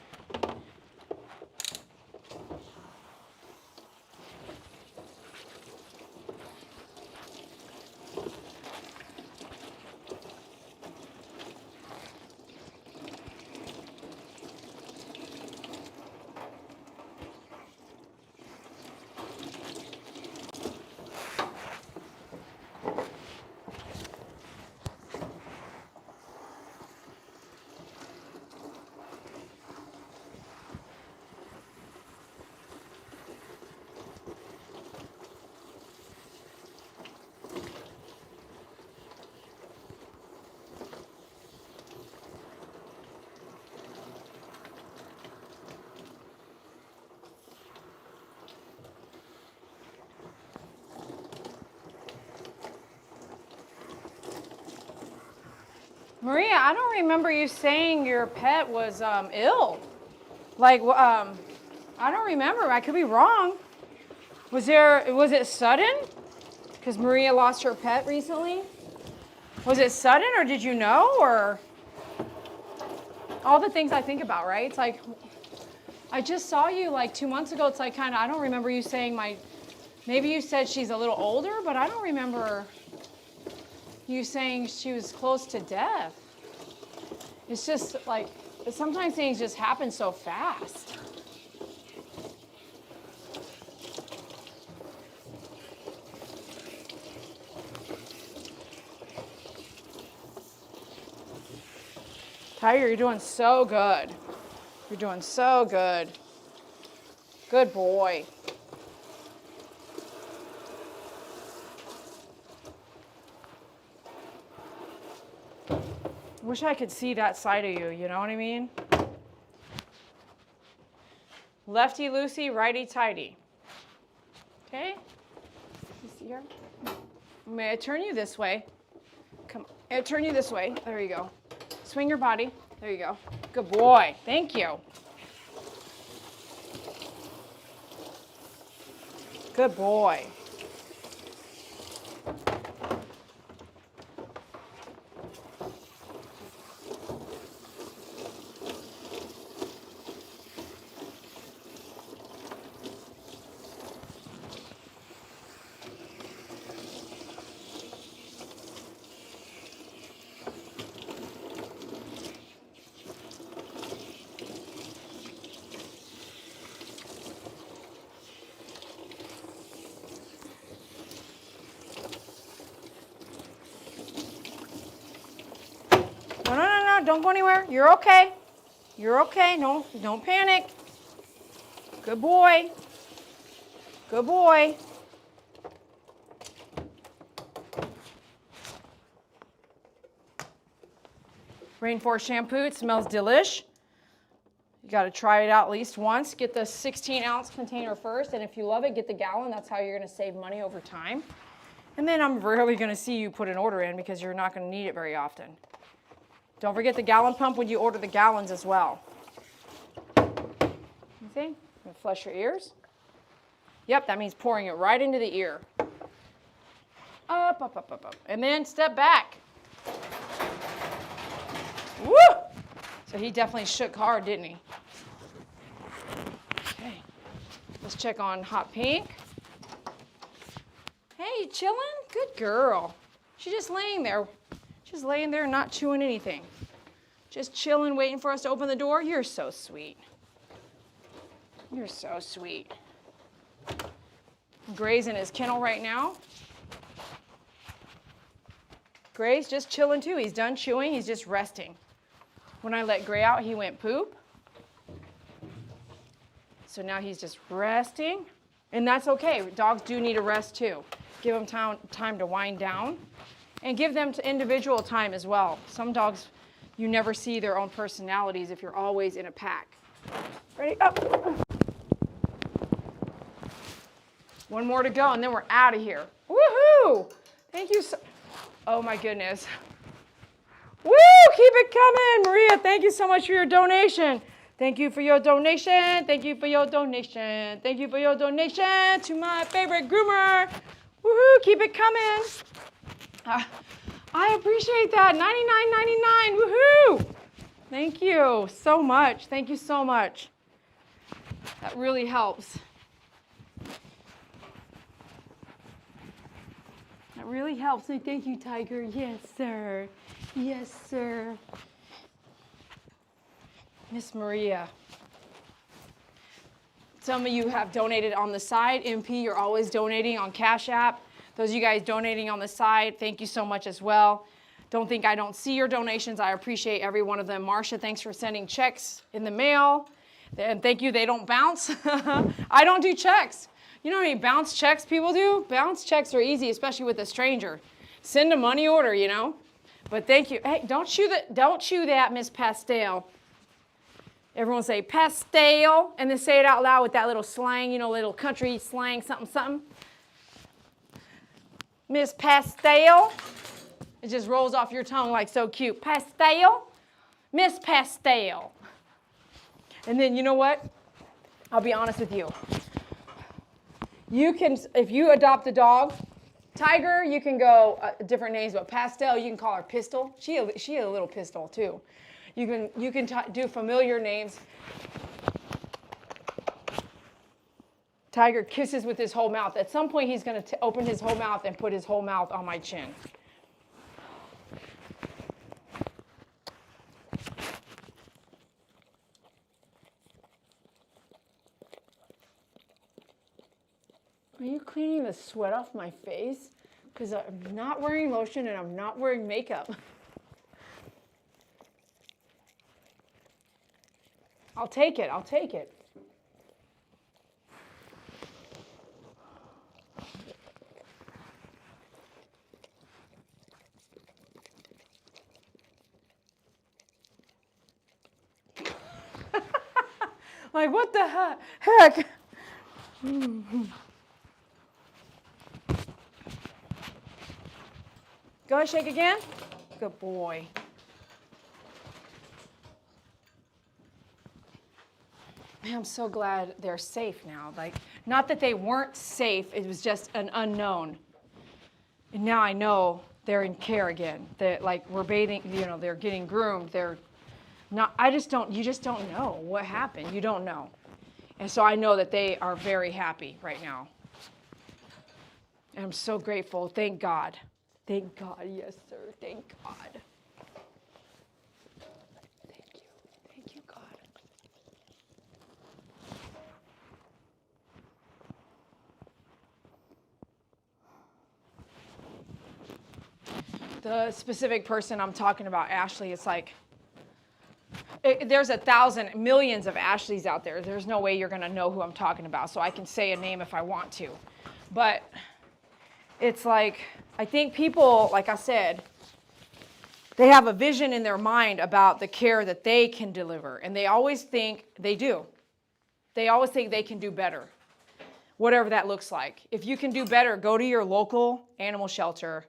Maria, I don't remember you saying your pet was ill. Like, I don't remember. I could be wrong. Was it sudden? Because Maria lost her pet recently. Was it sudden, or did you know, or all the things I think about, right? It's like, I just saw you like 2 months ago. It's like kind of, I don't remember you saying maybe you said she's a little older, but I don't remember you saying she was close to death. It's just like, sometimes things just happen so fast. Tiger, you're doing so good. You're doing so good. Good boy. Wish I could see that side of you, you know what I mean? Lefty loosey, righty tighty. Okay? You see her? May I turn you this way? Come on. May I turn you this way? There you go. Swing your body. There you go. Good boy. Thank you. Good boy. No, don't go anywhere. You're okay. You're okay. No, don't panic. Good boy. Good boy. Rainforest shampoo. It smells delish. You got to try it out at least once. Get the 16-ounce container first, and if you love it, get the gallon. That's how you're going to save money over time. And then I'm rarely going to see you put an order in because you're not going to need it very often. Don't forget the gallon pump when you order the gallons as well. You see? You flush your ears. Yep, that means pouring it right into the ear. Up, up, up, up, up. And then step back. Woo! So he definitely shook hard, didn't he? Okay. Let's check on Hot Pink. Hey, you chilling? Good girl. She's just laying there. She's laying there not chewing anything. Just chilling, waiting for us to open the door. You're so sweet. You're so sweet. Gray's in his kennel right now. Gray's just chilling too. He's done chewing. He's just resting. When I let Gray out, he went poop. So now he's just resting. And that's okay. Dogs do need a rest too. Give them time to wind down. And give them individual time as well. Some dogs, you never see their own personalities if you're always in a pack. Ready? Up. One more to go, and then we're out of here. Woohoo! Thank you so. Oh my goodness. Woo! Keep it coming, Maria. Thank you so much for your donation. Thank you for your donation. Thank you for your donation. Thank you for your donation to my favorite groomer. Woohoo! Keep it coming. I appreciate that. $99.99. Woohoo! Thank you so much. Thank you so much. That really helps. That really helps. Thank you, Tiger. Yes, sir. Yes, sir. Miss Maria. Some of you have donated on the side. MP, you're always donating on Cash App. Those of you guys donating on the side, thank you so much as well. Don't think I don't see your donations. I appreciate every one of them. Marcia, thanks for sending checks in the mail. And thank you, they don't bounce. I don't do checks. You know how many bounce checks people do? Bounce checks are easy, especially with a stranger. Send a money order, you know. But thank you. Hey, don't chew that, Miss Pastel. Everyone say pastel, and then say it out loud with that little slang, you know, little country slang, something, something. Miss Pastel. It just rolls off your tongue like so cute. Pastel? Miss Pastel. And then you know what? I'll be honest with you. You can, if you adopt a dog, Tiger, you can go different names, but Pastel, you can call her Pistol. She a little pistol too. You can do familiar names. Tiger kisses with his whole mouth. At some point, he's going to open his whole mouth and put his whole mouth on my chin. Are you cleaning the sweat off my face? Because I'm not wearing lotion and I'm not wearing makeup. I'll take it. I'll take it. Like, what the heck? Go ahead, shake again. Good boy. Man, I'm so glad they're safe now. Like, not that they weren't safe, it was just an unknown. And now I know they're in care again. That, like, we're bathing, you know, they're getting groomed. They're not, you just don't know what happened. You don't know. And so I know that they are very happy right now. And I'm so grateful. Thank God. Thank God. Yes, sir. Thank God. Thank you. Thank you, God. The specific person I'm talking about, Ashley, it's like, there's millions of Ashleys out there. There's no way you're going to know who I'm talking about. So I can say a name if I want to. But it's like, I think people, like I said, they have a vision in their mind about the care that they can deliver. And they always think they do. They always think they can do better, whatever that looks like. If you can do better, go to your local animal shelter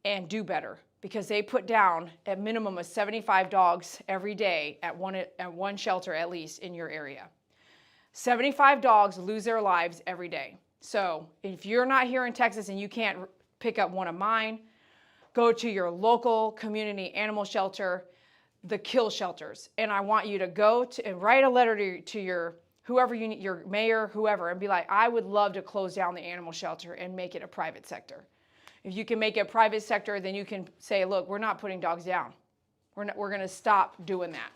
and do better. Because they put down a minimum of 75 dogs every day at one shelter at least in your area. 75 dogs lose their lives every day. So if you're not here in Texas and you can't pick up one of mine, go to your local community animal shelter, the kill shelters. And I want you to go to and write a letter to your whoever you need, your mayor, whoever, and be like, I would love to close down the animal shelter and make it a private sector. If you can make it a private sector, then you can say, look, we're not putting dogs down. We're going to stop doing that.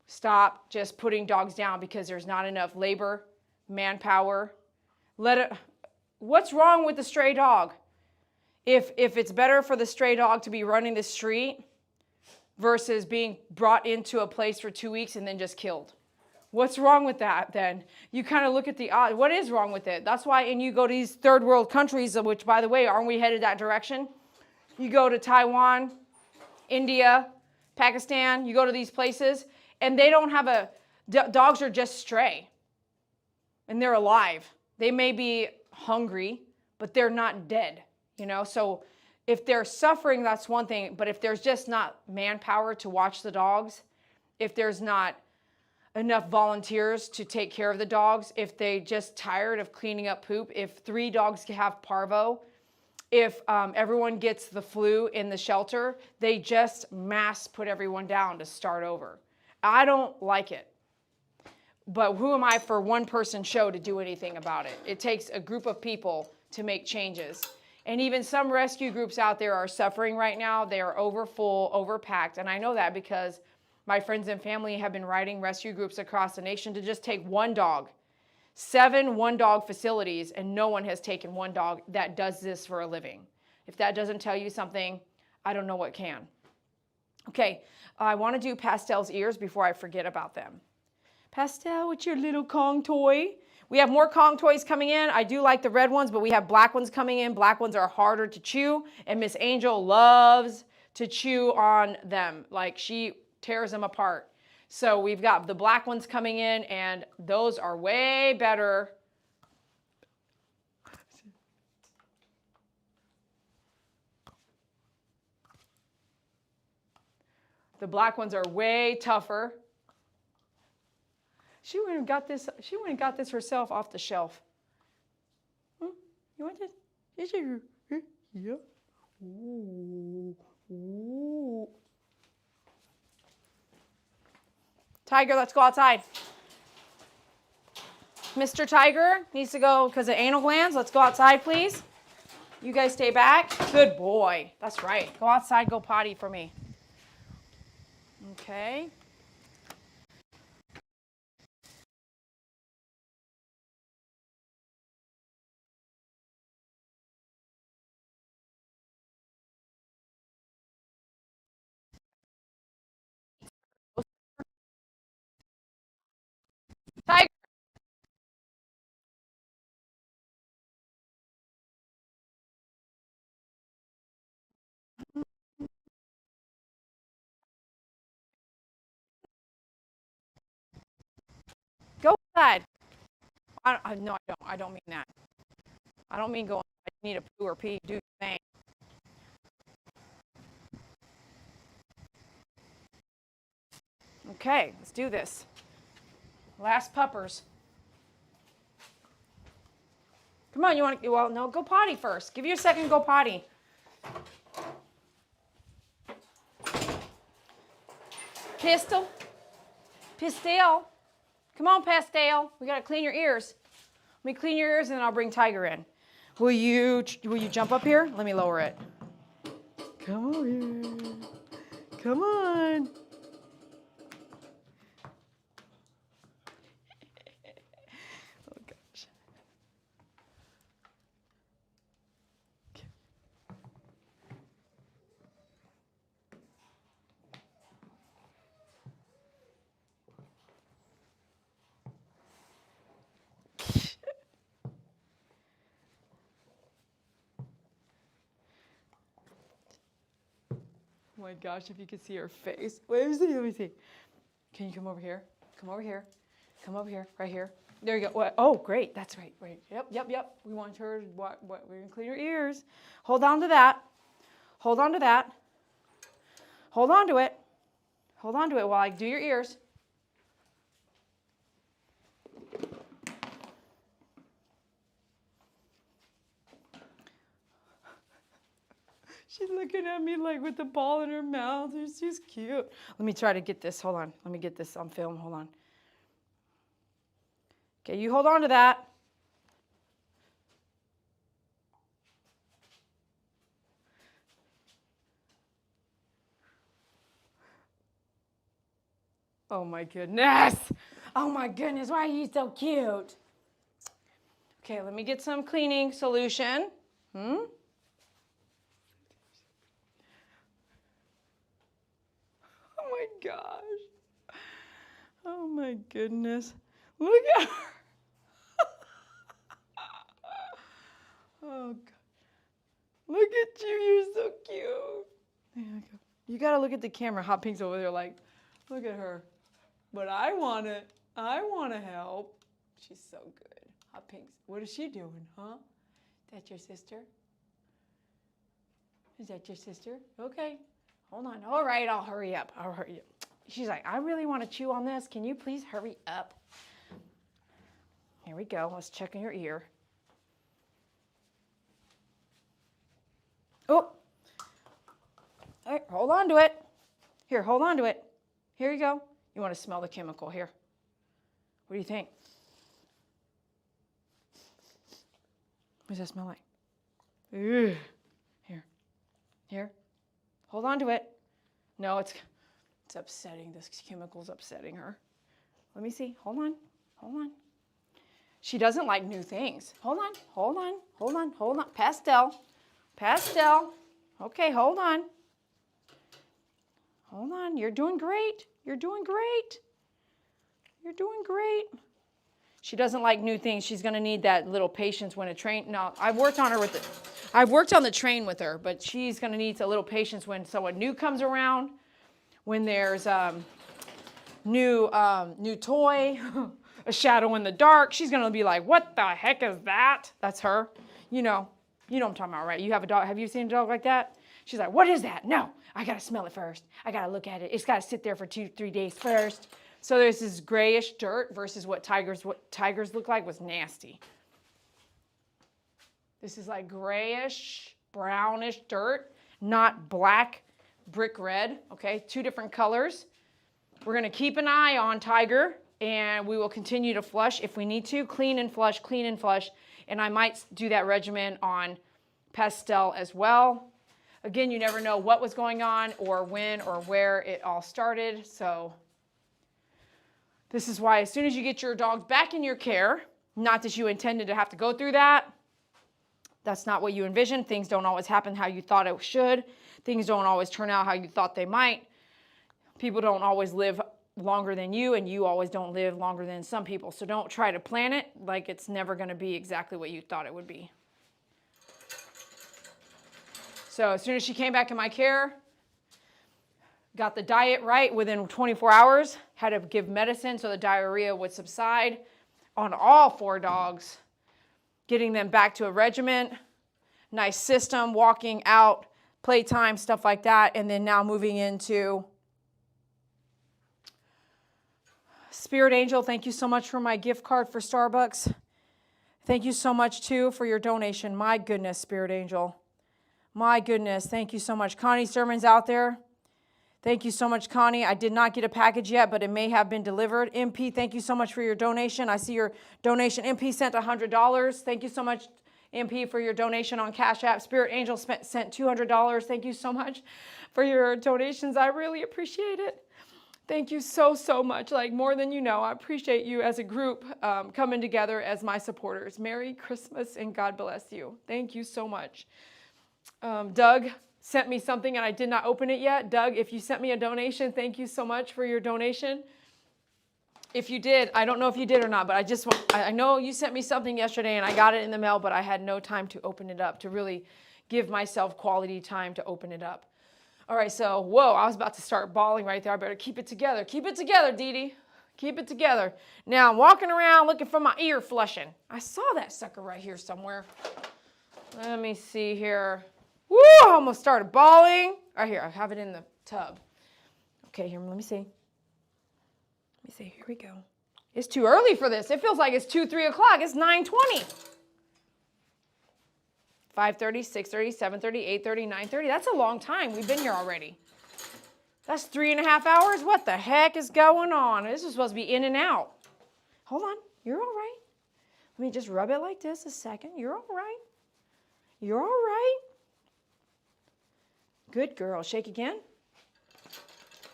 Stop just putting dogs down because there's not enough labor, manpower. What's wrong with the stray dog? If it's better for the stray dog to be running the street versus being brought into a place for 2 weeks and then just killed. What's wrong with that then? You kind of look at the odds. What is wrong with it? That's why, and you go to these third world countries, which, by the way, aren't we headed that direction? You go to Taiwan, India, Pakistan, you go to these places, and they don't have dogs are just stray. And they're alive. They may be hungry, but they're not dead, you know? So if they're suffering, that's one thing. But if there's just not manpower to watch the dogs, if there's not enough volunteers to take care of the dogs, if they just tired of cleaning up poop, if 3 dogs have parvo, if everyone gets the flu in the shelter, they just mass put everyone down to start over. I don't like it. But who am I for one person show to do anything about it? It takes a group of people to make changes. And even some rescue groups out there are suffering right now. They are overfull, overpacked. And I know that because my friends and family have been writing rescue groups across the nation to just take one dog. 7 one-dog facilities, and no one has taken one dog that does this for a living. If that doesn't tell you something, I don't know what can. Okay, I want to do Pastel's ears before I forget about them. Pastel, what's your little Kong toy? We have more Kong toys coming in. I do like the red ones, but we have black ones coming in. Black ones are harder to chew, and Miss Angel loves to chew on them. Like, she tears them apart. So we've got the black ones coming in, and those are way better. The black ones are way tougher. She went and got this. She went and got this herself off the shelf. You want this? Yes, you do. Yeah. Ooh. Ooh. Tiger, let's go outside. Mr. Tiger needs to go because of anal glands. Let's go outside, please. You guys stay back. Good boy. That's right. Go outside, go potty for me. Okay. Tiger. Go outside. No, I don't. I don't mean that. I don't mean go outside. You need a poo or pee. Do your thing. Okay, let's do this. Last puppers. Come on, you want to, well, no, go potty first. Give you a second, go potty. Pistol. Pastel. Come on, Pastel. We got to clean your ears. Let me clean your ears and then I'll bring Tiger in. Will you jump up here? Let me lower it. Come over here. Come on. Oh, gosh. Oh my gosh, if you could see her face. Wait, let me see. Can you come over here? Come over here. Come over here, right here. There you go. What? Oh, great. That's right. Right. Yep. We want her to, we're going to clean her ears. Hold on to that. Hold on to that. Hold on to it. Hold on to it while I do your ears. She's looking at me like with the ball in her mouth. She's cute. Let me try to get this. Hold on. Let me get this on film. Hold on. Okay, you hold on to that. Oh my goodness. Oh my goodness, why are you so cute? Okay, let me get some cleaning solution. Oh my gosh. Oh my goodness. Look at her. Oh God. Look at you, you're so cute. There you go. You gotta look at the camera. Hot Pink's over there like, look at her. But I wanna help. She's so good. Hot Pink's, what is she doing, huh? That your sister? Is that your sister? Okay, hold on. All right, I'll hurry up. She's like, I really want to chew on this. Can you please hurry up? Here we go. Let's check in your ear. Oh. All right, hold on to it. Here, hold on to it. Here you go. You want to smell the chemical here. What do you think? What does that smell like? Ugh. Here. Hold on to it. No, it's upsetting. This chemical's upsetting her. Let me see. Hold on. She doesn't like new things. Hold on. Pastel. Okay, hold on. You're doing great. She doesn't like new things. She's going to need that little patience when a train. No, I've worked on the train with her, but she's going to need a little patience when someone new comes around, when there's new toy, a shadow in the dark. She's going to be like, what the heck is that? That's her. You know what I'm talking about, right? You have a dog. Have you seen a dog like that? She's like, what is that? No, I got to smell it first. I got to look at it. It's got to sit there for 2-3 days first. So there's this grayish dirt versus what tigers look like was nasty. This is like grayish, brownish dirt, not black brick red, okay? 2 different colors. We're gonna keep an eye on Tiger, and we will continue to flush if we need to. Clean and flush, and I might do that regimen on pastel as well. Again, you never know what was going on or when or where it all started, so this is why as soon as you get your dogs back in your care, not that you intended to have to go through that, that's not what you envisioned. Things don't always happen how you thought it should. Things don't always turn out how you thought they might. People don't always live longer than you, and you always don't live longer than some people. So don't try to plan it like it's never going to be exactly what you thought it would be. So as soon as she came back in my care, got the diet right within 24 hours, had to give medicine so the diarrhea would subside on all 4 dogs, getting them back to a regimen, nice system, walking out, playtime, stuff like that, and then now moving into Spirit Angel. Thank you so much for my gift card for Starbucks. Thank you so much, too, for your donation. My goodness, Spirit Angel. My goodness, thank you so much. Connie Sermon's out there. Thank you so much, Connie. I did not get a package yet, but it may have been delivered. MP, thank you so much for your donation. I see your donation. MP sent $100. Thank you so much, MP, for your donation on Cash App. Spirit Angel sent $200. Thank you so much for your donations. I really appreciate it. Thank you so, so much. Like, more than you know. I appreciate you as a group coming together as my supporters. Merry Christmas and God bless you. Thank you so much. Doug sent me something and I did not open it yet. Doug, if you sent me a donation, thank you so much for your donation. If you did, I don't know if you did or not, but I know you sent me something yesterday and I got it in the mail, but I had no time to open it up, to really give myself quality time to open it up. All right, so, whoa, I was about to start bawling right there. I better keep it together. Keep it together, Dee Dee. Keep it together. Now, I'm walking around looking for my ear flushing. I saw that sucker right here somewhere. Let me see here. Woo, I almost started bawling. Right here, I have it in the tub. Okay, here, let me see. Let me see, here we go. It's too early for this. It feels like it's 2, 3 o'clock. It's 9:20. 5:30, 6:30, 7:30, 8:30, 9:30. That's a long time. We've been here already. That's 3.5 hours. What the heck is going on? This is supposed to be in and out. Hold on. You're all right. Let me just rub it like this a second. You're all right. You're all right. Good girl. Shake again.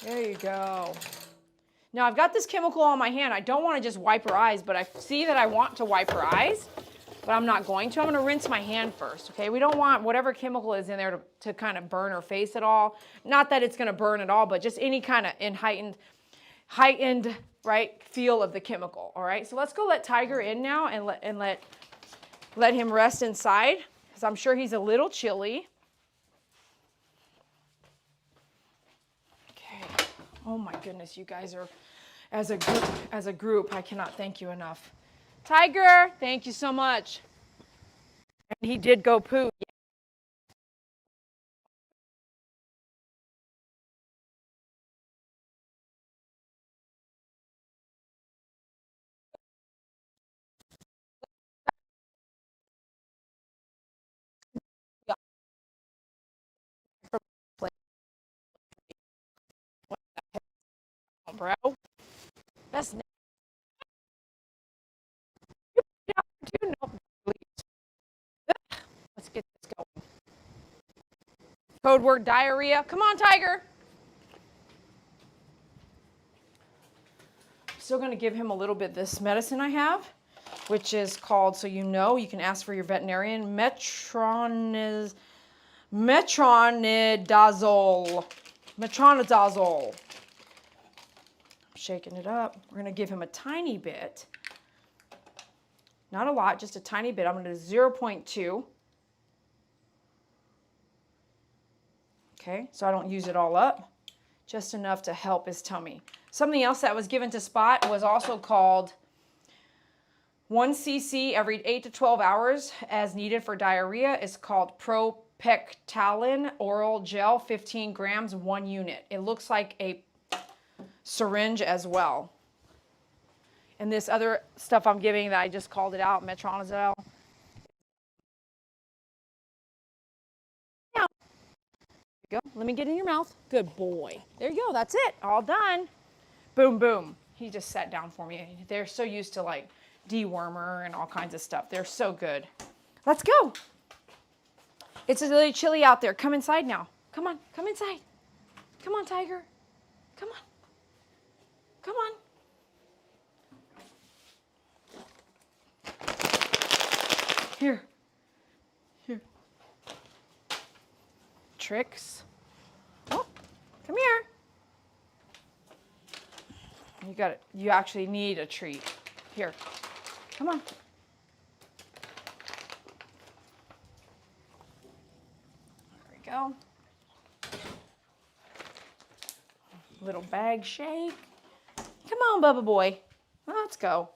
There you go. Now, I've got this chemical on my hand. I don't want to just wipe her eyes, but I see that I want to wipe her eyes, but I'm not going to. I'm going to rinse my hand first, okay? We don't want whatever chemical is in there to kind of burn her face at all. Not that it's going to burn at all, but just any kind of heightened, right, feel of the chemical, all right? So let's go let Tiger in now and let him rest inside, because I'm sure he's a little chilly. Oh my goodness, you guys are, as a group, I cannot thank you enough. Tiger, thank you so much. And he did go poo. Bro, that's nasty. Let's get this going. Code word diarrhea. Come on, Tiger. I'm still going to give him a little bit of this medicine I have, which is called, so you know, you can ask for your veterinarian, metronidazole. Metronidazole. Shaking it up. We're going to give him a tiny bit. Not a lot, just a tiny bit. I'm going to do 0.2. Okay, so I don't use it all up. Just enough to help his tummy. Something else that was given to Spot was also called 1 cc every 8 to 12 hours as needed for diarrhea. It's called Pectalin oral gel, 15 grams, 1 unit. It looks like a syringe as well. And this other stuff I'm giving that I just called it out, metronidazole. Now, there you go. Let me get in your mouth. Good boy. There you go. That's it. All done. Boom, boom. He just sat down for me. They're so used to like dewormer and all kinds of stuff. They're so good. Let's go. It's a little chilly out there. Come inside now. Come on. Come inside. Come on, Tiger. Come on. Come on. Here. Here. Tricks. Oh, come here. You got it. You actually need a treat. Here. Come on. There we go. Little bag shake. Come on, Bubba boy. Let's go.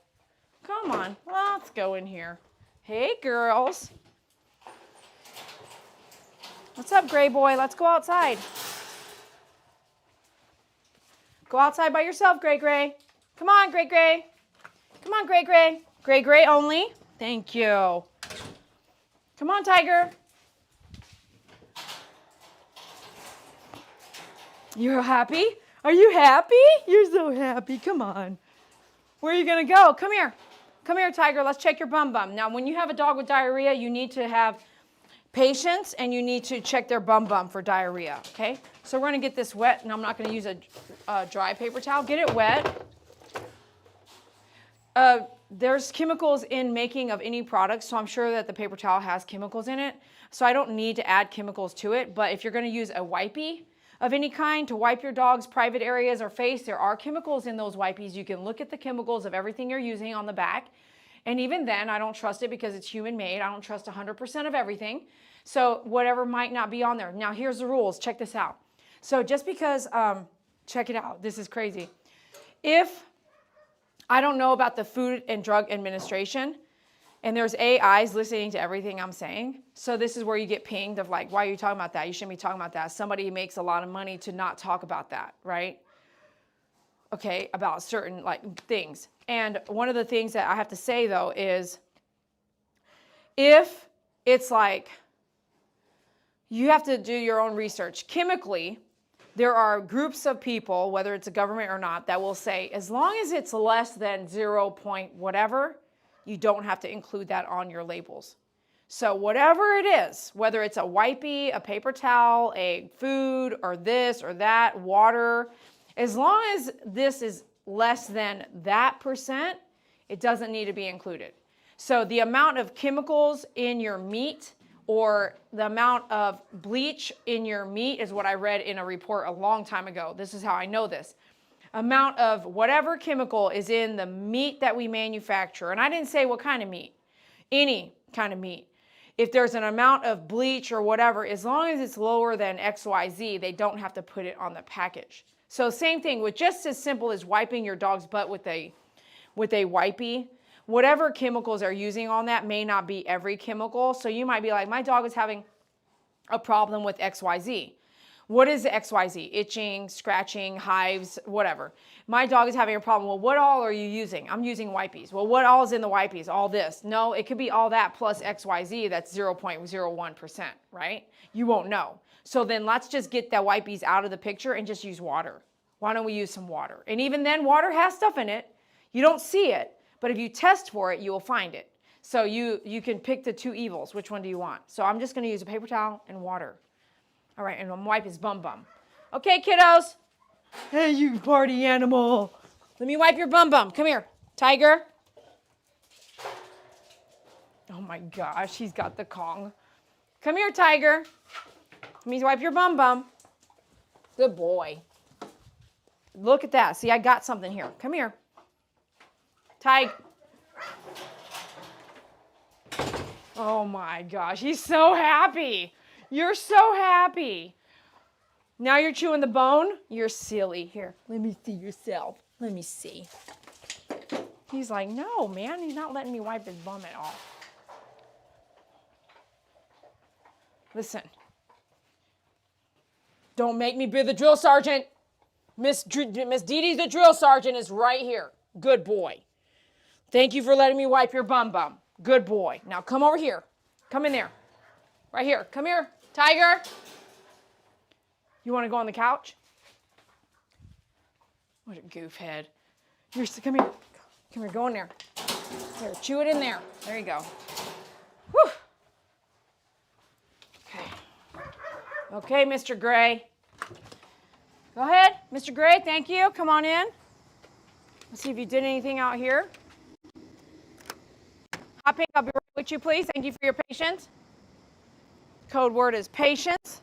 Come on. Let's go in here. Hey, girls. What's up, Gray boy? Let's go outside. Go outside by yourself, Gray Gray. Come on, Gray Gray. Come on, Gray Gray. Gray Gray only. Thank you. Come on, Tiger. You're happy? Are you happy? You're so happy. Come on. Where are you going to go? Come here. Come here, Tiger. Let's check your bum bum. Now, when you have a dog with diarrhea, you need to have patience and you need to check their bum bum for diarrhea, okay? So we're going to get this wet, and I'm not going to use a dry paper towel. Get it wet. There's chemicals in making of any product, so I'm sure that the paper towel has chemicals in it. So I don't need to add chemicals to it, but if you're going to use a wipey of any kind to wipe your dog's private areas or face, there are chemicals in those wipies. You can look at the chemicals of everything you're using on the back. And even then, I don't trust it because it's human made. I don't trust 100% of everything. So whatever might not be on there. Now here's the rules. Check this out. So just because, check it out. This is crazy. If I don't know about the Food and Drug Administration, and there's AIs listening to everything I'm saying. So this is where you get pinged of like, why are you talking about that? You shouldn't be talking about that. Somebody makes a lot of money to not talk about that, right? Okay, about certain like things. And one of the things that I have to say though is if it's like, you have to do your own research. Chemically, there are groups of people, whether it's a government or not, that will say, as long as it's less than 0 point whatever, you don't have to include that on your labels. So whatever it is, whether it's a wipey, a paper towel, a food, or this or that, water, as long as this is less than that percent, it doesn't need to be included. So the amount of chemicals in your meat or the amount of bleach in your meat is what I read in a report a long time ago. This is how I know this. Amount of whatever chemical is in the meat that we manufacture. And I didn't say what kind of meat, any kind of meat. If there's an amount of bleach or whatever, as long as it's lower than XYZ, they don't have to put it on the package. So same thing with just as simple as wiping your dog's butt with a wipey. Whatever chemicals are using on that may not be every chemical. So you might be like, my dog is having a problem with XYZ. What is the XYZ? Itching, scratching, hives, whatever. My dog is having a problem. Well, what all are you using? I'm using wipies. Well, what all is in the wipies? All this. No, it could be all that plus XYZ. That's 0.01%, right? You won't know. So then let's just get the wipies out of the picture and just use water. Why don't we use some water? And even then, water has stuff in it. You don't see it, but if you test for it, you will find it. So you can pick the two evils. Which one do you want? So I'm just going to use a paper towel and water. All right, and I'm going to wipe his bum bum. Okay, kiddos. Hey, you party animal. Let me wipe your bum bum. Come here, Tiger. Oh my gosh, he's got the Kong. Come here, Tiger. Let me wipe your bum bum. Good boy. Look at that. See, I got something here. Come here. Tiger. Oh my gosh, he's so happy. You're so happy. Now you're chewing the bone? You're silly. Here, let me see yourself. Let me see. He's like, no, man, he's not letting me wipe his bum at all. Listen. Don't make me be the drill sergeant. Miss Dee Dee's the drill sergeant is right here. Good boy. Thank you for letting me wipe your bum bum. Good boy. Now come over here. Come in there. Right here. Come here, Tiger. You want to go on the couch? What a goof head. Come here. Come here, go in there. There, chew it in there. There you go. Whew. Okay. Okay, Mr. Gray. Go ahead, Mr. Gray, thank you. Come on in. Let's see if you did anything out here. Hot Pink, I'll be right with you, please. Thank you for your patience. Code word is patience.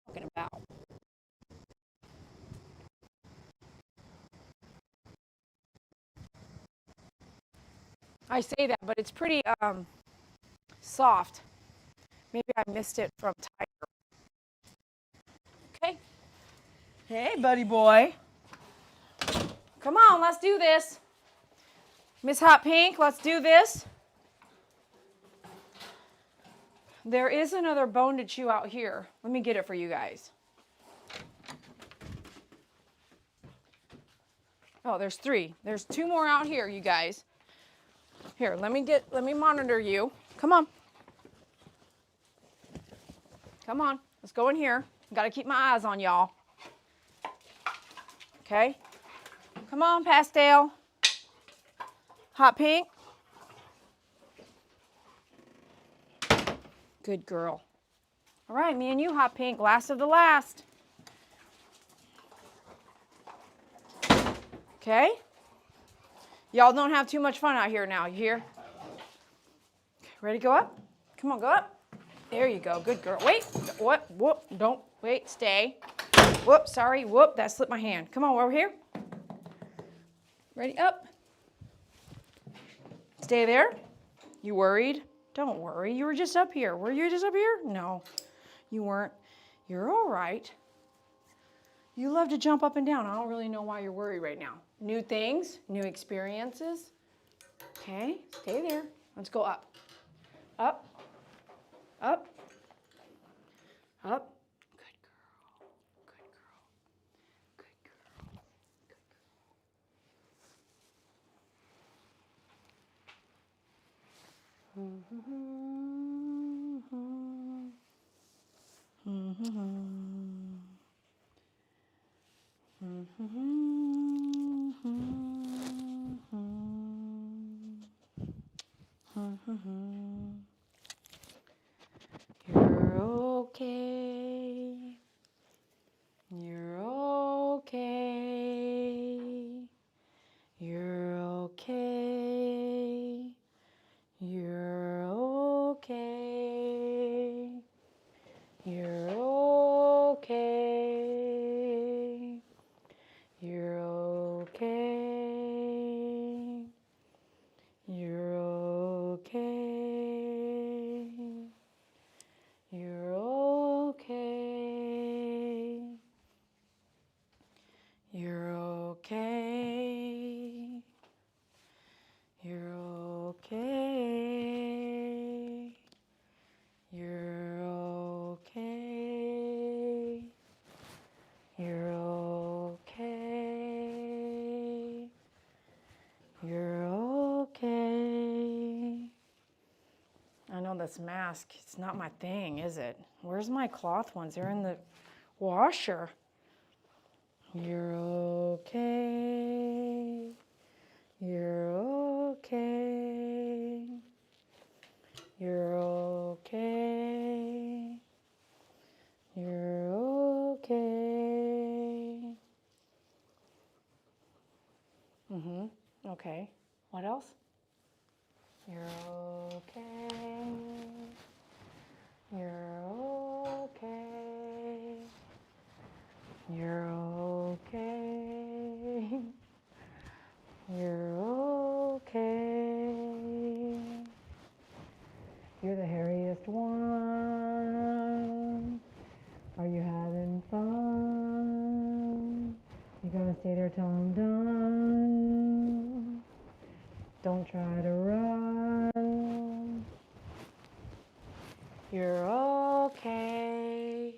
Talking about. I say that, but it's pretty soft. Maybe I missed it from Tiger. Okay. Hey, buddy boy. Come on, let's do this. Miss Hot Pink, let's do this. There is another bone to chew out here. Let me get it for you guys. Oh, there's 3. There's 2 more out here, you guys. Here, let me monitor you. Come on. Come on, let's go in here. Got to keep my eyes on y'all. Okay. Come on, Pastel. Hot Pink. Good girl. All right, me and you, Hot Pink, last of the last. Okay. Y'all don't have too much fun out here now, you hear? Okay, ready to go up? Come on, go up. There you go, good girl. Wait, what? Whoop, don't, wait, stay. Whoop, sorry, whoop, that slipped my hand. Come on, over here. Ready, up. Stay there. You worried? Don't worry, you were just up here. Were you just up here? No, you weren't. You're all right. You love to jump up and down. I don't really know why you're worried right now. New things, new experiences. Okay, stay there. Let's go up. Up. Up. Up. Good girl. Good girl. Good girl. Good You're okay. You're okay. You're okay. You're okay. You're okay. You're okay. You're okay. You're okay. You're okay. You're okay. You're okay. You're okay. You're okay. I know this mask, it's not my thing, is it? Where's my cloth ones? They're in the washer. You're okay. You're okay. You're okay. You're okay. Okay. What else? You're okay. You're okay. You're okay. You're okay. You're the hairiest one. Are you having fun? You gonna stay there till I'm done? Don't try to run. You're okay.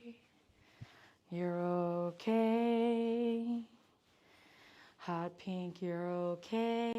You're okay. Hot pink, you're okay.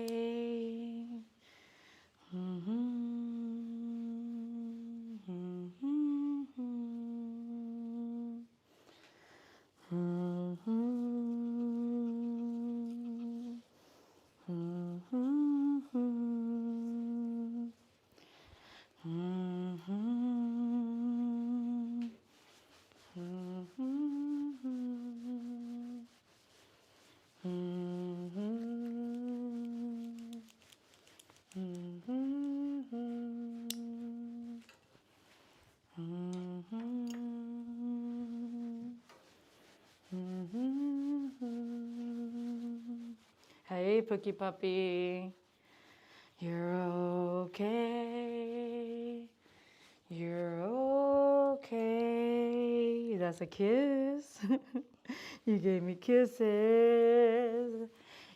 Hey, Pookie Puppy. You're okay. You're okay. That's a kiss. You gave me kisses.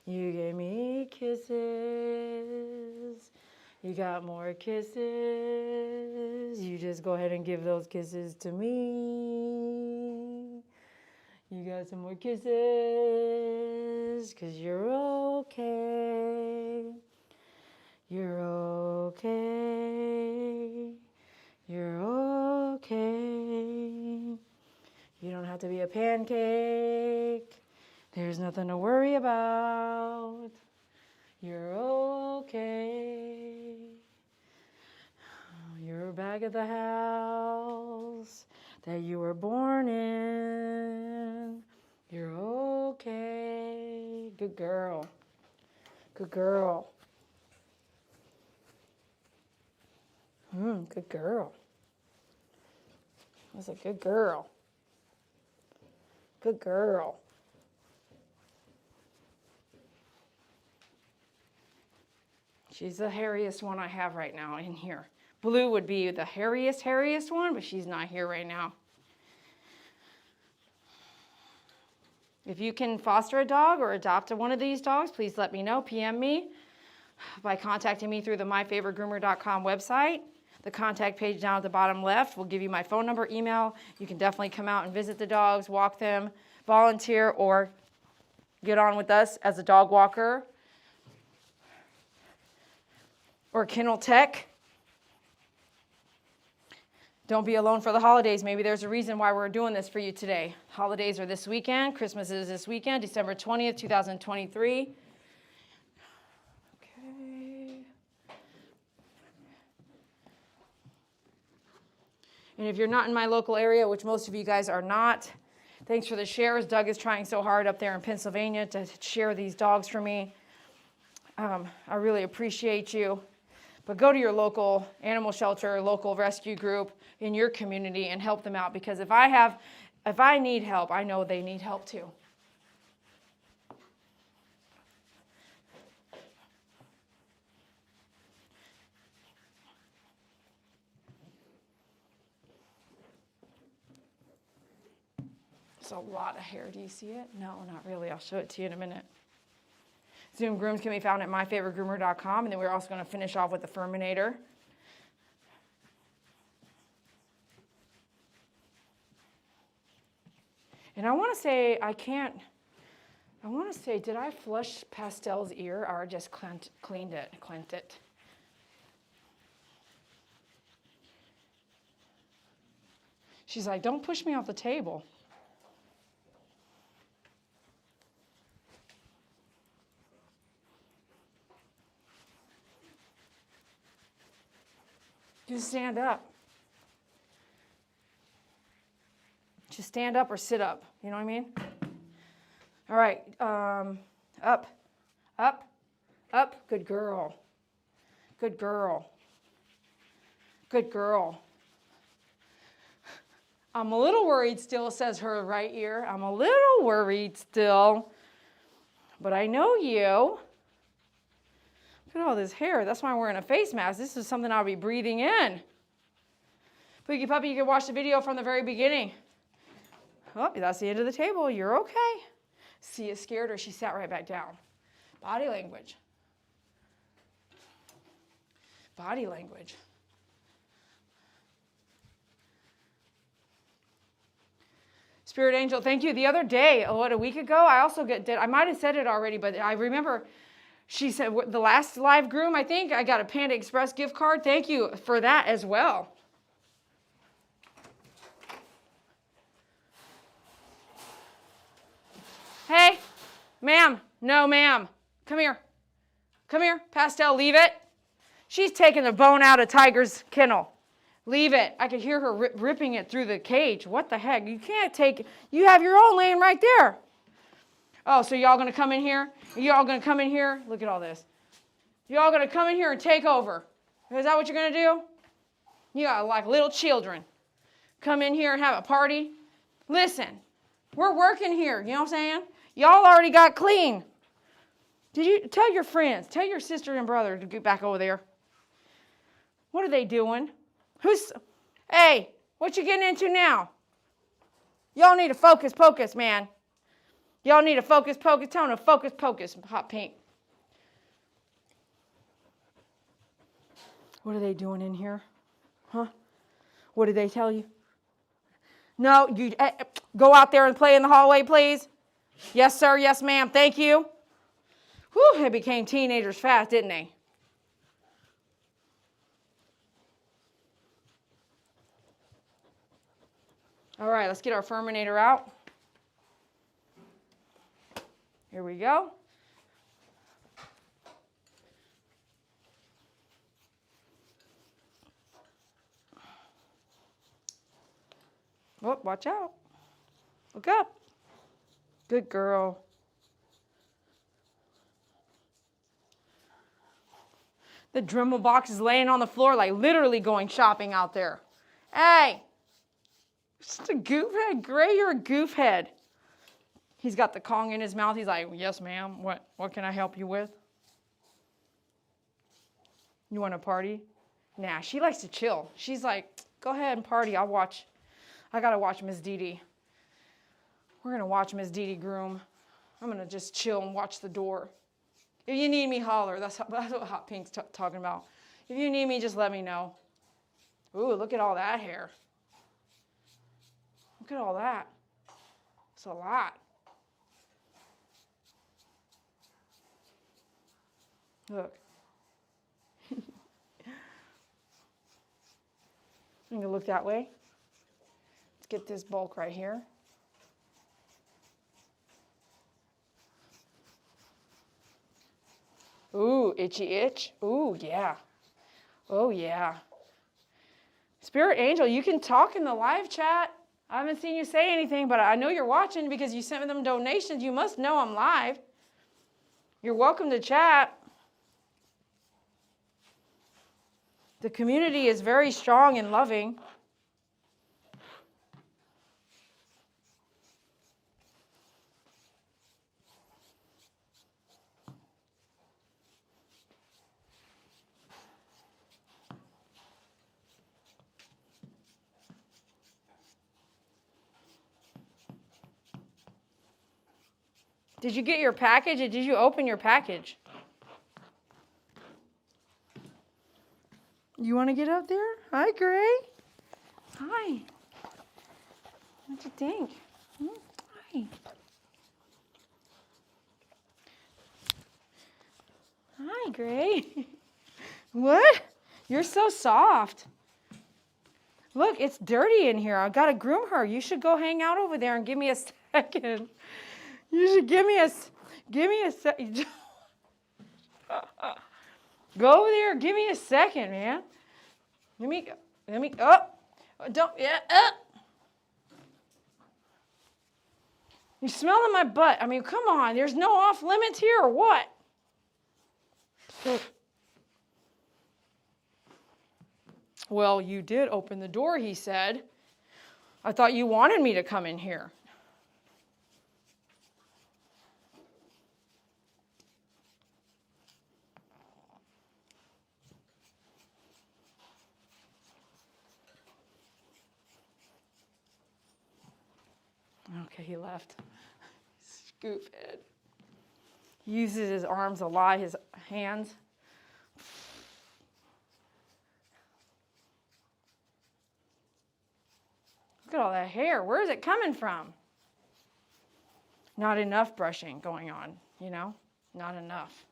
You gave me kisses. You got more kisses. You just go ahead and give those kisses to me. You got some more kisses, 'cause you're okay. You're okay. You're okay. You don't have to be a pancake. There's nothing to worry about. You're okay. You're back at the house that you were born in. You're okay. Good girl. Good girl. Good girl. That's a good girl. Good girl. She's the hairiest one I have right now in here. Blue would be the hairiest one, but she's not here right now. If you can foster a dog or adopt one of these dogs, please let me know. PM me by contacting me through the myfavoritegroomer.com website. The contact page down at the bottom left will give you my phone number, email. You can definitely come out and visit the dogs, walk them, volunteer, or get on with us as a dog walker or kennel tech. Don't be alone for the holidays. Maybe there's a reason why we're doing this for you today. Holidays are this weekend. Christmas is this weekend, December 20th, 2023. Okay. And if you're not in my local area, which most of you guys are not, thanks for the shares. Doug is trying so hard up there in Pennsylvania to share these dogs for me. I really appreciate you. But go to your local animal shelter, local rescue group in your community and help them out, because if I need help, I know they need help too. It's a lot of hair. Do you see it? No, not really. I'll show it to you in a minute. Zoom grooms can be found at myfavoritegroomer.com, and then we're also going to finish off with the Furminator. And I want to say, did I flush Pastel's ear or just cleaned it? She's like, don't push me off the table. Just stand up. Just stand up or sit up. You know what I mean? All right. Up. Good girl. Good girl. Good girl. I'm a little worried still, says her right ear. I'm a little worried still. But I know you. Look at all this hair. That's why I'm wearing a face mask. This is something I'll be breathing in. Pookie Puppy, you can watch the video from the very beginning. Oh, that's the end of the table. You're okay. See, it scared her. She sat right back down. Body language. Body language. Spirit Angel, thank you. The other day, a week ago, I might have said it already, but I remember she said, the last live groom, I think, I got a Panda Express gift card. Thank you for that as well. Hey, ma'am. No, ma'am. Come here. Come here. Pastel, leave it. She's taking the bone out of Tiger's kennel. Leave it. I could hear her ripping it through the cage. What the heck? You can't take it. You have your own laying right there. Oh, so y'all going to come in here? Y'all going to come in here? Look at all this. Y'all going to come in here and take over. Is that what you're going to do? You got like little children. Come in here and have a party. Listen, we're working here. You know what I'm saying? Y'all already got clean. Did you tell your friends, tell your sister and brother to get back over there? What are they doing? Hey, what you getting into now? Y'all need to focus, man. Y'all need to focus. Tell them to focus, hot pink. What are they doing in here? Huh? What did they tell you? No, you go out there and play in the hallway, please. Yes, sir. Yes, ma'am. Thank you. Whew, they became teenagers fast, didn't they? All right, let's get our Furminator out. Here we go. Oh, watch out. Look up. Good girl. The Dremel box is laying on the floor, like literally going shopping out there. Hey, just a goofhead. Gray, you're a goofhead. He's got the Kong in his mouth. He's like, yes, ma'am. What can I help you with? You want to party? Nah, she likes to chill. She's like, go ahead and party. I'll watch. I got to watch Miss Dee Dee. We're going to watch Miss Dee Dee groom. I'm going to just chill and watch the door. If you need me, holler. That's what Hot Pink's talking about. If you need me, just let me know. Ooh, look at all that hair. Look at all that. It's a lot. Look. I'm going to look that way. Let's get this bulk right here. Ooh, itchy itch. Ooh, yeah. Oh, yeah. Spirit Angel, you can talk in the live chat. I haven't seen you say anything, but I know you're watching because you sent me them donations. You must know I'm live. You're welcome to chat. The community is very strong and loving. Did you get your package or did you open your package? You want to get up there? Hi, Gray. Hi. What you think? Hi. Hi, Gray. What? You're so soft. Look, it's dirty in here. I've got to groom her. You should go hang out over there and give me a second. You should give me a second. Go over there. Give me a second, man. Let me, don't, yeah, You're smelling my butt. I mean, come on. There's no off limits here or what? Well, you did open the door, he said. I thought you wanted me to come in here. Okay, he left. Scoof head. He uses his arms a lot, his hands. Look at all that hair. Where is it coming from? Not enough brushing going on, you know? Not enough.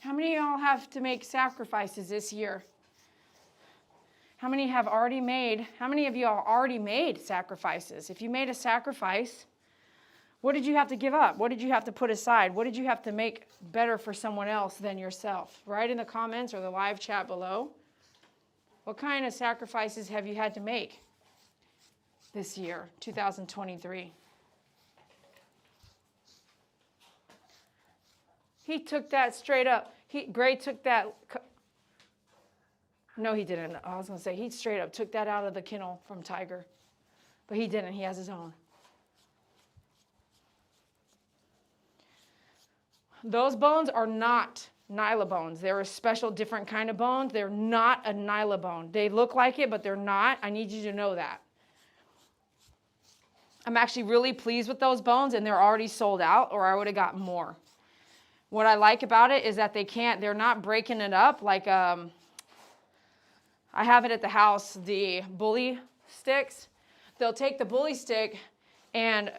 How many of y'all have to make sacrifices this year? How many have already made? How many of y'all already made sacrifices? If you made a sacrifice, what did you have to give up? What did you have to put aside? What did you have to make better for someone else than yourself? Write in the comments or the live chat below. What kind of sacrifices have you had to make this year, 2023? He took that straight up. Gray took that. No, he didn't. I was going to say he straight up took that out of the kennel from Tiger. But he didn't. He has his own. Those bones are not nyla bones. They're a special, different kind of bone. They're not a nyla bone. They look like it, but they're not. I need you to know that. I'm actually really pleased with those bones, and they're already sold out, or I would have got more. What I like about it is that they're not breaking it up like, I have it at the house, the bully sticks. They'll take the bully stick, and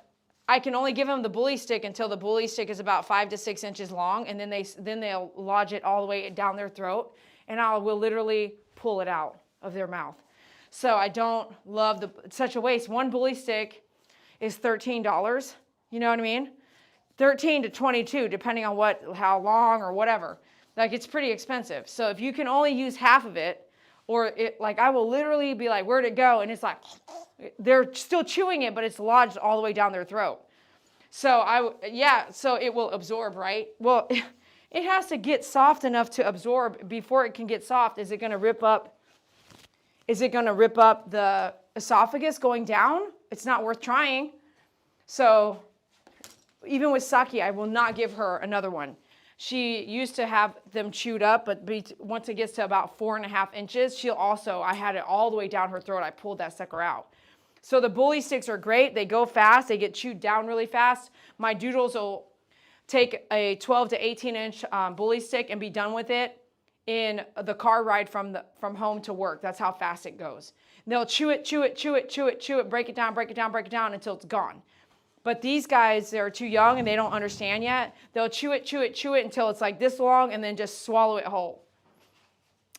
I can only give them the bully stick until the bully stick is about 5 to 6 inches long, and then they'll lodge it all the way down their throat, and I will literally pull it out of their mouth. So I don't love it's such a waste. One bully stick is $13. You know what I mean? 13 to 22, depending on how long or whatever. Like, it's pretty expensive. So if you can only use half of it, or I will literally be like, where'd it go? And it's like, they're still chewing it, but it's lodged all the way down their throat. So so it will absorb, right? Well, it has to get soft enough to absorb before it can get soft. Is it going to rip up? Is it going to rip up the esophagus going down? It's not worth trying. So even with Saki, I will not give her another one. She used to have them chewed up, but once it gets to about 4.5 inches, I had it all the way down her throat. I pulled that sucker out. So the bully sticks are great. They go fast. They get chewed down really fast. My doodles will take a 12 to 18 inch bully stick and be done with it in the car ride from home to work. That's how fast it goes. And they'll chew it, break it down until it's gone. But these guys, they're too young and they don't understand yet. They'll chew it until it's like this long and then just swallow it whole.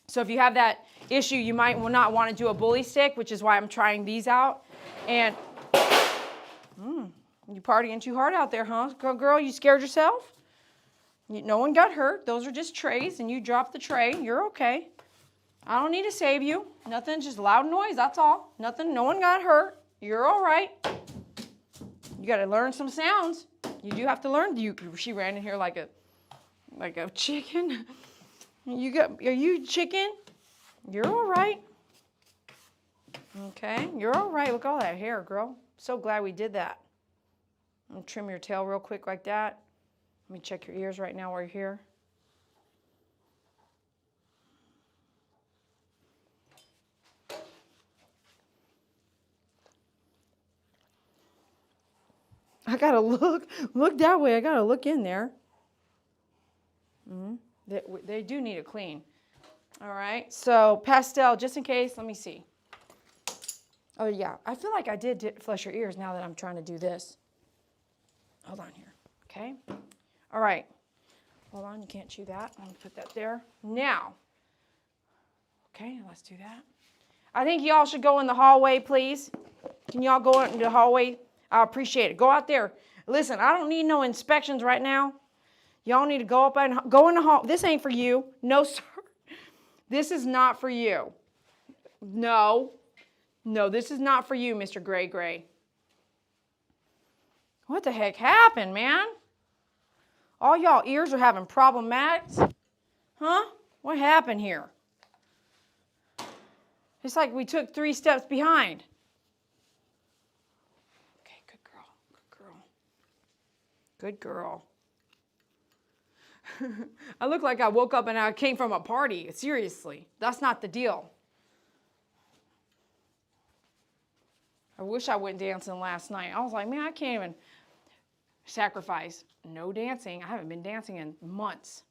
So if you have that issue, you might not want to do a bully stick, which is why I'm trying these out. And you partying too hard out there, huh? Girl, you scared yourself? No one got hurt. Those are just trays, and you dropped the tray. You're okay. I don't need to save you. Nothing, just loud noise, that's all. Nothing, no one got hurt. You're all right. You got to learn some sounds. You do have to learn. She ran in here like a chicken. Are you chicken? You're all right. Okay, you're all right. Look at all that hair, girl. So glad we did that. I'm gonna trim your tail real quick like that. Let me check your ears right now while you're here. I gotta look that way. I gotta look in there. They do need a clean. All right, so pastel, just in case, let me see. Oh yeah, I feel like I did flush your ears now that I'm trying to do this. Hold on here, okay? All right, hold on, you can't chew that. I'm gonna put that there. Now, okay, let's do that. I think y'all should go in the hallway, please. Can y'all go into the hallway? I appreciate it. Go out there. Listen, I don't need no inspections right now. Y'all need to go up and go in the hall. This ain't for you. No, sir. This is not for you. No, this is not for you, Mr. Gray. What the heck happened, man? All y'all ears are having problematics? Huh? What happened here? It's like we took 3 steps behind. Okay, good girl. Good girl. I look like I woke up and I came from a party. Seriously, that's not the deal. I wish I went dancing last night. I was like, man, I can't even sacrifice. No dancing. I haven't been dancing in months.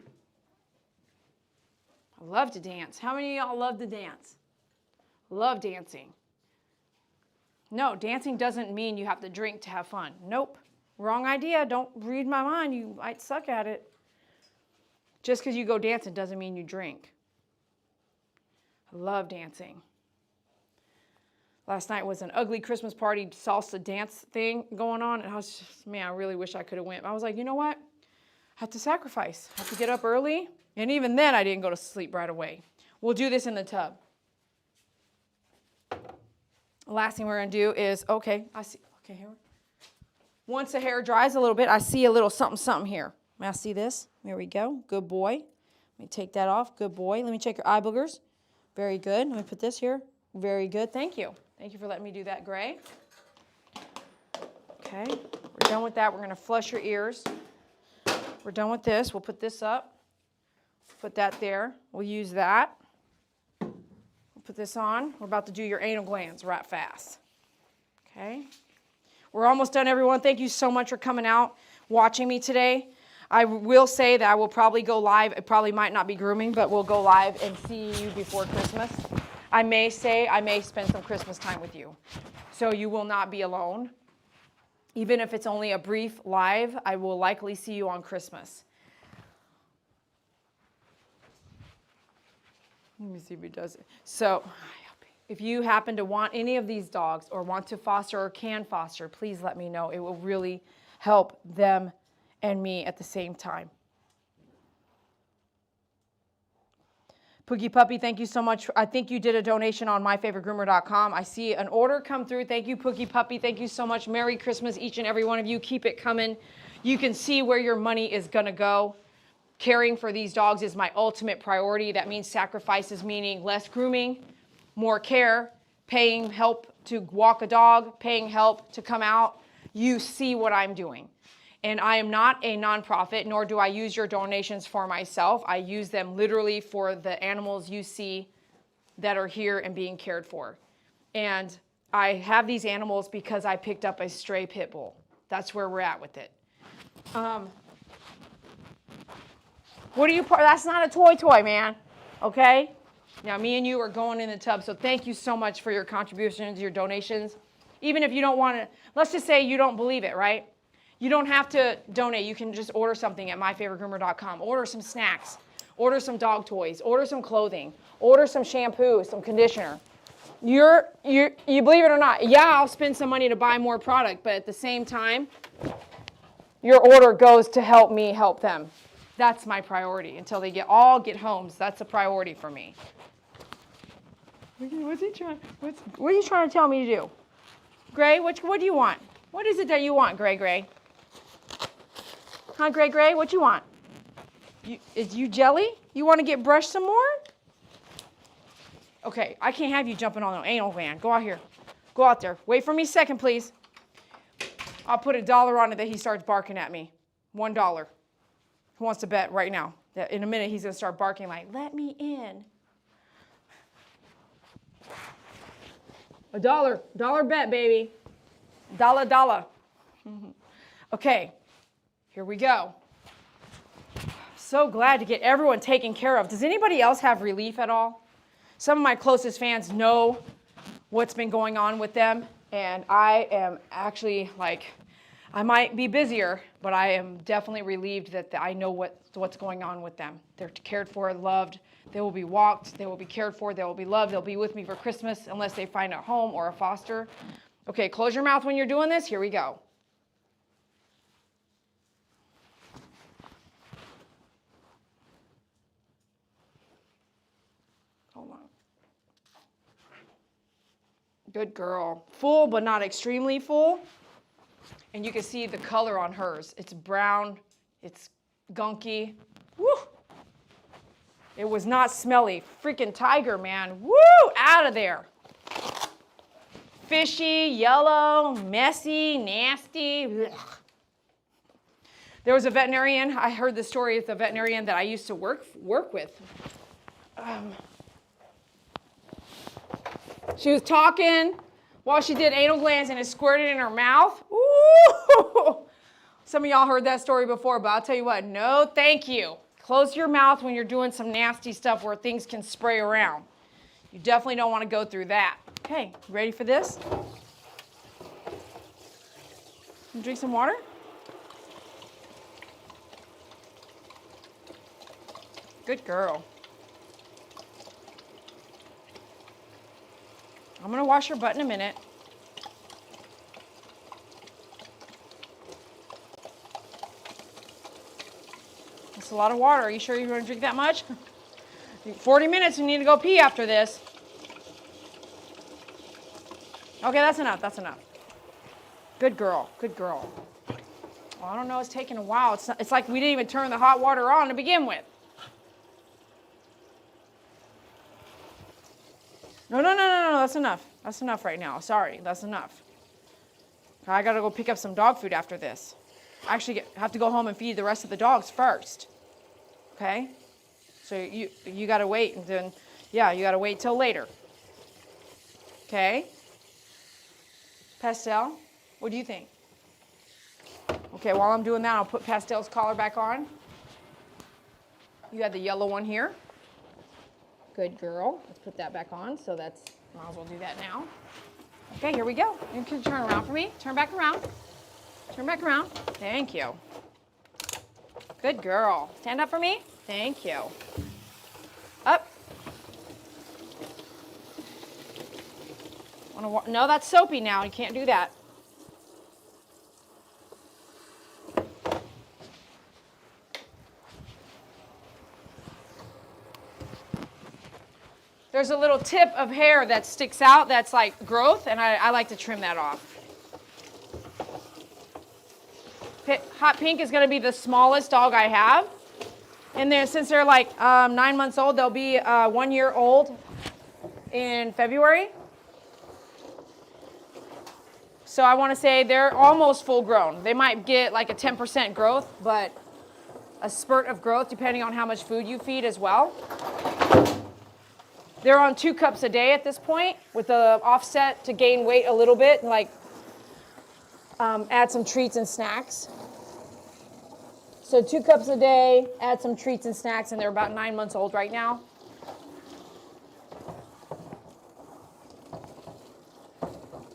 I love to dance. How many of y'all love to dance? Love dancing. No, dancing doesn't mean you have to drink to have fun. Nope. Wrong idea. Don't read my mind. You might suck at it. Just because you go dancing doesn't mean you drink. I love dancing. Last night was an ugly Christmas party salsa dance thing going on. And I was just, man, I really wish I could have went. I was like, you know what? I have to sacrifice. I have to get up early. And even then, I didn't go to sleep right away. We'll do this in the tub. Last thing we're going to do is, okay, here. Once the hair dries a little bit, I see a little something here. May I see this? There we go. Good boy. Let me take that off. Good boy. Let me check your eye boogers. Very good. Let me put this here. Very good. Thank you. Thank you for letting me do that, Gray. Okay, we're done with that. We're going to flush your ears. We're done with this. We'll put this up. Put that there. We'll use that. We'll put this on. We're about to do your anal glands right fast. Okay. We're almost done, everyone. Thank you so much for coming out, watching me today. I will say that I will probably go live. It probably might not be grooming, but we'll go live and see you before Christmas. I may spend some Christmas time with you. So you will not be alone. Even if it's only a brief live, I will likely see you on Christmas. Let me see if he does it. So if you happen to want any of these dogs or want to foster or can foster, please let me know. It will really help them and me at the same time. Pookie Puppy, thank you so much. I think you did a donation on myfavoritegroomer.com. I see an order come through. Thank you, Pookie Puppy. Thank you so much. Merry Christmas, each and every one of you. Keep it coming. You can see where your money is going to go. Caring for these dogs is my ultimate priority. That means sacrifices, meaning less grooming, more care, paying help to walk a dog, paying help to come out. You see what I'm doing. And I am not a nonprofit, nor do I use your donations for myself. I use them literally for the animals you see that are here and being cared for. And I have these animals because I picked up a stray pit bull. That's where we're at with it. That's not a toy, man. Okay? Now, me and you are going in the tub, so thank you so much for your contributions, your donations. Even if you don't want to, let's just say you don't believe it, right? You don't have to donate. You can just order something at myfavoritegroomer.com. Order some snacks. Order some dog toys. Order some clothing. Order some shampoo, some conditioner. You believe it or not, yeah, I'll spend some money to buy more product, but at the same time, your order goes to help me help them. That's my priority until they all get homes. That's a priority for me. What are you trying to tell me to do? Gray, what do you want? What is it that you want, Gray? Huh, Gray, what you want? Is you jelly? You want to get brushed some more? Okay, I can't have you jumping on an anal gland. Go out here. Go out there. Wait for me a second, please. I'll put $1 on it that he starts barking at me. $1. Who wants to bet right now that in a minute he's going to start barking like, let me in. $1 bet, baby. $1. Okay, here we go. So glad to get everyone taken care of. Does anybody else have relief at all? Some of my closest fans know what's been going on with them, and I am actually I might be busier, but I am definitely relieved that I know what's going on with them. They're cared for, loved. They will be walked. They will be cared for. They will be loved. They'll be with me for Christmas unless they find a home or a foster. Okay, close your mouth when you're doing this. Here we go. Hold on. Good girl. Full, but not extremely full. And you can see the color on hers. It's brown. It's gunky. Woo! It was not smelly. Freaking tiger, man. Woo! Out of there. Fishy, yellow, messy, nasty. Ugh. There was a veterinarian. I heard the story of the veterinarian that I used to work with. She was talking while she did anal glands and it squirted in her mouth. Ooh! Some of y'all heard that story before, but I'll tell you what, no thank you. Close your mouth when you're doing some nasty stuff where things can spray around. You definitely don't want to go through that. Okay, ready for this? You drink some water? Good girl. I'm going to wash your butt in a minute. That's a lot of water. Are you sure you're going to drink that much? 40 minutes, you need to go pee after this. Okay, that's enough. That's enough. Good girl. Good girl. Well, I don't know. It's taking a while. It's like we didn't even turn the hot water on to begin with. No. That's enough. That's enough right now. Sorry. That's enough. I got to go pick up some dog food after this. I actually have to go home and feed the rest of the dogs first. Okay? So you got to wait. And then, yeah, you got to wait till later. Okay? Pastel, what do you think? Okay, while I'm doing that, I'll put Pastel's collar back on. You had the yellow one here. Good girl. Let's put that back on. So that's, might as well do that now. Okay, here we go. You can turn around for me. Turn back around. Turn back around. Thank you. Good girl. Stand up for me. Thank you. Up. No, that's soapy now. You can't do that. There's a little tip of hair that sticks out that's like growth, and I like to trim that off. Hot Pink is going to be the smallest dog I have. And then since they're like 9 months old, they'll be 1 year old in February. So I want to say they're almost full grown. They might get like a 10% growth, but a spurt of growth depending on how much food you feed as well. They're on 2 cups a day at this point with the offset to gain weight a little bit and like add some treats and snacks. So 2 cups a day, add some treats and snacks, and they're about 9 months old right now.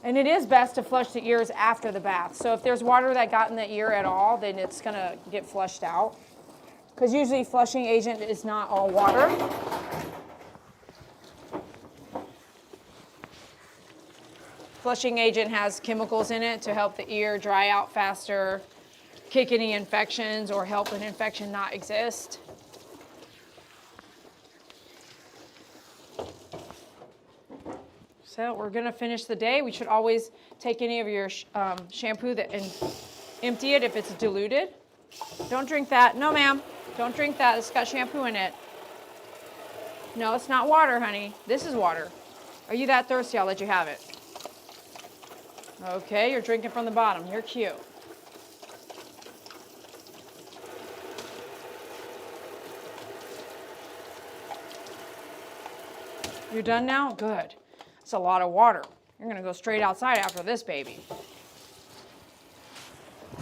And it is best to flush the ears after the bath. So if there's water that got in the ear at all, then it's going to get flushed out. Because usually flushing agent is not all water. Flushing agent has chemicals in it to help the ear dry out faster, kick any infections, or help an infection not exist. So we're going to finish the day. We should always take any of your shampoo and empty it if it's diluted. Don't drink that. No, ma'am. Don't drink that. It's got shampoo in it. No, it's not water, honey. This is water. Are you that thirsty? I'll let you have it. Okay, you're drinking from the bottom. You're cute. You're done now? Good. That's a lot of water. You're going to go straight outside after this baby.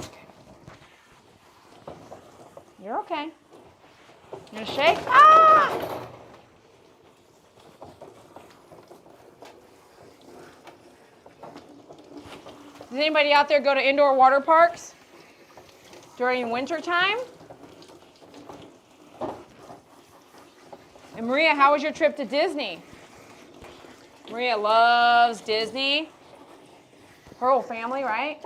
Okay. You're okay. You going to shake? Ah! Does anybody out there go to indoor water parks during winter time? And Maria, how was your trip to Disney? Maria loves Disney. Her whole family, right?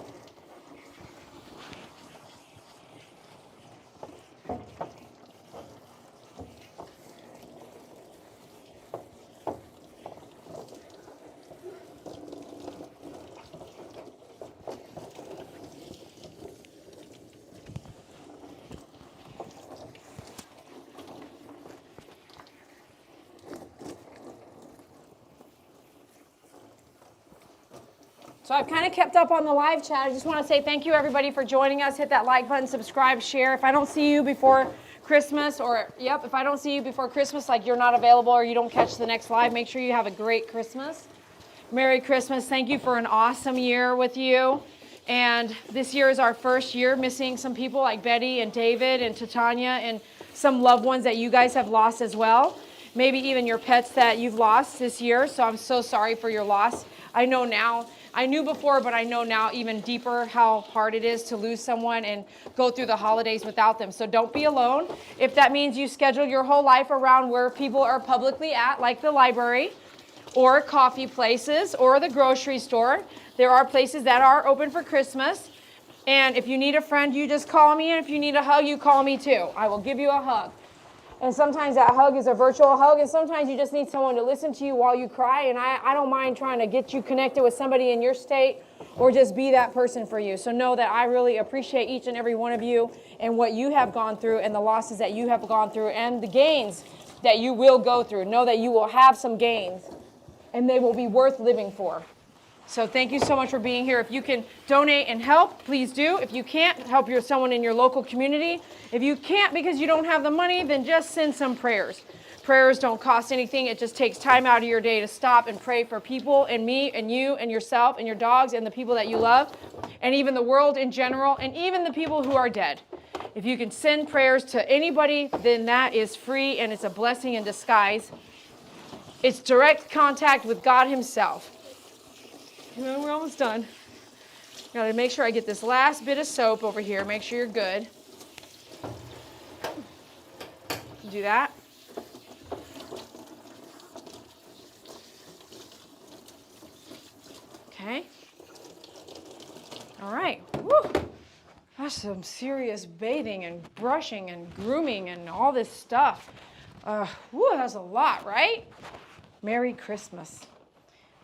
So I've kind of kept up on the live chat. I just want to say thank you, everybody, for joining us. Hit that like button, subscribe, share. If I don't see you before Christmas, or, yep, if I don't see you before Christmas, like you're not available or you don't catch the next live, make sure you have a great Christmas. Merry Christmas. Thank you for an awesome year with you. And this year is our first year missing some people like Betty and David and Titania and some loved ones that you guys have lost as well. Maybe even your pets that you've lost this year. So I'm so sorry for your loss. I know now, I knew before, but I know now even deeper how hard it is to lose someone and go through the holidays without them. So don't be alone. If that means you schedule your whole life around where people are publicly at, like the library, or coffee places, or the grocery store. There are places that are open for Christmas. And if you need a friend, you just call me. And if you need a hug, you call me too. I will give you a hug. And sometimes that hug is a virtual hug. And sometimes you just need someone to listen to you while you cry. And I don't mind trying to get you connected with somebody in your state or just be that person for you. So know that I really appreciate each and every one of you and what you have gone through and the losses that you have gone through and the gains that you will go through. Know that you will have some gains. And they will be worth living for. So thank you so much for being here. If you can donate and help, please do. If you can't, help someone in your local community. If you can't because you don't have the money, then just send some prayers. Prayers don't cost anything. It just takes time out of your day to stop and pray for people and me and you and yourself and your dogs and the people that you love and even the world in general and even the people who are dead. If you can send prayers to anybody, then that is free and it's a blessing in disguise. It's direct contact with God himself. Well, we're almost done. Got to make sure I get this last bit of soap over here. Make sure you're good. Do that. Okay. All right. Woo. That's some serious bathing and brushing and grooming and all this stuff. Woo, that's a lot, right? Merry Christmas.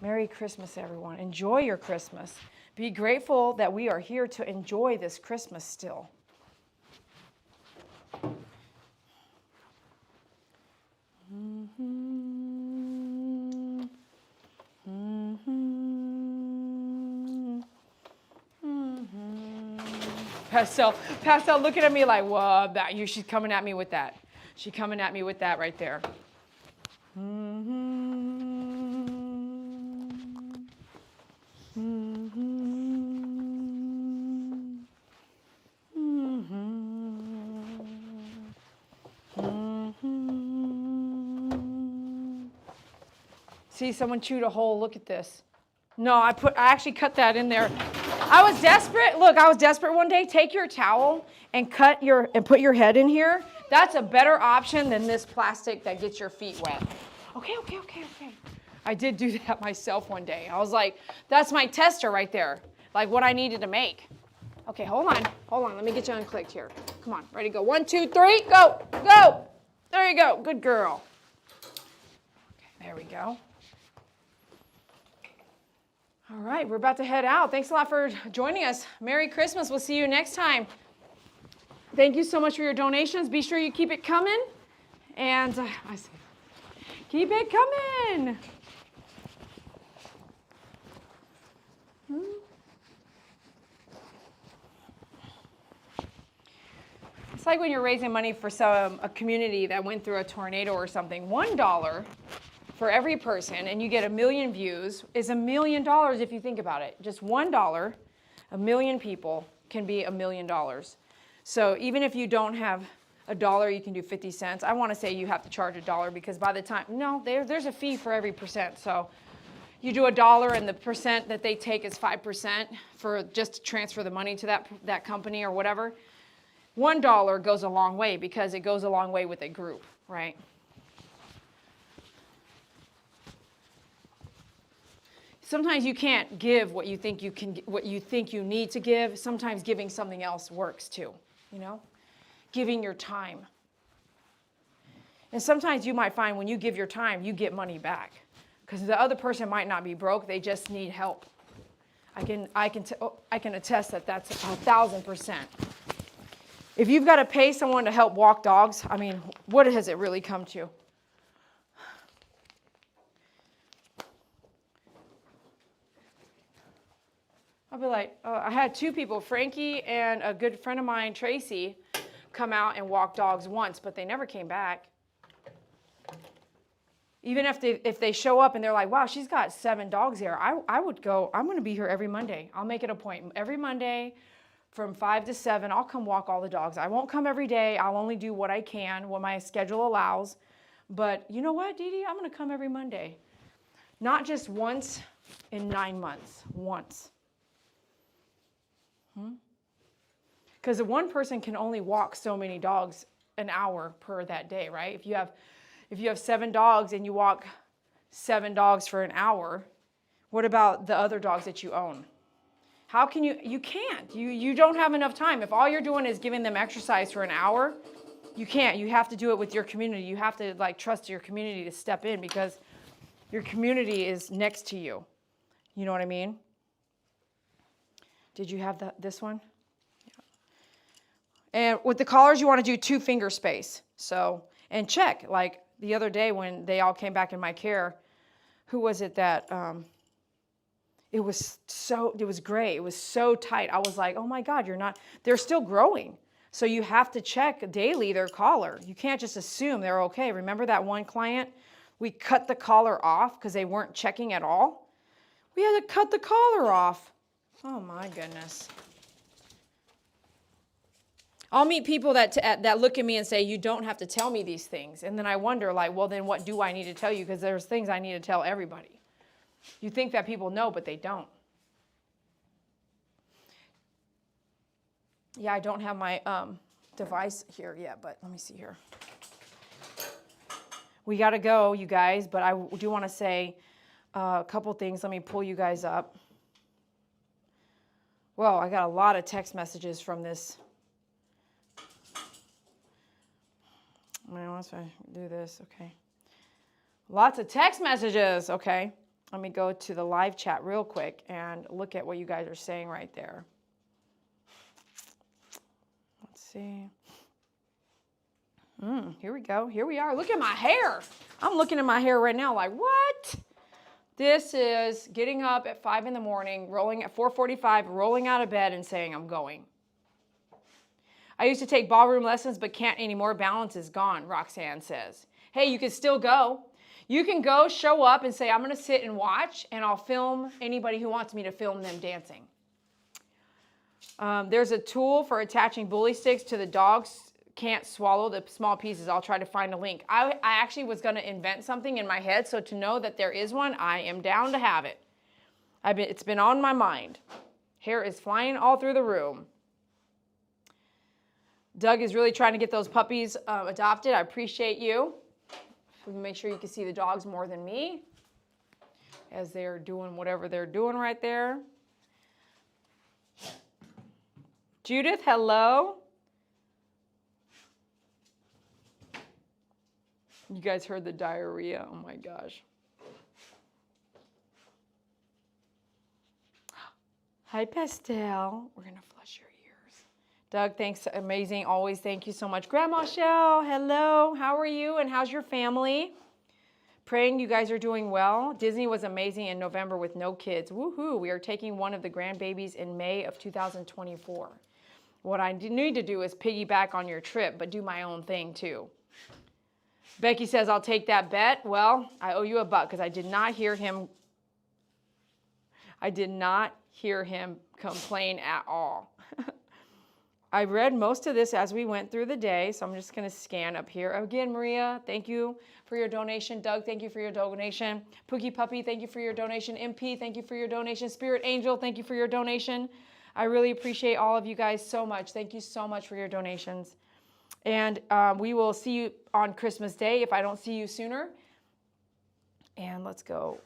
Merry Christmas, everyone. Enjoy your Christmas. Be grateful that we are here to enjoy this Christmas still. Pastel looking at me like, whoa, she's coming at me with that. She's coming at me with that right there. See, someone chewed a hole. Look at this. No, I actually cut that in there. I was desperate. Look, I was desperate one day. Take your towel and put your head in here. That's a better option than this plastic that gets your feet wet. Okay. I did do that myself one day. I was like, that's my tester right there. Like what I needed to make. Okay, hold on. Let me get you unclicked here. Come on, ready, go. 1, 2, 3, go. There you go. Good girl. Okay, there we go. All right, we're about to head out. Thanks a lot for joining us. Merry Christmas. We'll see you next time. Thank you so much for your donations. Be sure you keep it coming. And I say, keep it coming. It's like when you're raising money for a community that went through a tornado or something. $1 for every person, and you get 1 million views, is $1 million if you think about it. Just $1, 1 million people can be $1 million. So even if you don't have $1, you can do 50 cents. I want to say you have to charge $1 because by the time, no, there's a fee for every percent. So you do $1 and the percent that they take is 5% for just to transfer the money to that company or whatever. $1 goes a long way because it goes a long way with a group, right? Sometimes you can't give what you think you need to give. Sometimes giving something else works too, you know? Giving your time. And sometimes you might find when you give your time, you get money back because the other person might not be broke, they just need help. I can attest that that's 1,000%. If you've got to pay someone to help walk dogs, I mean, what has it really come to? I'll be like, I had 2 people, Frankie and a good friend of mine, Tracy, come out and walk dogs once, but they never came back. Even if they show up and they're like, wow, she's got 7 dogs here, I would go, I'm going to be here every Monday. I'll make it a point. Every Monday from 5 to 7, I'll come walk all the dogs. I won't come every day. I'll only do what I can, what my schedule allows. But you know what, Dee Dee? I'm going to come every Monday. Not just once in 9 months. Once. Because one person can only walk so many dogs an hour per that day, right? If you have 7 dogs and you walk 7 dogs for an hour, what about the other dogs that you own? How can you can't. You don't have enough time. If all you're doing is giving them exercise for an hour, you can't. You have to do it with your community. You have to trust your community to step in because your community is next to you. You know what I mean? Did you have this one? Yeah. And with the collars, you want to do 2 finger space. So, and check, like the other day when they all came back in my care, who was it that, it was gray. It was so tight. I was like, oh my God, they're still growing. So you have to check daily their collar. You can't just assume they're okay. Remember that one client? We cut the collar off because they weren't checking at all. We had to cut the collar off. Oh my goodness. I'll meet people that look at me and say, you don't have to tell me these things. And then I wonder, well, then what do I need to tell you? Because there's things I need to tell everybody. You think that people know, but they don't. Yeah, I don't have my device here yet, but let me see here. We got to go, you guys, but I do want to say a couple things. Let me pull you guys up. Whoa, I got a lot of text messages from this. Once I do this, okay. Lots of text messages, okay. Let me go to the live chat real quick and look at what you guys are saying right there. Let's see. Here we go. Here we are. Look at my hair. I'm looking at my hair right now like, what? This is getting up at 5 in the morning, rolling at 4:45, rolling out of bed and saying, I'm going. I used to take ballroom lessons, but can't anymore. Balance is gone, Roxanne says. Hey, you can still go. You can go, show up, and say, I'm going to sit and watch, and I'll film anybody who wants me to film them dancing. There's a tool for attaching bully sticks to the dogs. Can't swallow the small pieces. I'll try to find a link. I actually was going to invent something in my head, so to know that there is one, I am down to have it. It's been on my mind. Hair is flying all through the room. Doug is really trying to get those puppies adopted. I appreciate you. Make sure you can see the dogs more than me as they're doing whatever they're doing right there. Judith, hello. You guys heard the diarrhea. Oh my gosh. Hi, Pastel. We're going to flush your ears. Doug, thanks. Amazing. Always thank you so much. Grandma Shell, hello. How are you and how's your family? Praying you guys are doing well. Disney was amazing in November with no kids. Woohoo. We are taking one of the grandbabies in May of 2024. What I need to do is piggyback on your trip, but do my own thing too. Becky says, I'll take that bet. Well, I owe you $1 because I did not hear him complain at all. I read most of this as we went through the day, so I'm just going to scan up here. Again, Maria, thank you for your donation. Doug, thank you for your donation. Pookie Puppy, thank you for your donation. MP, thank you for your donation. Spirit Angel, thank you for your donation. I really appreciate all of you guys so much. Thank you so much for your donations. And we will see you on Christmas Day if I don't see you sooner. And let's go.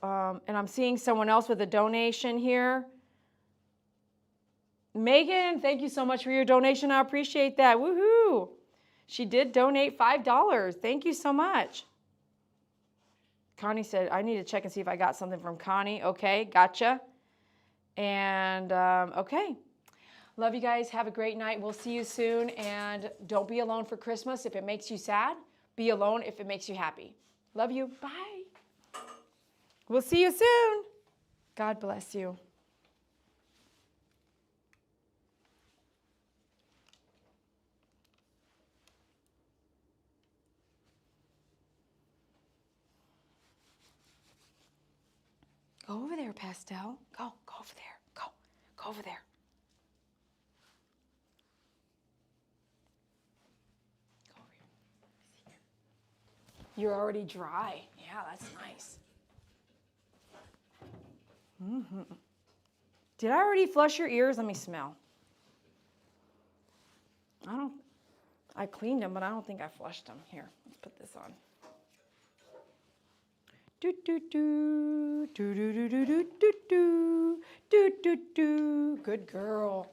And I'm seeing someone else with a donation here. Megan, thank you so much for your donation. I appreciate that. Woohoo! She did donate $5. Thank you so much. Connie said, I need to check and see if I got something from Connie. Okay, gotcha. And okay. Love you guys. Have a great night. We'll see you soon. And don't be alone for Christmas if it makes you sad. Be alone if it makes you happy. Love you. Bye. We'll see you soon. God bless you. Go over there, Pastel. Go over there. Go over there. Go over here. You're already dry. Yeah, that's nice. Did I already flush your ears? Let me smell. I cleaned them, but I don't think I flushed them. Here, let's put this on. Do do do do do do do do do do do do. Good girl.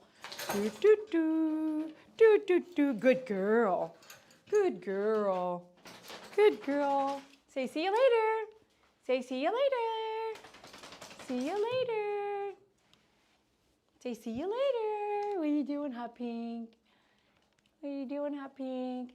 Do do do do do do. Good girl. Good girl. Good girl. Say see you later. Say see you later. See you later. Say see you later. What are you doing, Hot Pink? What are you doing, Hot Pink?